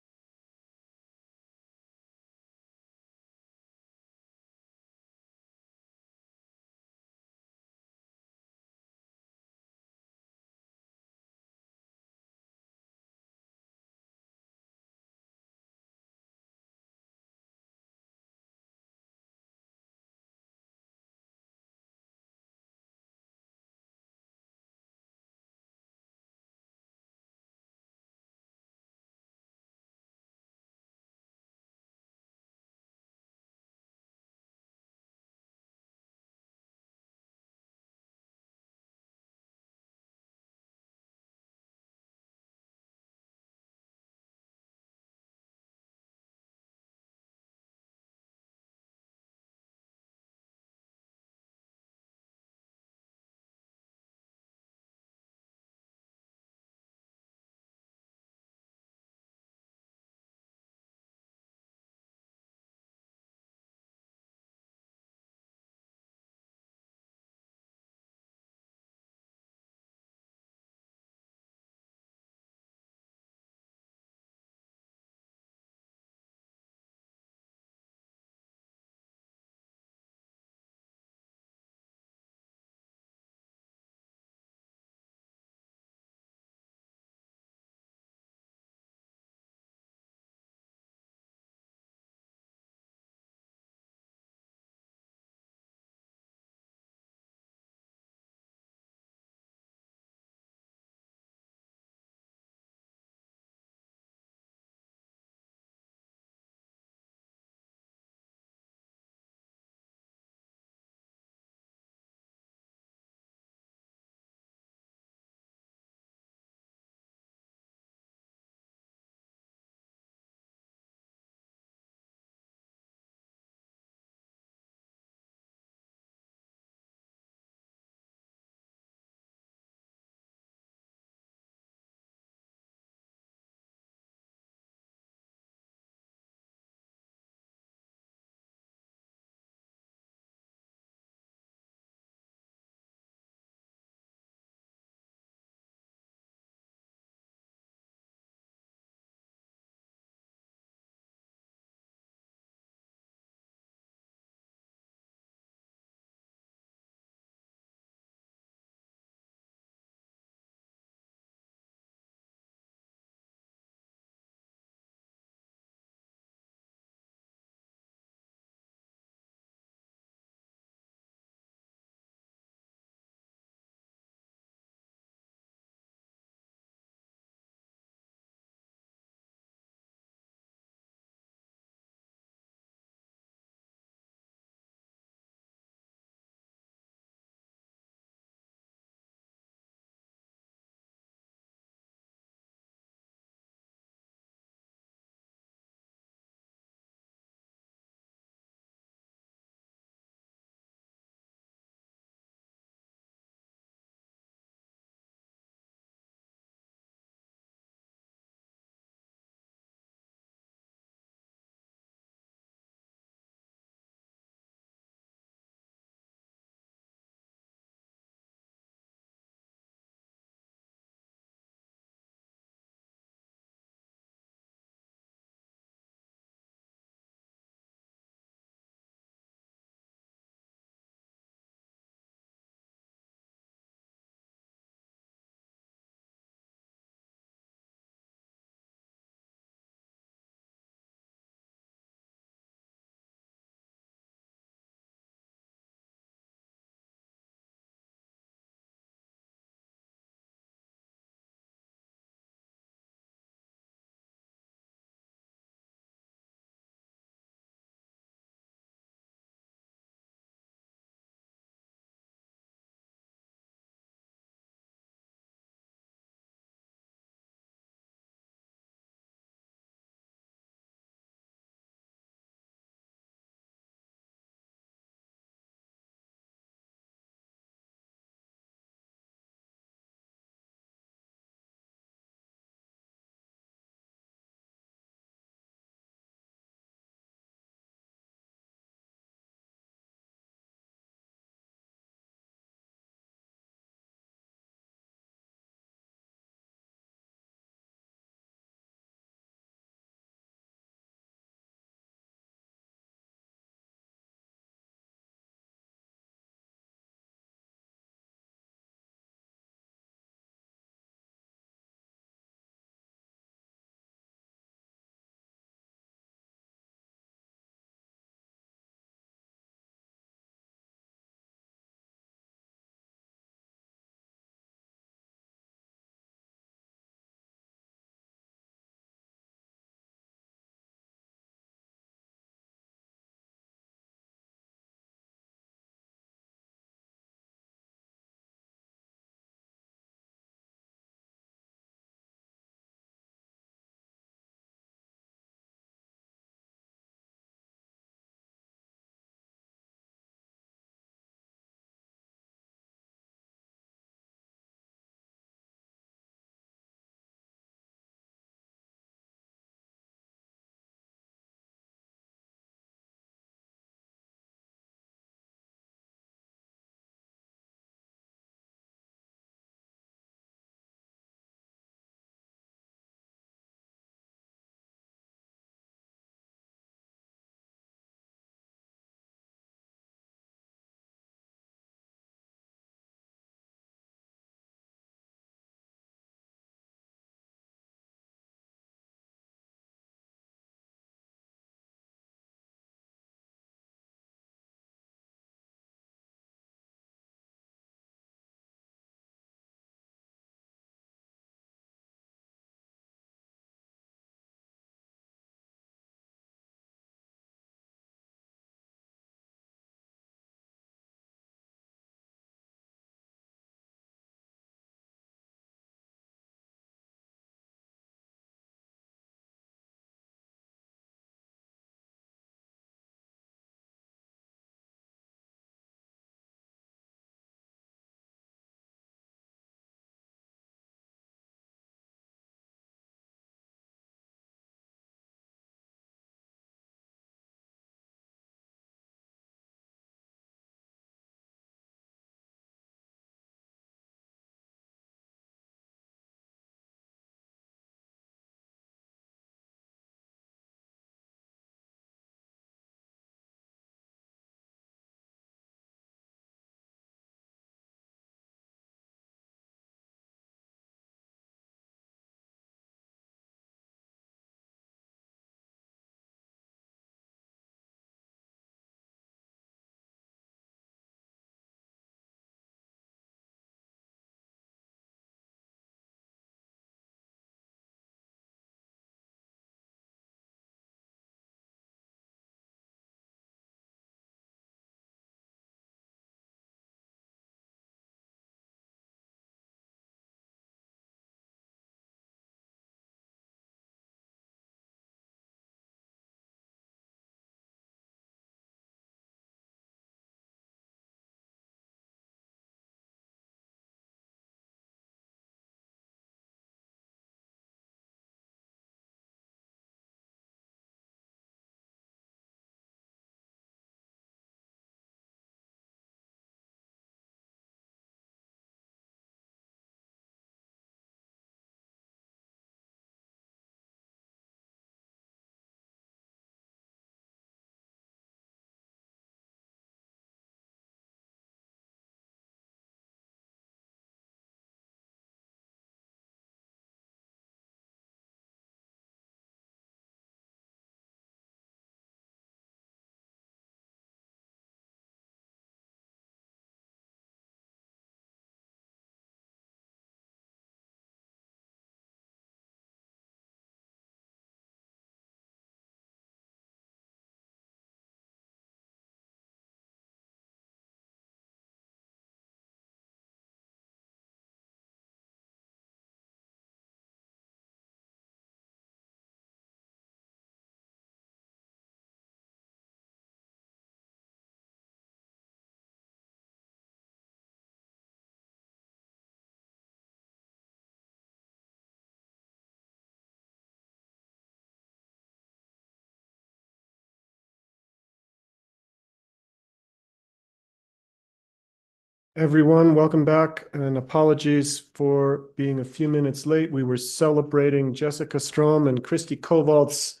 everyone. Welcome back and apologies for being a few minutes late. We were celebrating Jessica Strom and Christy Kovalt's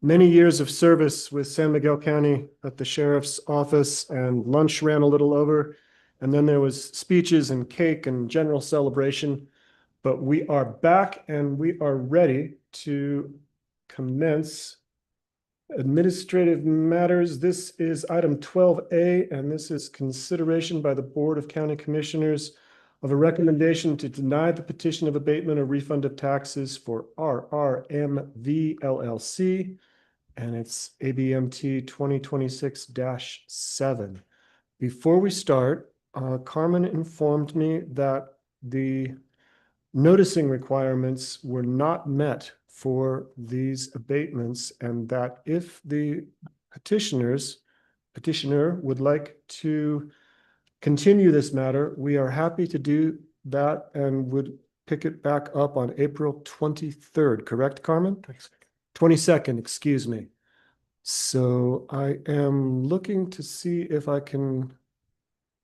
many years of service with San Miguel County at the sheriff's office, and lunch ran a little over. And then there was speeches and cake and general celebration. But we are back and we are ready to commence administrative matters. This is item 12A, and this is consideration by the Board of County Commissioners of a recommendation to deny the petition of abatement or refund of taxes for RRMV LLC, and it's ABMT 2026-7. Before we start, Carmen informed me that the noticing requirements were not met for these abatements, and that if the petitioner would like to continue this matter, we are happy to do that and would pick it back up on April 23rd, correct, Carmen? 22nd, excuse me. So I am looking to see if I can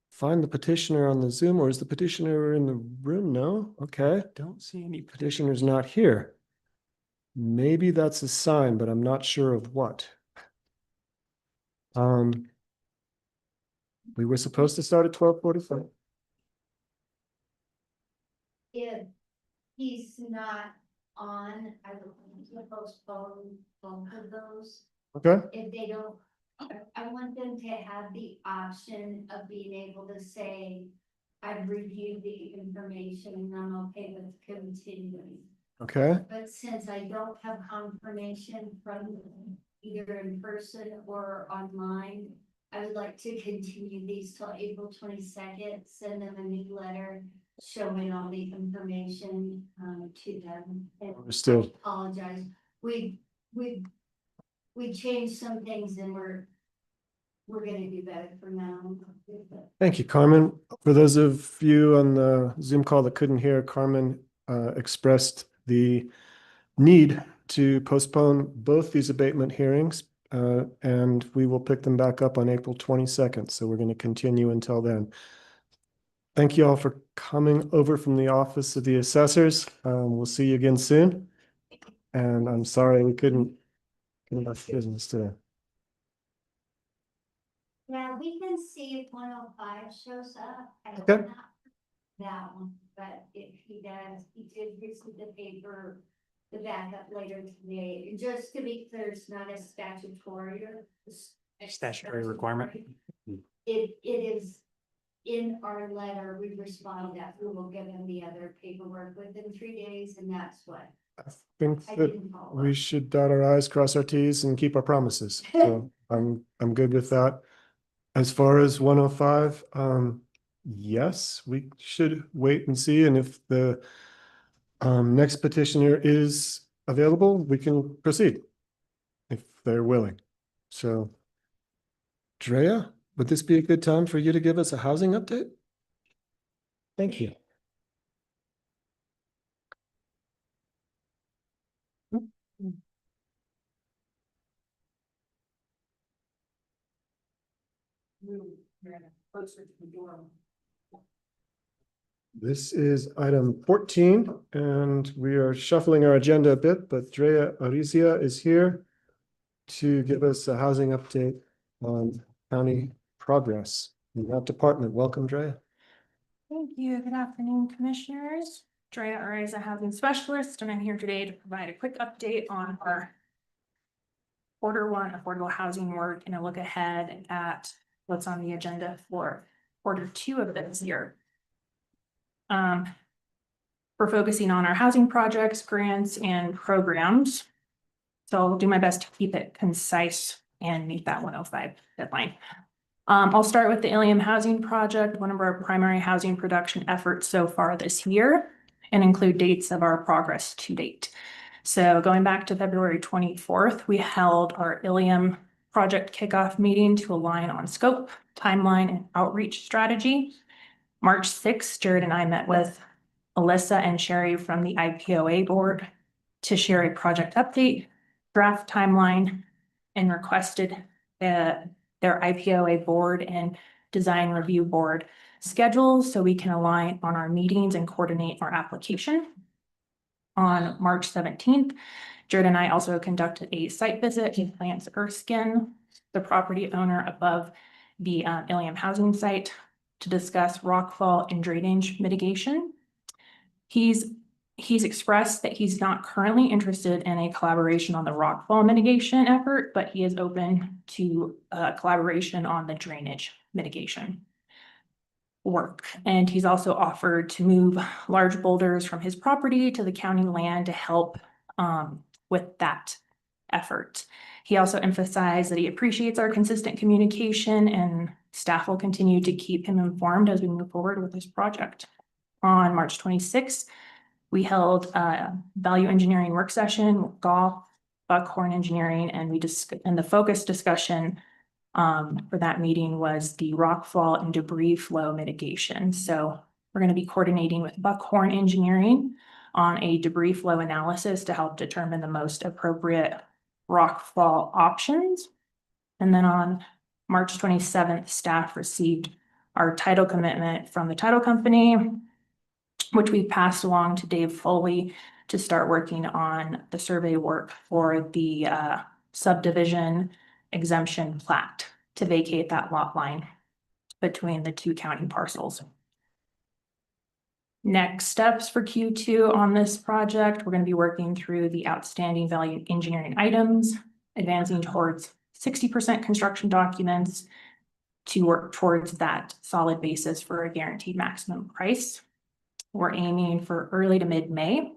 find the petitioner on the Zoom, or is the petitioner in the room? No? Okay. Don't see any Petitioner's not here. Maybe that's a sign, but I'm not sure of what. We were supposed to start at 12:45. If he's not on, I would postpone both of those. Okay. If they don't, I want them to have the option of being able to say, I've reviewed the information and I'm okay with continuing. Okay. But since I don't have confirmation from either in person or online, I would like to continue these till April 22nd, send them a new letter showing all the information to them. And Understood. I apologize. We changed some things and we're gonna do better from now on. Thank you, Carmen. For those of you on the Zoom call that couldn't hear, Carmen expressed the need to postpone both these abatement hearings, and we will pick them back up on April 22nd. So we're going to continue until then. Thank you all for coming over from the Office of the Assessors. We'll see you again soon. And I'm sorry we couldn't get enough business today. Yeah, we can see if 105 shows up. I Okay. don't know that one, but if he does, he did receive the paper, the backup later today. Just to be clear, it's not a statutory requirement. It is in our letter, we respond that we will give him the other paperwork within 3 days, and that's what. I think I that didn't follow we up. should dot our i's, cross our t's, and keep our promises. So I'm good with that. As far as 105, yes, we should wait and see, and if the next petitioner is available, we can proceed if they're willing. So, Drea, would this be a good time for you to give us a housing update? Thank you. This is item 14, and we are shuffling our agenda a bit, but Drea Arizia is here to give us a housing update on county progress in that department. Welcome, Drea. Thank you. Good afternoon, Commissioners. Drea Ariza, Housing Specialist, and I'm here today to provide a quick update on our Q1 affordable housing work and a look ahead at what's on the agenda for Q2 of this year. We're focusing on our housing projects, grants, and programs. So I'll do my best to keep it concise and meet that 105 deadline. I'll start with the Ilium Housing Project, one of our primary housing production efforts so far this year, and include dates of our progress to date. So going back to February 24th, we held our Ilium project kickoff meeting to align on scope, timeline, and outreach strategy. March 6th, Jared and I met with Alyssa and Sherry from the IPOA board to share a project update, draft timeline, and requested their IPOA board and design review board schedules so we can align on our meetings and coordinate our application. On March 17th, Jared and I also conducted a site visit to Lance Erskine, the property owner above the Ilium housing site, to discuss rockfall and drainage mitigation. He's expressed that he's not currently interested in a collaboration on the rockfall mitigation effort, but he is open to collaboration on the drainage mitigation work. And he's also offered to move large boulders from his property to the county land to help with that effort. He also emphasized that he appreciates our consistent communication, and staff will continue to keep him informed as we move forward with this project. On March 26th, we held a value engineering work session with Golf, Buckhorn Engineering, and the focus discussion for that meeting was the rockfall and debris flow mitigation. So we're going to be coordinating with Buckhorn Engineering on a debris flow analysis to help determine the most appropriate rockfall options. And then on March 27th, staff received our title commitment from the title company, which we passed along to Dave Foley to start working on the survey work for the subdivision exemption plat to vacate that lot line between the two county parcels. Next steps for Q2 on this project, we're going to be working through the outstanding value engineering items, advancing towards 60% construction documents to work towards that solid basis for a guaranteed maximum price. We're aiming for early to mid-May.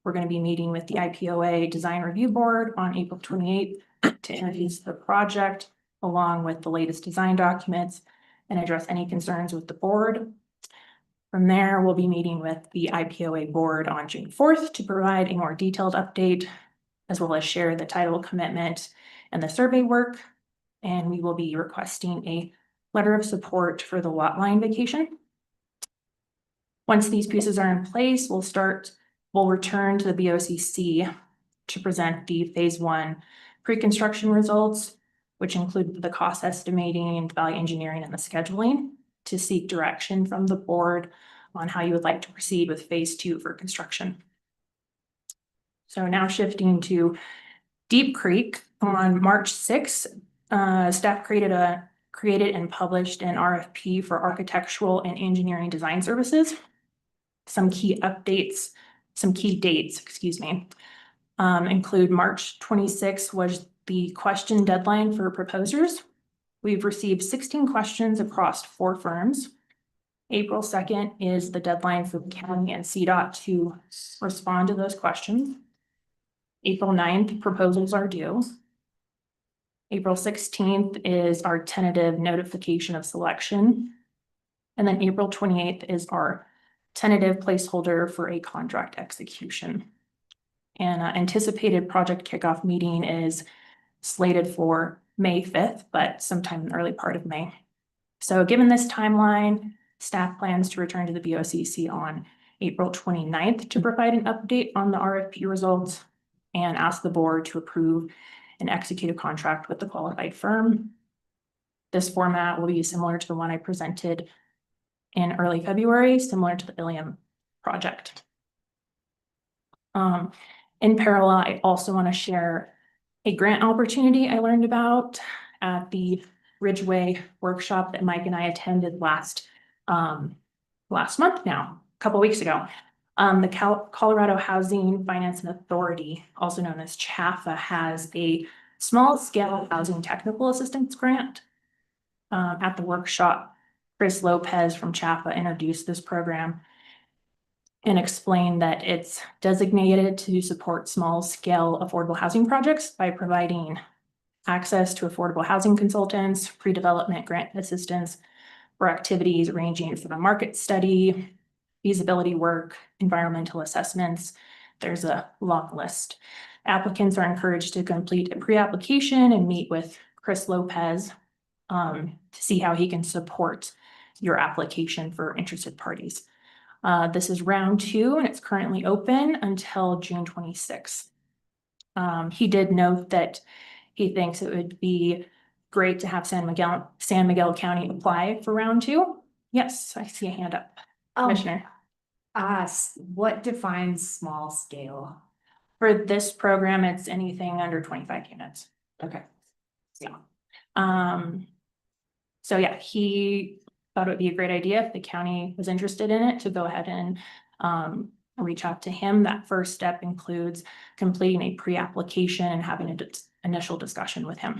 We're going to be meeting with the IPOA Design Review Board on April 28th to introduce the project along with the latest design documents and address any concerns with the board. From there, we'll be meeting with the IPOA board on June 4th to provide a more detailed update, as well as share the title commitment and the survey work. And we will be requesting a letter of support for the lot line vacation. Once these pieces are in place, we'll return to the BOCC to present the phase 1 pre-construction results, which include the cost estimating and value engineering and the scheduling, to seek direction from the board on how you would like to proceed with phase 2 for construction. So now shifting to Deep Creek, on March 6th, staff created and published an RFP for architectural and engineering design services. Some key dates, include March 26th was the question deadline for proposers. We've received 16 questions across 4 firms. April 2nd is the deadline for the county and CDOT to respond to those questions. April 9th, proposals are due. April 16th is our tentative notification of selection. And then April 28th is our tentative placeholder for a contract execution. And anticipated project kickoff meeting is slated for May 5th, but sometime in the early part of May. So given this timeline, staff plans to return to the BOCC on April 29th to provide an update on the RFP results and ask the board to approve and execute a contract with the qualified firm. This format will be similar to the one I presented in early February, similar to the Ilium project. In parallel, I also want to share a grant opportunity I learned about at the Ridgeway workshop that Mike and I attended last month now, a couple weeks ago. The Colorado Housing Finance and Authority, also known as CHAFA, has a small scale housing technical assistance grant. At the workshop, Chris Lopez from CHAFA introduced this program and explained that it's designated to support small scale affordable housing projects by providing access to affordable housing consultants, pre-development grant assistance for activities ranging from a market study, feasibility work, environmental assessments. There's a long list. Applicants are encouraged to complete a pre-application and meet with Chris Lopez to see how he can support your application for interested parties. This is round 2 and it's currently open until June 26th. He did note that he thinks it would be great to have San Miguel County apply for round 2. Yes, I see a hand up. Um, Commissioner. What defines small scale? For this program, it's anything under 25 units. Okay. Um, so yeah, he thought it would be a great idea if the county was interested in it to go ahead and reach out to him. That first step includes completing a pre-application and having an initial discussion with him.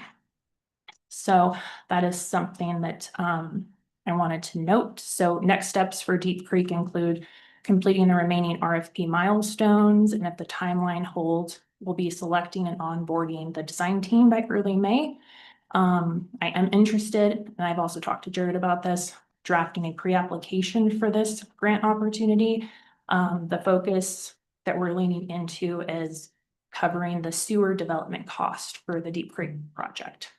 So that is something that I wanted to note. So next steps for Deep Creek include completing the remaining RFP milestones, and if the timeline holds, we'll be selecting and onboarding the design team by early May. I am interested, and I've also talked to Jared about this, drafting a pre-application for this grant opportunity. The focus that we're leaning into is covering the sewer development cost for the Deep Creek project.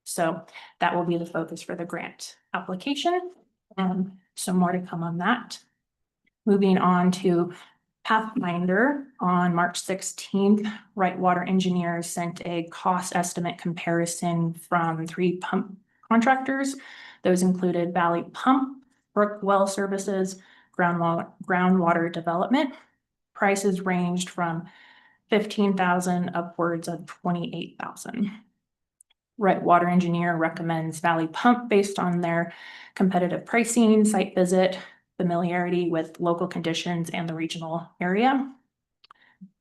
So that will be the focus for the grant application. So more to come on that. Moving on to Pathfinder, on March 16th, Wright Water Engineers sent a cost estimate comparison from 3 pump contractors. Those included Valley Pump, Brook Well Services, Groundwater Development. Prices ranged from $15,000 upwards of $28,000. Wright Water Engineer recommends Valley Pump based on their competitive pricing, site visit, familiarity with local conditions and the regional area.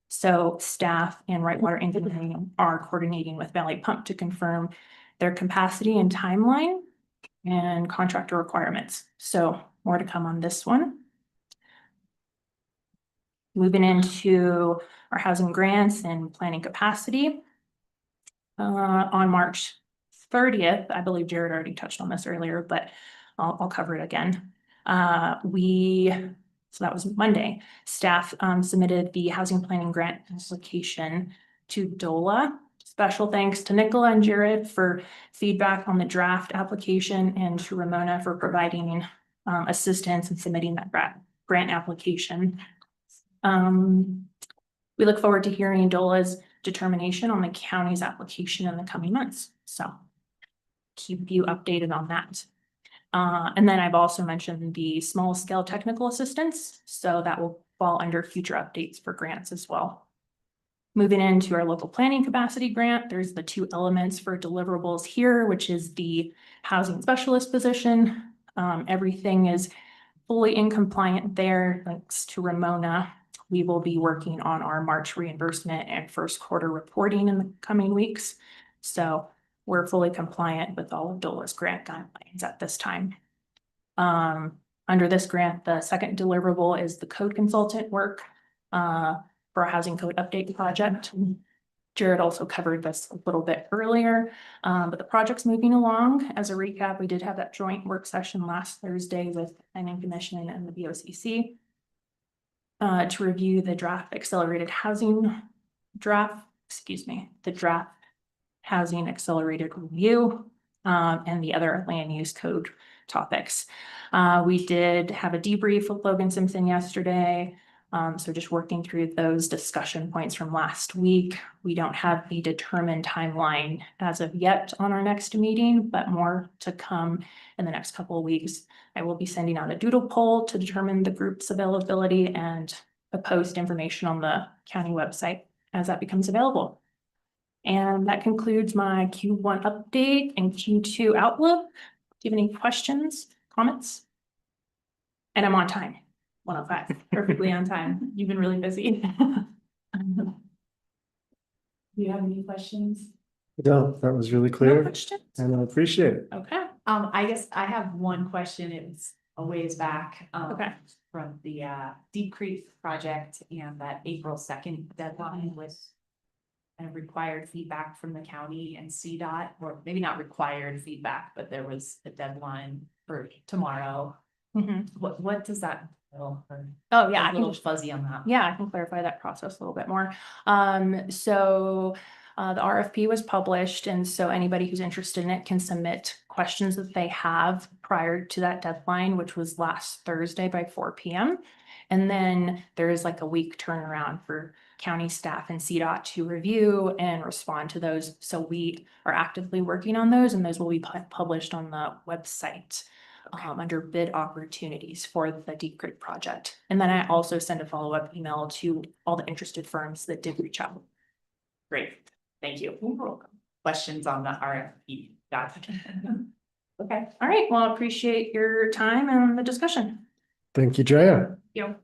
So staff and Wright Water Engineering are coordinating with Valley Pump to confirm their capacity and timeline and contractor requirements. So more to come on this one. Moving into our housing grants and planning capacity. On March 30th, I believe Jared already touched on this earlier, but I'll cover it again. So that was Monday, staff submitted the housing planning grant application to DOLA. Special thanks to Nicola and Jared for feedback on the draft application and to Ramona for providing assistance in submitting that grant application. We look forward to hearing DOLA's determination on the county's application in the coming months. So keep you updated on that. And then I've also mentioned the small scale technical assistance. So that will fall under future updates for grants as well. Moving into our local planning capacity grant, there's the 2 elements for deliverables here, which is the housing specialist position. Everything is fully in compliant there, thanks to Ramona. We will be working on our March reimbursement and first quarter reporting in the coming weeks. So we're fully compliant with all of DOLA's grant guidelines at this time. Under this grant, the second deliverable is the code consultant work for our housing code update project. Jared also covered this a little bit earlier, but the project's moving along. As a recap, we did have that joint work session last Thursday with Planning Commission and the BOCC to review the draft housing accelerated review and the other land use code topics. We did have a debrief with Logan Simpson yesterday. So just working through those discussion points from last week. We don't have the determined timeline as of yet on our next meeting, but more to come in the next couple of weeks. I will be sending out a doodle poll to determine the group's availability and post information on the county website as that becomes available. And that concludes my Q1 update and Q2 outlook. Do you have any questions, comments? And I'm on time, 1:05, perfectly on time. You've been really busy. Do you have any questions? No, that was really No clear questions? and I appreciate it. Okay. I guess I have one question. It was a ways back. Okay. From the Deep Creek project and that April 2nd deadline with kind of required feedback from the county and CDOT, or maybe not required feedback, but there was a deadline for tomorrow. What does that entail? Oh, yeah, I'm a little fuzzy on that. Yeah, I can clarify that process a little bit more. So the RFP was published, and so anybody who's interested in it can submit questions that they have prior to that deadline, which was last Thursday by 4 p.m. And then there is like a week turnaround for county staff and CDOT to review and respond to those. So we are actively working on those, and those will be published on the website under bid opportunities for the Deep Creek project. And then I also send a follow-up email to all the interested firms that did reach out. Great, thank you. Questions on the RFP? Gotcha. Okay, all right, well, I appreciate your time and the discussion. Thank you, Drea. You.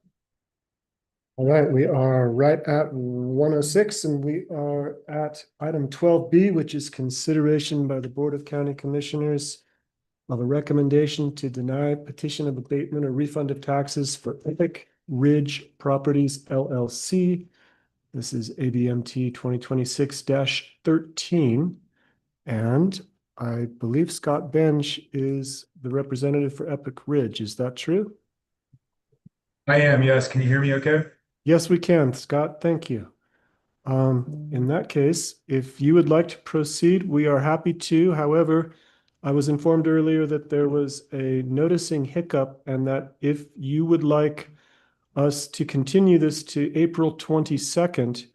All right, we are right at 1:06 and we are at item 12B, which is consideration by the Board of County Commissioners of a recommendation to deny petition of abatement or refund of taxes for Epic Ridge Properties LLC. This is ABMT 2026-13. And I believe Scott Bench is the representative for Epic Ridge. Is that true? I am, yes. Can you hear me okay? Yes, we can, Scott. Thank you. In that case, if you would like to proceed, we are happy to. However, I was informed earlier that there was a noticing hiccup and that if you would like us to continue this to April 22nd,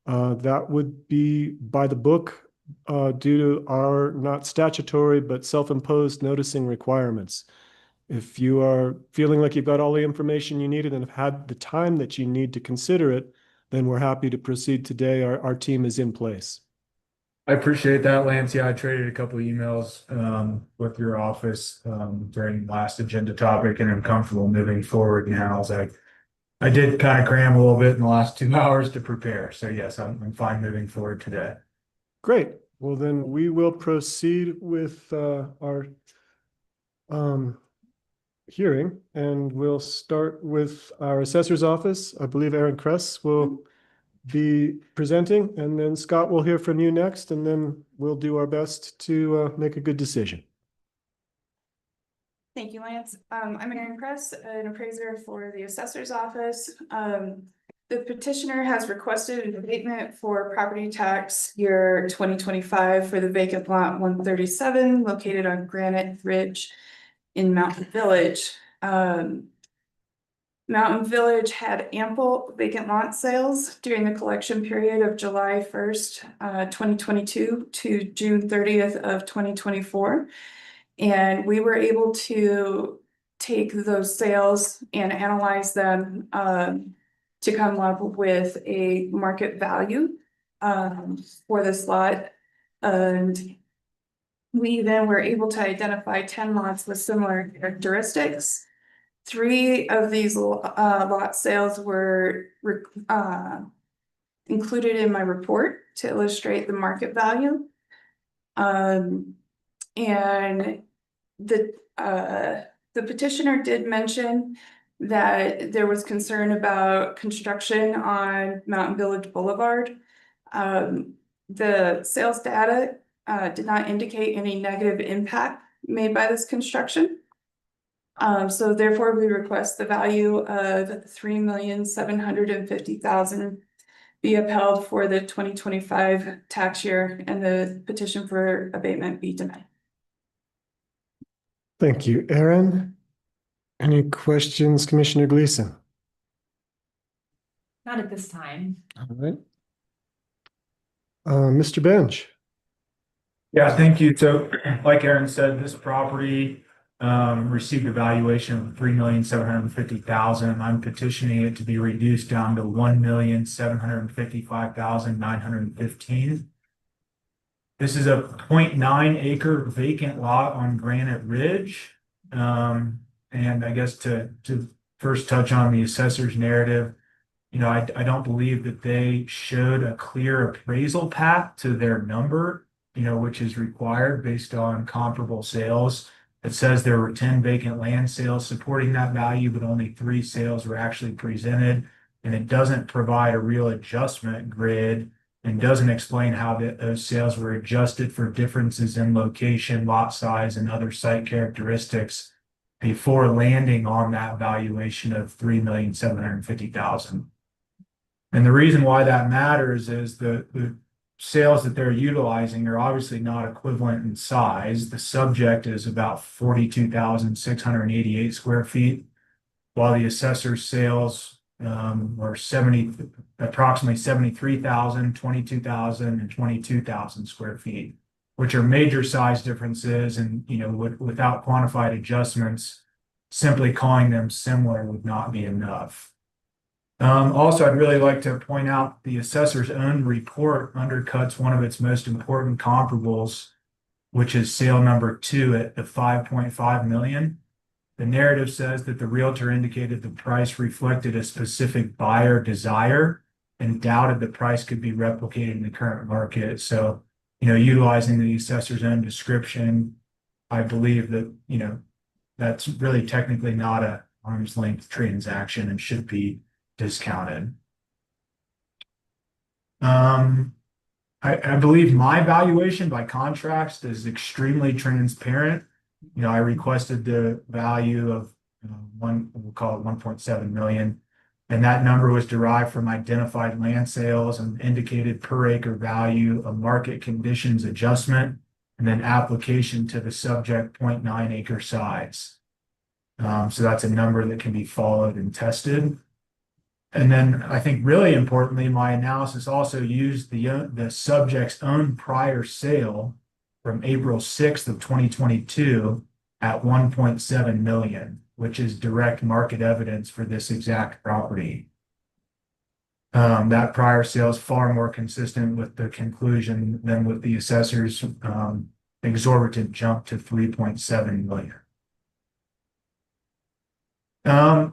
that would be by the book due to our not statutory but self-imposed noticing requirements. If you are feeling like you've got all the information you needed and have had the time that you need to consider it, then we're happy to proceed today. Our team is in place. I appreciate that, Lance. Yeah, I traded a couple of emails with your office during the last agenda topic, and I'm comfortable moving forward now. As I did kind of cram a little bit in the last 2 hours to prepare. So yes, I'm fine moving forward today. Great. Well, then we will proceed with our hearing, and we'll start with our assessor's office. I believe Aaron Kress will be presenting, and then Scott will hear from you next, and then we'll do our best to make a good decision. Thank you, Lance. I'm Erin Kress, an appraiser for the assessor's office. The petitioner has requested an abatement for property tax year 2025 for the vacant lot 137 located on Granite Ridge in Mountain Village. Mountain Village had ample vacant lot sales during the collection period of July 1st, 2022 to June 30th of 2024. And we were able to take those sales and analyze them to come up with a market value for this lot. And we then were able to identify 10 lots with similar characteristics. 3 of these lot sales were included in my report to illustrate the market value. And the petitioner did mention that there was concern about construction on Mountain Village Boulevard. The sales data did not indicate any negative impact made by this construction. So therefore we request the value of $3,750,000 be upheld for the 2025 tax year and the petition for abatement be denied. Thank you, Aaron. Any questions, Commissioner Gleason? Not at this time. All right. Mr. Bench. Yeah, thank you. So like Aaron said, this property received a valuation of $3,750,000. I'm petitioning it to be reduced down to $1,755,915. This is a 0.9 acre vacant lot on Granite Ridge. And I guess to first touch on the assessor's narrative, you know, I don't believe that they showed a clear appraisal path to their number, you know, which is required based on comparable sales. It says there were 10 vacant land sales supporting that value, but only 3 sales were actually presented. And it doesn't provide a real adjustment grid and doesn't explain how those sales were adjusted for differences in location, lot size, and other site characteristics before landing on that valuation of $3,750,000. And the reason why that matters is the sales that they're utilizing are obviously not equivalent in size. The subject is about 42,688 square feet, while the assessor's sales are approximately 73,000, 22,000, and 22,000 square feet. which are major size differences and, you know, without quantified adjustments, simply calling them similar would not be enough. Also, I'd really like to point out the assessor's own report undercuts one of its most important comparables, which is sale number 2 at the 5.5 million. The narrative says that the realtor indicated the price reflected a specific buyer desire and doubted the price could be replicated in the current market. So, you know, utilizing the assessor's own description, I believe that, you know, that's really technically not a arm's length transaction and should be discounted. I believe my valuation by contrast is extremely transparent. You know, I requested the value of we'll call it 1.7 million. And that number was derived from identified land sales and indicated per acre value of market conditions adjustment, and then application to the subject 0.9 acre size. So that's a number that can be followed and tested. And then I think really importantly, my analysis also used the subject's own prior sale from April 6th of 2022 at 1.7 million, which is direct market evidence for this exact property. That prior sale is far more consistent with the conclusion than with the assessor's exorbitant jump to 3.7 million.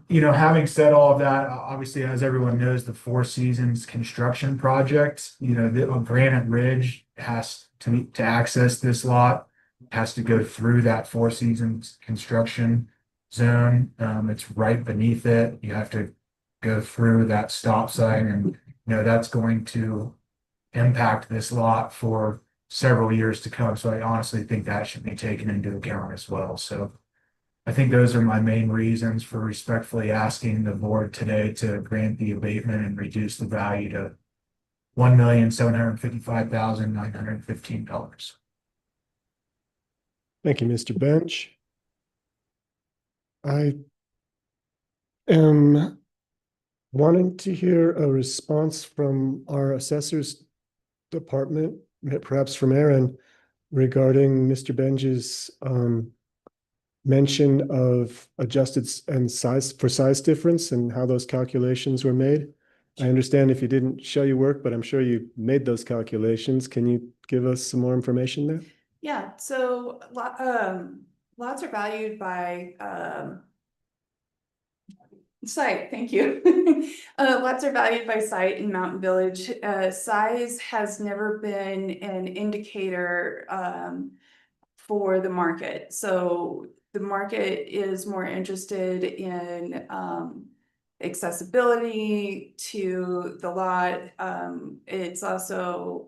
You know, having said all of that, obviously, as everyone knows, the Four Seasons construction project, you know, the Granite Ridge has to access this lot, has to go through that Four Seasons construction zone. It's right beneath it. You have to go through that stop sign, and you know that's going to impact this lot for several years to come. So I honestly think that should be taken into account as well. So I think those are my main reasons for respectfully asking the board today to grant the abatement and reduce the value to $1,755,915. Thank you, Mr. Bench. I am wanting to hear a response from our assessors department, perhaps from Aaron, regarding Mr. Benj's mention of adjusted and size difference and how those calculations were made. I understand if you didn't show your work, but I'm sure you made those calculations. Can you give us some more information there? Yeah, so lots are valued by site, thank you. Lots are valued by site in Mountain Village. Size has never been an indicator for the market. So the market is more interested in accessibility to the lot. It's also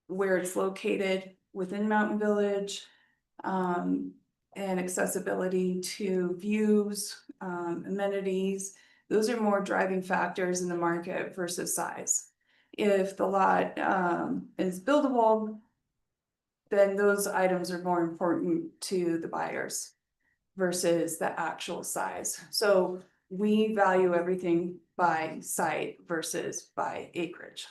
where it's located within Mountain Village, and accessibility to views, amenities. Those are more driving factors in the market versus size. If the lot is buildable, then those items are more important to the buyers versus the actual size. So we value everything by site versus by acreage.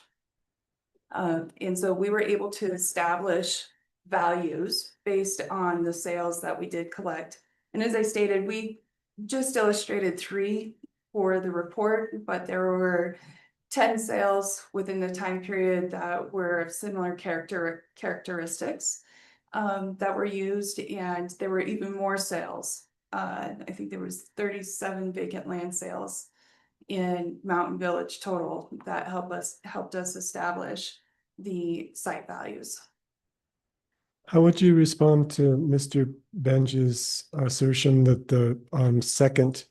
And so we were able to establish values based on the sales that we did collect. And as I stated, we just illustrated 3 for the report, but there were 10 sales within the time period that were of similar characteristics that were used, and there were even more sales. I think there was 37 vacant land sales in Mountain Village total that helped us establish the site values. How would you respond to Mr. Benj's assertion that the second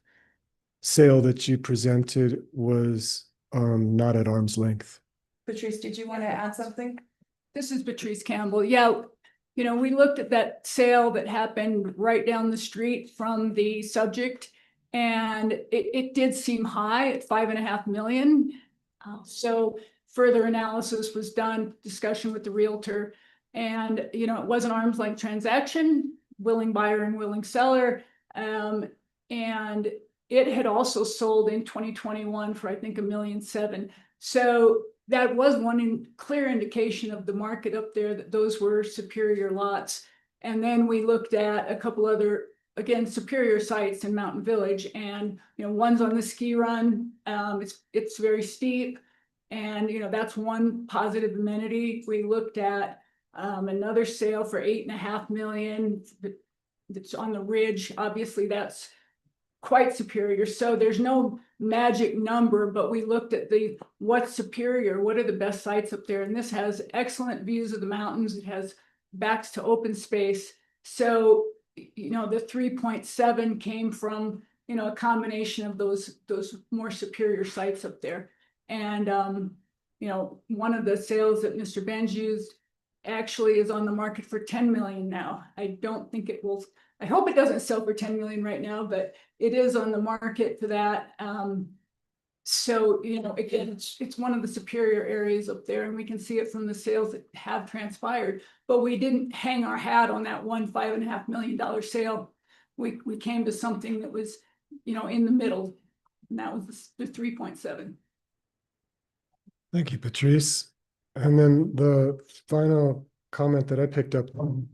sale that you presented was not at arm's length? Patrice, did you want to add something? This is Patrice Campbell. Yeah, you know, we looked at that sale that happened right down the street from the subject, and it did seem high at 5.5 million. So further analysis was done, discussion with the realtor, and you know, it was an arm's length transaction, willing buyer and willing seller, and it had also sold in 2021 for I think $1.7 million. So that was one clear indication of the market up there, that those were superior lots. And then we looked at a couple other, again, superior sites in Mountain Village, and, you know, one's on the ski run. It's very steep. And, you know, that's one positive amenity. We looked at another sale for 8.5 million. That's on the ridge. Obviously, that's quite superior. So there's no magic number, but we looked at what's superior, what are the best sites up there? And this has excellent views of the mountains. It has backs to open space. So, you know, the 3.7 came from, you know, a combination of those more superior sites up there. And, you know, one of the sales that Mr. Benj used actually is on the market for 10 million now. I don't think it will, I hope it doesn't sell for 10 million right now, but it is on the market for that. So, you know, again, it's one of the superior areas up there, and we can see it from the sales that have transpired, but we didn't hang our hat on that one $5.5 million sale. We came to something that was, you know, in the middle, and that was the 3.7. Thank you, Patrice. And then the final comment that I picked up on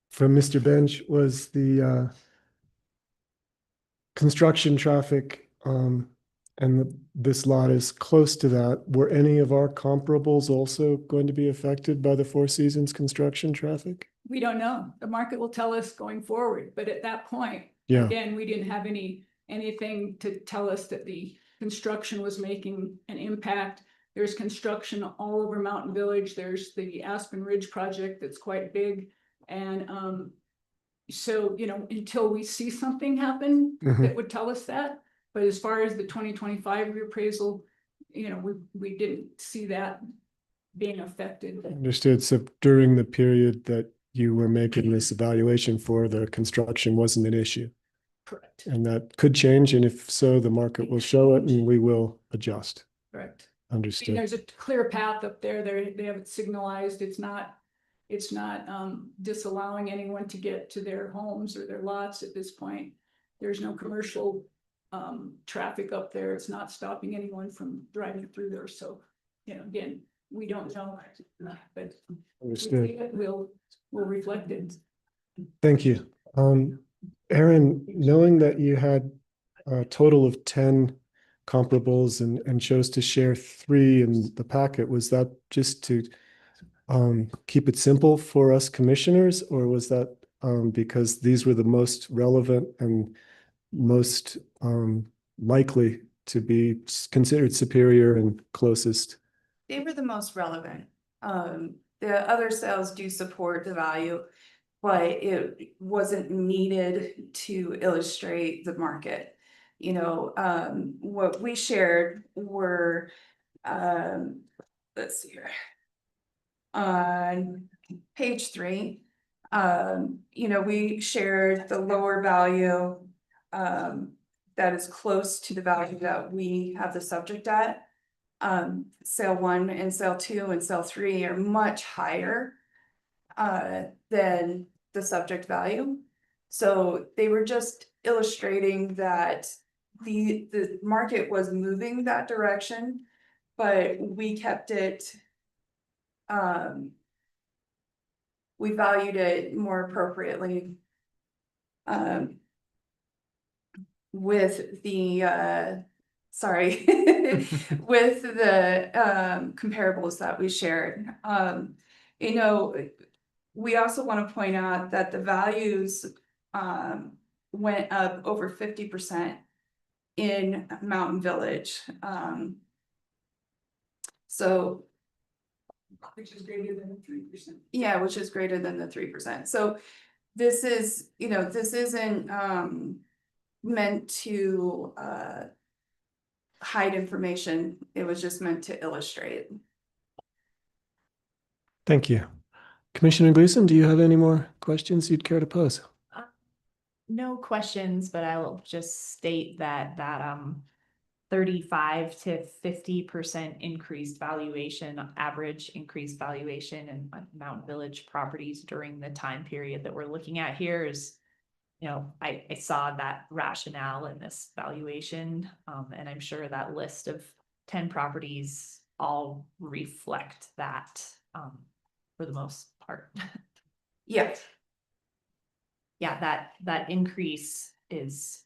from Mr. Bench was the construction traffic, and this lot is close to that. Were any of our comparables also going to be affected by the Four Seasons construction traffic? We don't know. The market will tell us going forward, but at that point, Yeah. again, we didn't have anything to tell us that the construction was making an impact. There's construction all over Mountain Village. There's the Aspen Ridge project that's quite big. And so, you know, until we see something happen that would tell us that. But as far as the 2025 reappraisal, you know, we didn't see that being affected. Understood. So during the period that you were making this evaluation for, the construction wasn't an issue? Correct. And that could change, and if so, the market will show it and we will adjust. Correct. I mean, Understood. there's a clear path up there. They have it signalized. It's not disallowing anyone to get to their homes or their lots at this point. There's no commercial traffic up there. It's not stopping anyone from driving through there. So, you know, again, we don't know, but Understood. we'll reflect it. Thank you. Aaron, knowing that you had a total of 10 comparables and chose to share 3 in the packet, was that just to keep it simple for us commissioners, or was that because these were the most relevant and most likely to be considered superior and closest? They were the most relevant. The other sales do support the value, but it wasn't needed to illustrate the market. You know, what we shared were, let's see here. On page 3, you know, we shared the lower value that is close to the value that we have the subject at. Sale 1 and sale 2 and sale 3 are much higher than the subject value. So they were just illustrating that the market was moving that direction, but we kept it, we valued it more appropriately with the sorry with the comparables that we shared. You know, we also want to point out that the values went up over 50% in Mountain Village. So Which is greater than 3%. yeah, which is greater than the 3%. So this is, you know, this isn't meant to hide information. It was just meant to illustrate. Thank you. Commissioner Gleason, do you have any more questions you'd care to pose? No questions, but I will just state that 35 to 50% increased valuation, average increased valuation in Mountain Village properties during the time period that we're looking at here is, you know, I saw that rationale in this valuation, and I'm sure that list of 10 properties all reflect that, for the most part. Yes. Yeah, that increase is,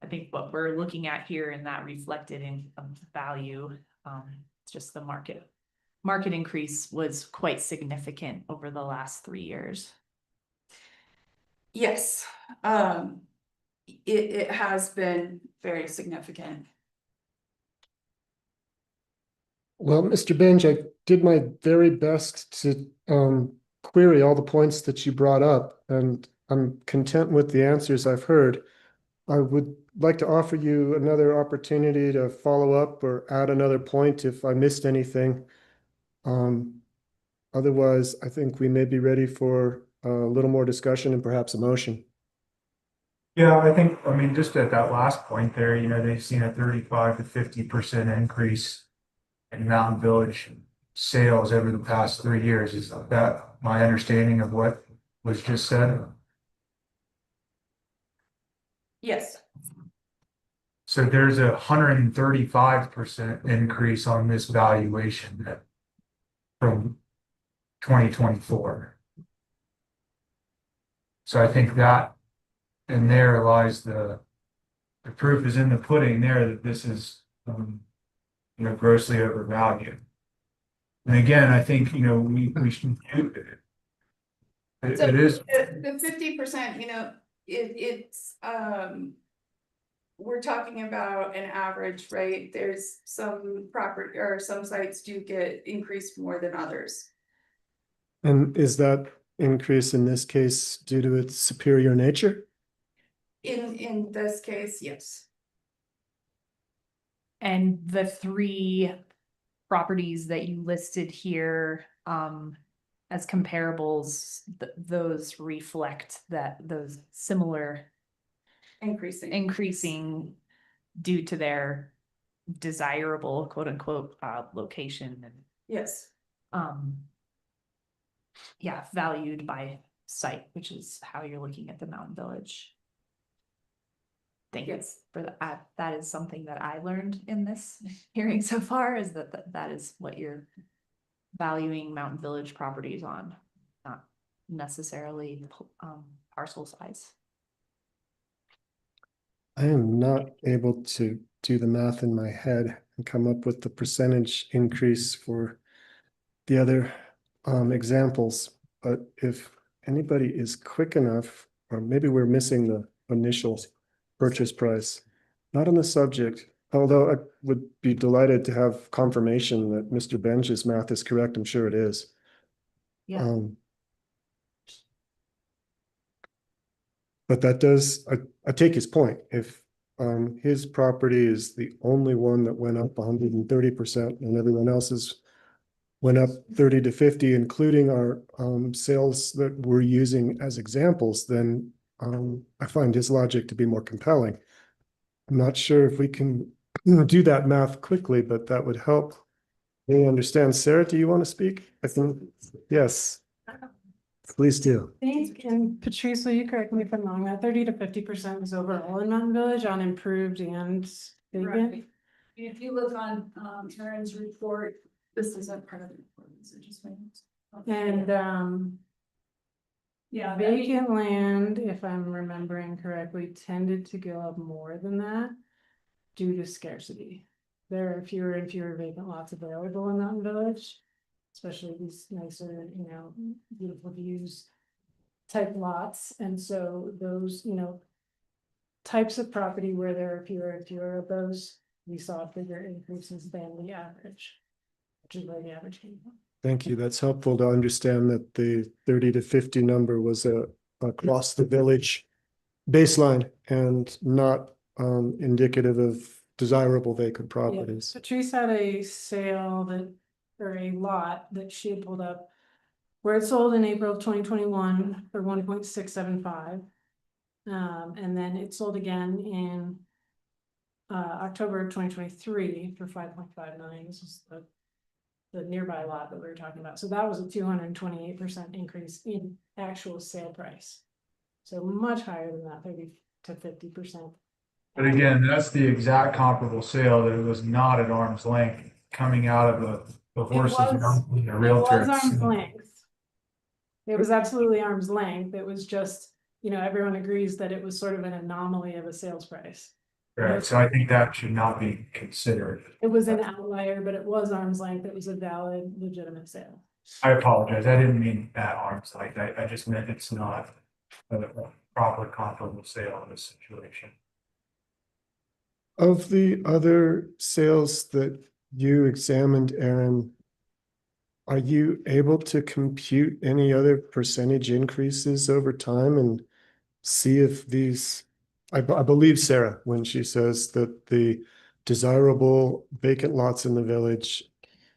I think, what we're looking at here, and that reflected in value. It's just the market increase was quite significant over the last 3 years. Yes, it has been very significant. Well, Mr. Benj, I did my very best to query all the points that you brought up, and I'm content with the answers I've heard. I would like to offer you another opportunity to follow up or add another point if I missed anything. Otherwise, I think we may be ready for a little more discussion and perhaps a motion. Yeah, I mean, just at that last point there, they've seen a 35 to 50% increase in Mountain Village sales over the past 3 years. Is that my understanding of what was just said? Yes. So there's 135% increase on this valuation from 2024. So I think that, and there lies the proof is in the pudding there that this is, grossly overvalued. And again, I think, we should do it. It is. The 50%, it's, we're talking about an average, right? There's some property or some sites do get increased more than others. And is that increase in this case due to its superior nature? In this case, yes. And the 3 properties that you listed here, as comparables, those reflect those similar increasing due to their desirable, quote unquote, location and yes, valued by site, which is how you're looking at the Mountain Village. Thank you for that. That is something that I learned in this hearing so far, is that is what you're valuing Mountain Village properties on, not necessarily parcel size. I am not able to do the math in my head and come up with the percentage increase for the other examples. But if anybody is quick enough, or maybe we're missing the initial purchase price, not on the subject, although I would be delighted to have confirmation that Mr. Benj's math is correct. I'm sure it is. Yeah. But that does, I take his point. If his property is the only one that went up 130% and everyone else's went up 30 to 50, including our sales that we're using as examples, then I find his logic to be more compelling. I'm not sure if we can do that math quickly, but that would help me understand. Sarah, do you want to speak? I think, yes. Please do. Thanks, and Patrice, will you correct me if I'm wrong, that 30 to 50% was overall in Mountain Village on improved and vacant? right. If you look on Aaron's report, this isn't part of the report, so just wait. And Yeah, vacant land, if I'm remembering correctly, tended to go up more than that due to scarcity. There are fewer and fewer vacant lots available in Mountain Village, especially these nicer, beautiful views type lots. And so those, types of property where there are fewer and fewer of those, we saw bigger increases than the average, which is where the average came from. Thank you. That's helpful to understand that the 30 to 50 number was across the village baseline and not indicative of desirable vacant properties. Yeah. Patrice had a sale or a lot that she had pulled up where it sold in April of 2021 for 1.675. And then it sold again in October of 2023 for 5.5 million. This is the nearby lot that we were talking about. So that was a 228% increase in actual sale price. So much higher than that 30 to 50%. But again, that's the exact comparable sale that it was not at arm's length coming out of the horse's was- mouth with a It realtor. was arm's length. It was absolutely arm's length. It was just, everyone agrees that it was sort of an anomaly of a sales price. Right, so I think that should not be considered. It was an outlier, but it was arm's length. It was a valid, legitimate sale. I apologize, I didn't mean at arm's length, I just meant it's not a proper comparable sale in this situation. Of the other sales that you examined, Aaron, are you able to compute any other percentage increases over time and see if these, I believe Sarah, when she says that the desirable vacant lots in the village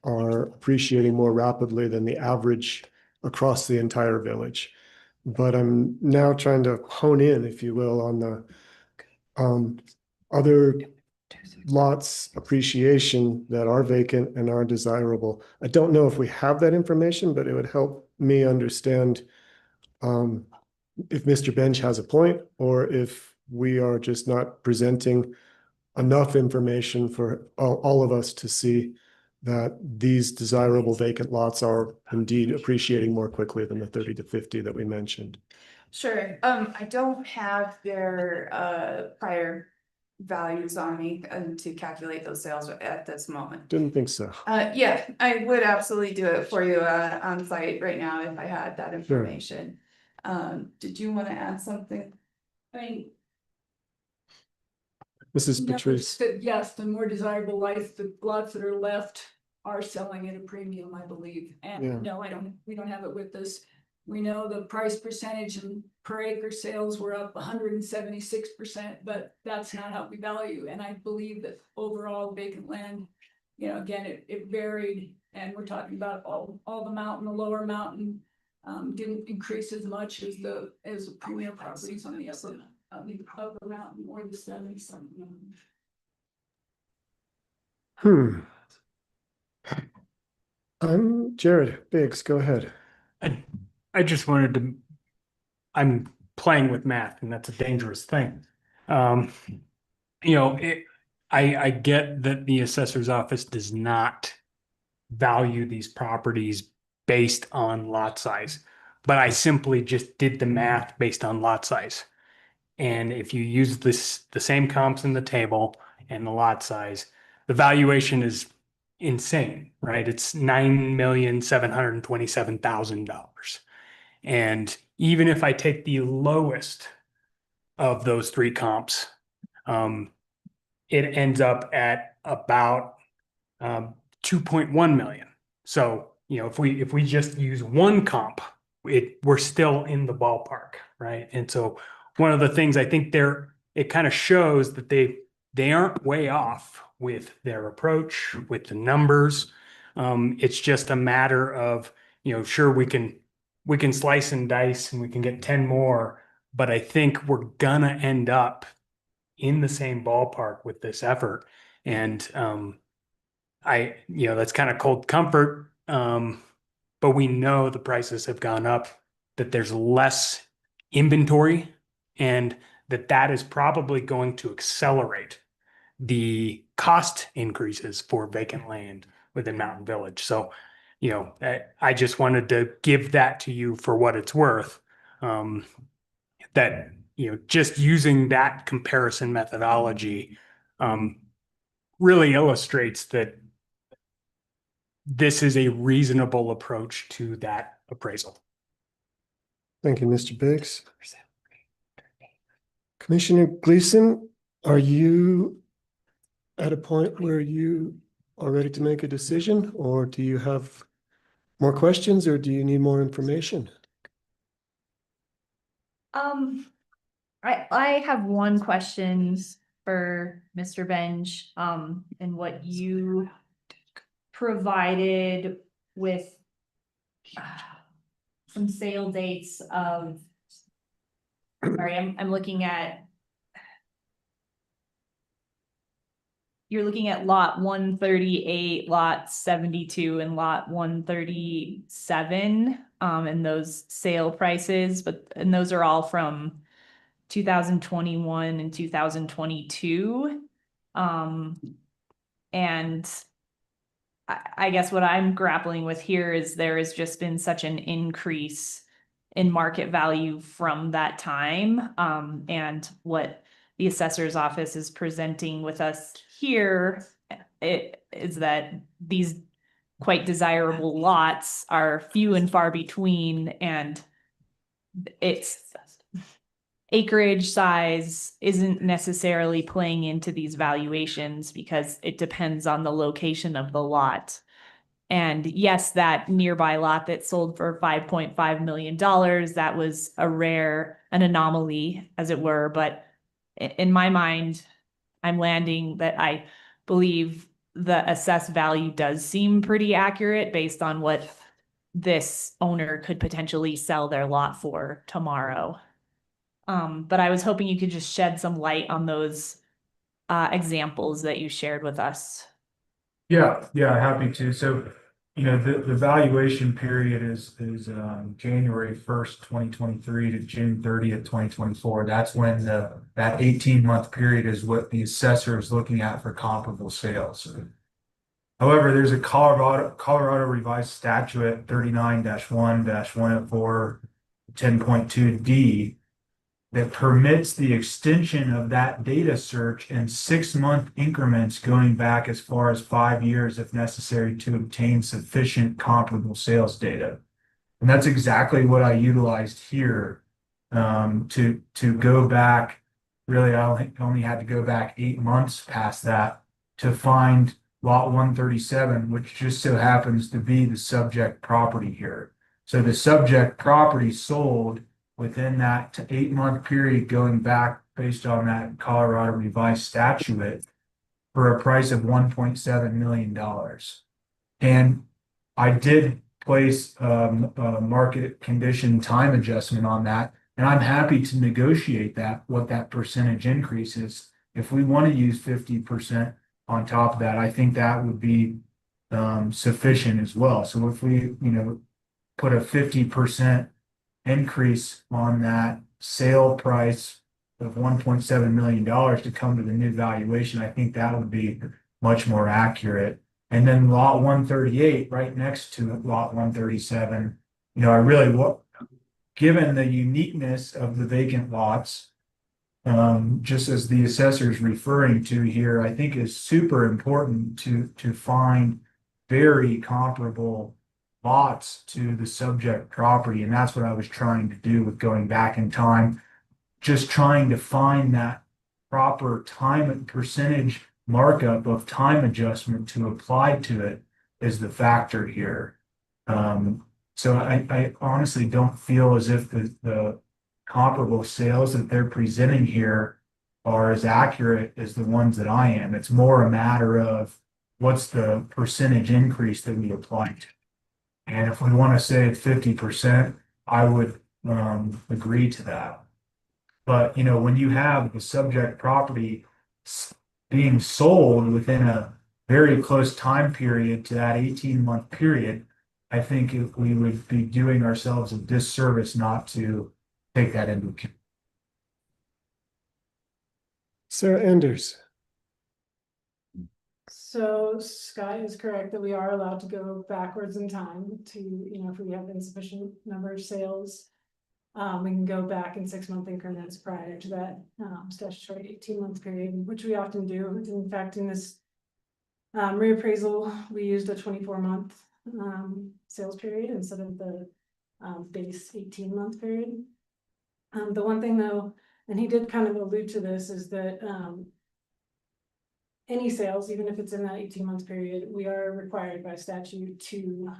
are appreciating more rapidly than the average across the entire village. But I'm now trying to hone in, if you will, on the other lots appreciation that are vacant and are desirable. I don't know if we have that information, but it would help me understand if Mr. Bench has a point or if we are just not presenting enough information for all of us to see that these desirable vacant lots are indeed appreciating more quickly than the 30 to 50 that we mentioned. Sure, I don't have their prior values on me to calculate those sales at this moment. Didn't think so. Yeah, I would absolutely do it for you on site right now if I had that information. Did you want to add something? I mean, Mrs. no, Patrice. yes, the more desirable life, the lots that are left are selling at a premium, I believe. Yeah. And no, we don't have it with us. We know the price percentage and per acre sales were up 176%, but that's not how we value. And I believe that overall vacant land, again, it varied. And we're talking about all the mountain, the lower mountain, didn't increase as much as the premium properties on the upper mountain or the 70-something. I'm Jared Biggs, go ahead. I just wanted to, I'm playing with math and that's a dangerous thing. I get that the assessor's office does not value these properties based on lot size, but I simply just did the math based on lot size. And if you use the same comps in the table and the lot size, the valuation is insane, right? It's $9,727,000. And even if I take the lowest of those three comps, it ends up at about 2.1 million. So, if we just use one comp, we're still in the ballpark, right? And so one of the things I think it kind of shows that they aren't way off with their approach, with the numbers. It's just a matter of, sure, we can slice and dice and we can get 10 more, but I think we're gonna end up in the same ballpark with this effort. And that's kind of cold comfort. But we know the prices have gone up, that there's less inventory, and that is probably going to accelerate the cost increases for vacant land within Mountain Village. So, I just wanted to give that to you for what it's worth. That, just using that comparison methodology really illustrates that this is a reasonable approach to that appraisal. Thank you, Mr. Biggs. Commissioner Gleason, are you at a point where you are ready to make a decision, or do you have more questions, or do you need more information? I have one question for Mr. Benj, and what you provided with some sale dates of, sorry, I'm looking at, you're looking at lot 138, lot 72, and lot 137, and those sale prices, and those are all from 2021 and 2022. And I guess what I'm grappling with here is there has just been such an increase in market value from that time. And what the assessor's office is presenting with us here, it is that these quite desirable lots are few and far between, and it's acreage size isn't necessarily playing into these valuations because it depends on the location of the lot. And yes, that nearby lot that sold for $5.5 million, that was an anomaly, as it were. But in my mind, I'm landing that I believe the assessed value does seem pretty accurate based on what this owner could potentially sell their lot for tomorrow. But I was hoping you could just shed some light on those examples that you shared with us. Yeah, happy to. So, the valuation period is January 1st, 2023 to June 30th, 2024. That's when that 18-month period is what the assessor is looking at for comparable sales. However, there's a Colorado revised statute 39-1-104 10.2D that permits the extension of that data search in 6-month increments going back as far as 5 years if necessary to obtain sufficient comparable sales data. And that's exactly what I utilized here to go back. Really, I only had to go back 8 months past that to find lot 137, which just so happens to be the subject property here. So the subject property sold within that 8-month period going back based on that Colorado revised statute for a price of $1.7 million. And I did place a market condition time adjustment on that. And I'm happy to negotiate what that percentage increase is. If we want to use 50% on top of that, I think that would be sufficient as well. So if we, put a 50% increase on that sale price of $1.7 million to come to the new valuation, I think that would be much more accurate. And then lot 138 right next to lot 137, I really, given the uniqueness of the vacant lots, just as the assessor is referring to here, I think is super important to find very comparable lots to the subject property. And that's what I was trying to do with going back in time, just trying to find that proper time and percentage markup of time adjustment to apply to it is the factor here. So I honestly don't feel as if the comparable sales that they're presenting here are as accurate as the ones that I am. It's more a matter of what's the percentage increase that we applied to. And if we want to say it's 50%, I would agree to that. But, when you have the subject property being sold within a very close time period to that 18-month period, I think we would be doing ourselves a disservice not to take that into account. Sarah Enders. So Scott is correct that we are allowed to go backwards in time to, if we have insufficient number of sales. We can go back in 6-month increments prior to that statutory 18-month period, which we often do. In fact, in this reappraisal, we used a 24-month sales period instead of the base 18-month period. The one thing though, and he did kind of allude to this, is that any sales, even if it's in that 18-month period, we are required by statute to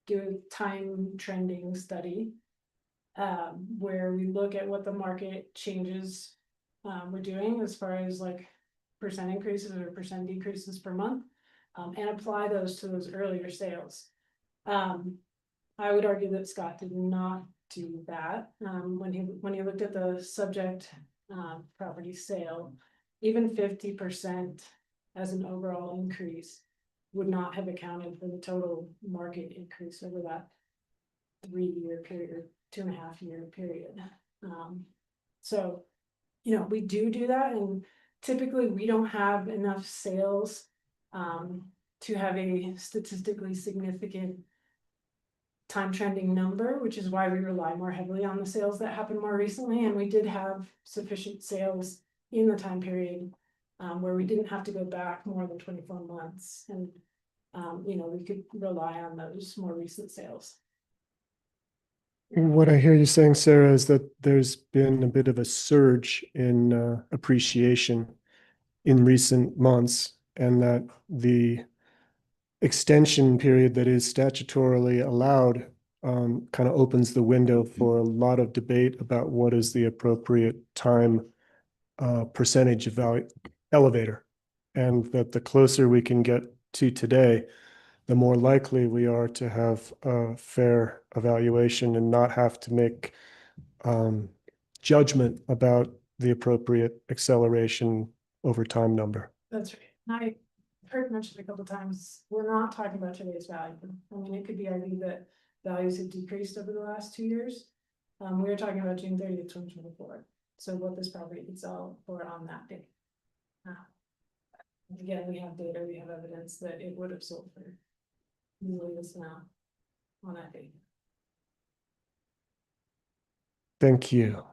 do a time trending study where we look at what the market changes we're doing as far as like percent increases or percent decreases per month, and apply those to those earlier sales. I would argue that Scott did not do that when he looked at the subject property sale. Even 50% as an overall increase would not have accounted for the total market increase over that 3-year period, 2.5-year period. So, we do that, and typically we don't have enough sales to have a statistically significant time trending number, which is why we rely more heavily on the sales that happened more recently. And we did have sufficient sales in the time period where we didn't have to go back more than 24 months. And, we could rely on those more recent sales. What I hear you saying, Sarah, is that there's been a bit of a surge in appreciation in recent months, and that the extension period that is statutorily allowed kind of opens the window for a lot of debate about what is the appropriate time percentage of value elevator. And that the closer we can get to today, the more likely we are to have a fair evaluation and not have to make judgment about the appropriate acceleration over time number. That's right. I heard mentioned a couple times, we're not talking about today's value. I mean, it could be argued that values have decreased over the last 2 years. We were talking about June 30th, 2024. So what this property could sell for on that day. Again, we have data, we have evidence that it would have sold for easily this amount on that day. Thank you.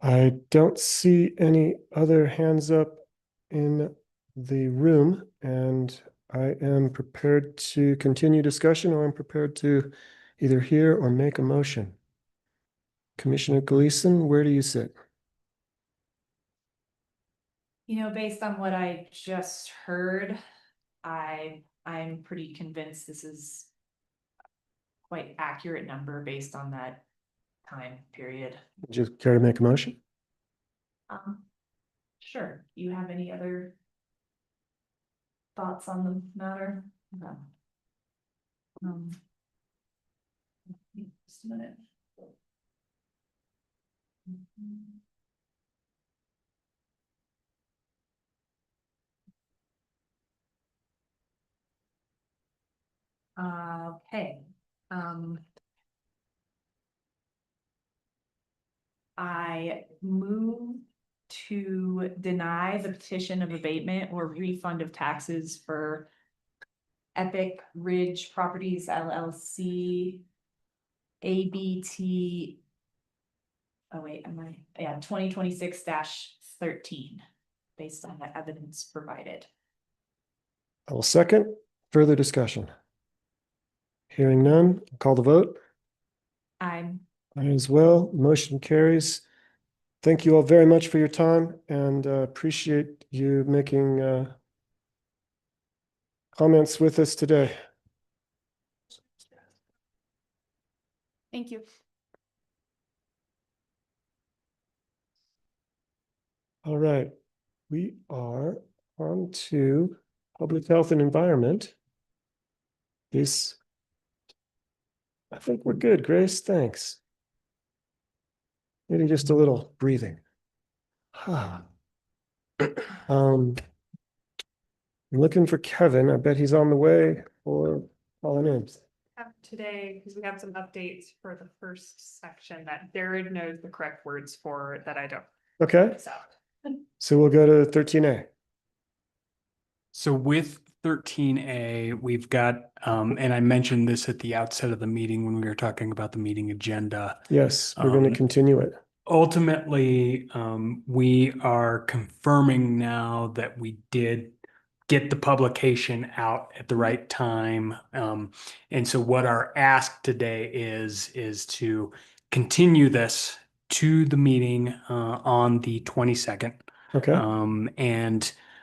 I don't see any other hands up in the room, and I am prepared to continue discussion, or I'm prepared to either hear or make a motion. Commissioner Gleason, where do you sit? Based on what I just heard, I'm pretty convinced this is quite accurate number based on that time period. Would you care to make a motion? Sure. You have any other thoughts on the matter? Okay. Just a minute. Okay. I move to deny the petition of abatement or refund of taxes for Epic Ridge Properties LLC, ABT. Oh wait, 2026-13, based on the evidence provided. I will second. Further discussion? Hearing none, call the vote. I as well. Motion carries. Thank you all very much for your time, and appreciate you making comments with us today. Thank you. All right, we are on to public health and environment. I think we're good, Grace, thanks. Maybe just a little breathing. I'm looking for Kevin. I bet he's on the way or calling in. Today, because we have some updates for the first section that Jared knows the correct words for that I don't. Okay, so we'll go to 13A. So with 13A, we've got, and I mentioned this at the outset of the meeting when we were talking about the meeting agenda. Yes, we're going to continue it. Ultimately, we are confirming now that we did get the publication out at the right time. And so what our ask today is to continue this to the meeting on the 22nd. Okay.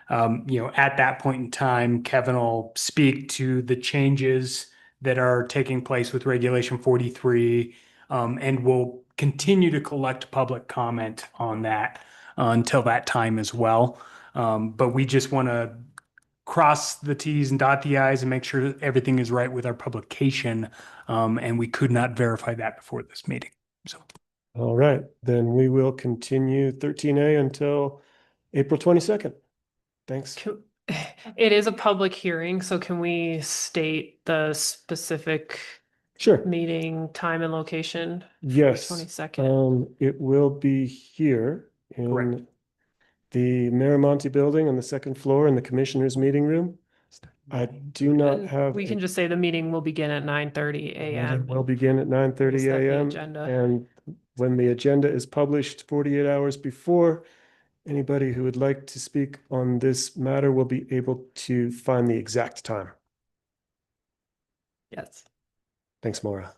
At that point in time, Kevin will speak to the changes that are taking place with Regulation 43, and we'll continue to collect public comment on that until that time as well. But we just want to cross the T's and dot the I's and make sure that everything is right with our publication. And we could not verify that before this meeting. So, all right, then we will continue 13A until April 22nd. Thanks. It is a public hearing, so can we state the specific meeting time and location? Yes. 22nd. It will be here in the Miramonte building on the second floor in the commissioners' meeting room. I do not And have. we can just say the meeting will begin at 9:30 a.m. Will begin at 9:30 Set the a.m. agenda. And when the agenda is published 48 hours before, anybody who would like to speak on this matter will be able to find the exact time. Yes. Thanks, Maura.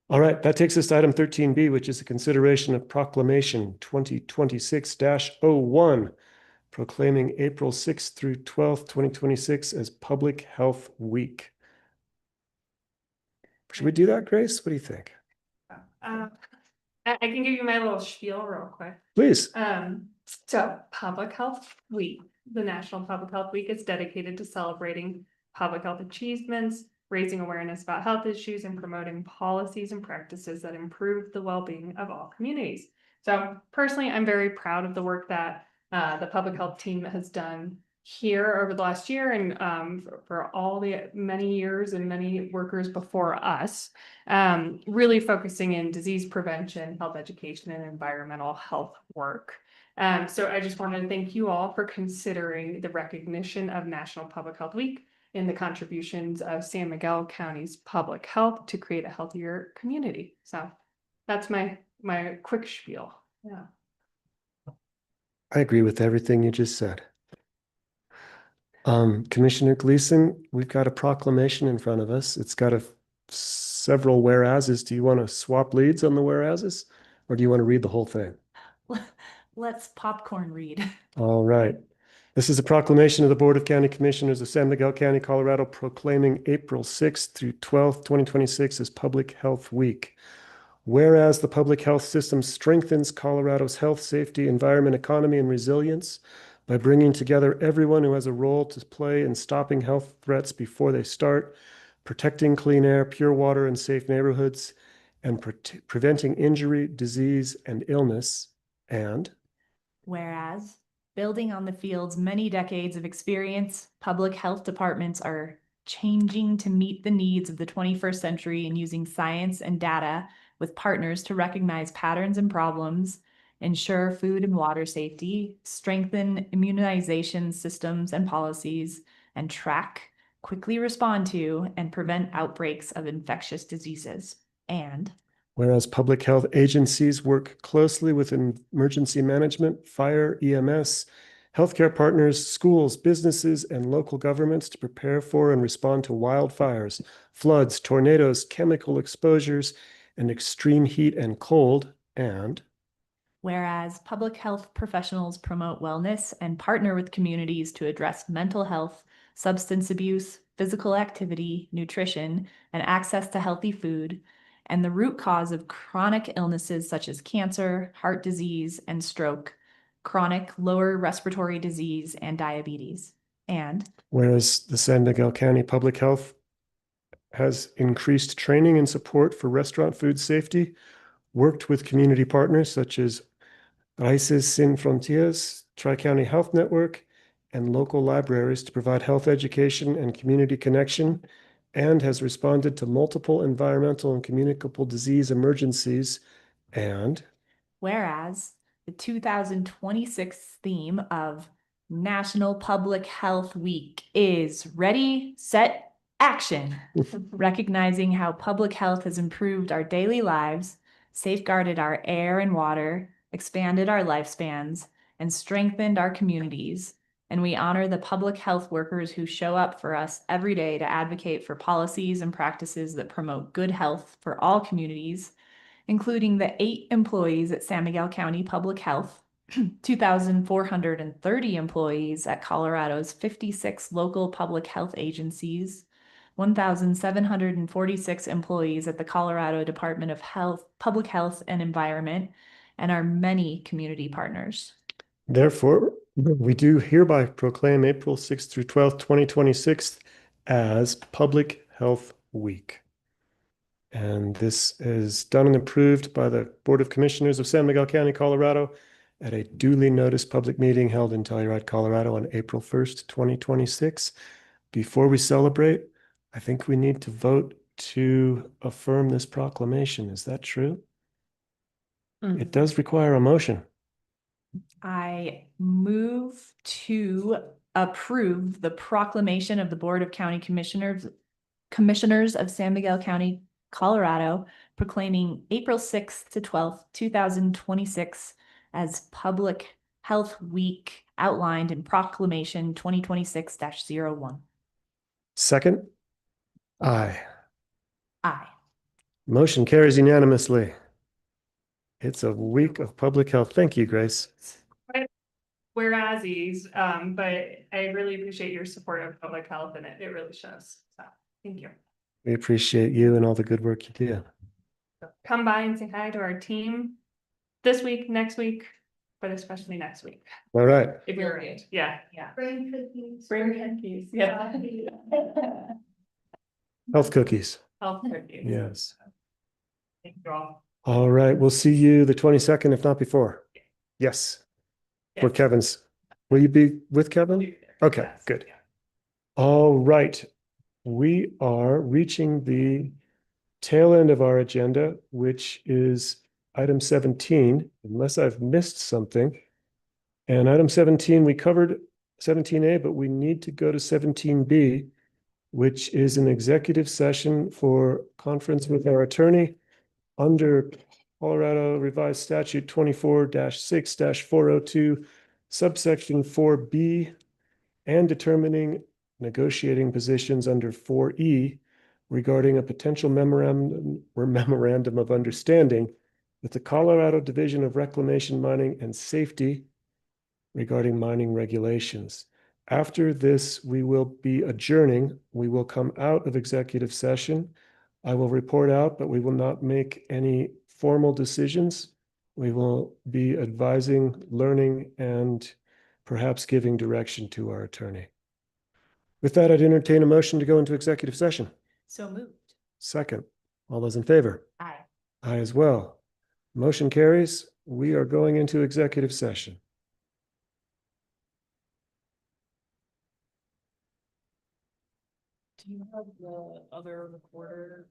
All right, that takes us to item 13B, which is a consideration of proclamation 2026-01, proclaiming April 6th through 12th, 2026 as Public Health Week. Should we do that, Grace? What do you think? I can give you my little spiel real quick. Please. So Public Health Week, the National Public Health Week is dedicated to celebrating public health achievements, raising awareness about health issues, and promoting policies and practices that improve the well-being of all communities. So personally, I'm very proud of the work that the public health team has done here over the last year and for all the many years and many workers before us, really focusing in disease prevention, health education, and environmental health work. So I just want to thank you all for considering the recognition of National Public Health Week and the contributions of San Miguel County's public health to create a healthier community. So that's my quick spiel. Yeah. I agree with everything you just said. Commissioner Gleason, we've got a proclamation in front of us. It's got several whereases. Do you want to swap leads on the whereases, or do you want to read the whole thing? Let's popcorn read. All right. This is a proclamation of the Board of County Commissioners of San Miguel County, Colorado, proclaiming April 6th through 12th, 2026 as Public Health Week. Whereas the public health system strengthens Colorado's health, safety, environment, economy, and resilience by bringing together everyone who has a role to play in stopping health threats before they start, protecting clean air, pure water, and safe neighborhoods, and preventing injury, disease, and illness. And whereas, building on the field's many decades of experience, public health departments are changing to meet the needs of the 21st century and using science and data with partners to recognize patterns and problems, ensure food and water safety, strengthen immunization systems and policies, and track, quickly respond to, and prevent outbreaks of infectious diseases. And whereas public health agencies work closely with emergency management, fire, EMS, healthcare partners, schools, businesses, and local governments to prepare for and respond to wildfires, floods, tornadoes, chemical exposures, and extreme heat and cold. And whereas public health professionals promote wellness and partner with communities to address mental health, substance abuse, physical activity, nutrition, and access to healthy food, and the root cause of chronic illnesses such as cancer, heart disease, and stroke, chronic lower respiratory disease, and diabetes. And whereas the San Miguel County Public Health has increased training and support for restaurant food safety, worked with community partners such as Raíces Sin Fronteras, Tri-County Health Network, and local libraries to provide health education and community connection, and has responded to multiple environmental and communicable disease emergencies. And whereas the 2026 theme of National Public Health Week is Ready, Set, Action, recognizing how public health has improved our daily lives, safeguarded our air and water, expanded our lifespans, and strengthened our communities. And we honor the public health workers who show up for us every day to advocate for policies and practices that promote good health for all communities, including the 8 employees at San Miguel County Public Health, 2,430 employees at Colorado's 56 local public health agencies, 1,746 employees at the Colorado Department of Health, Public Health and Environment, and our many community partners. Therefore, we do hereby proclaim April 6th through 12th, 2026 as Public Health Week. And this is done and approved by the Board of Commissioners of San Miguel County, Colorado at a duly noticed public meeting held in Telluride, Colorado on April 1st, 2026. Before we celebrate, I think we need to vote to affirm this proclamation. Is that true? It does require a motion. I move to approve the proclamation of the Board of County Commissioners of San Miguel County, Colorado, proclaiming April 6th to 12th, 2026 as Public Health Week outlined in Proclamation 2026-01. Second? Aye. Aye. Motion carries unanimously. It's a week of public health. Thank you, Grace. Whereas, but I really appreciate your support of public health and it really shows. So, thank you. We appreciate you and all the good work you do. Come by and say hi to our team this week, next week, but especially next week. All right. If you're around. Yeah. Bring cookies. Bring cookies. Yeah. Health cookies. Health cookies. Yes. Thank you all. All right. We'll see you the 22nd, if not before. Yes. For Kevin's. Will you be with Kevin? Okay, good. All right. We are reaching the tail end of our agenda, which is item 17, unless I've missed something. And item 17, we covered 17A, but we need to go to 17B, which is an executive session for conference with our attorney under Colorado Revised Statute 24-6-402, subsection 4B, and determining negotiating positions under 4E regarding a potential memorandum of understanding with the Colorado Division of Reclamation, Mining, and Safety regarding mining regulations. After this, we will be adjourning. We will come out of executive session. I will report out, but we will not make any formal decisions. We will be advising, learning, and perhaps giving direction to our attorney. With that, I'd entertain a motion to go into executive session. So moved. Second. All those in favor? Aye. Aye as well. Motion carries. We are going into executive session. Do you have the other recorder?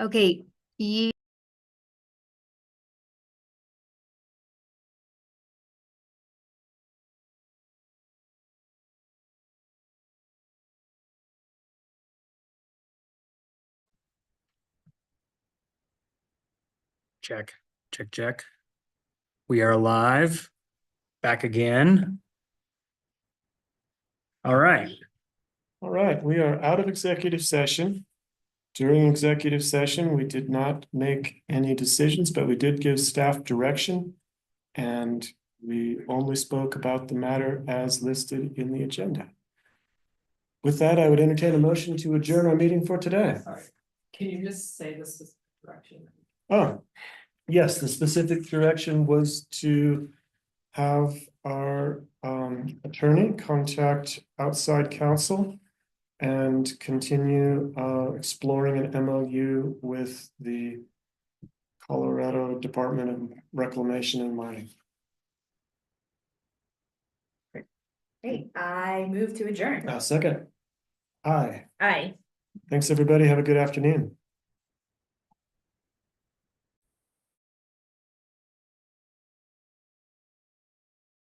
Okay, you. Check, check, check. We are live. Back again. All right. All right, we are out of executive session. During executive session, we did not make any decisions, but we did give staff direction. And we only spoke about the matter as listed in the agenda. With that, I would entertain a motion to adjourn our meeting for today. Can you just say this is direction? Oh, yes, the specific direction was to have our attorney contact outside counsel and continue exploring an MOU with the Colorado Department of Reclamation and Mining. Great, I move to adjourn. Second. Aye. Aye. Thanks, everybody. Have a good afternoon.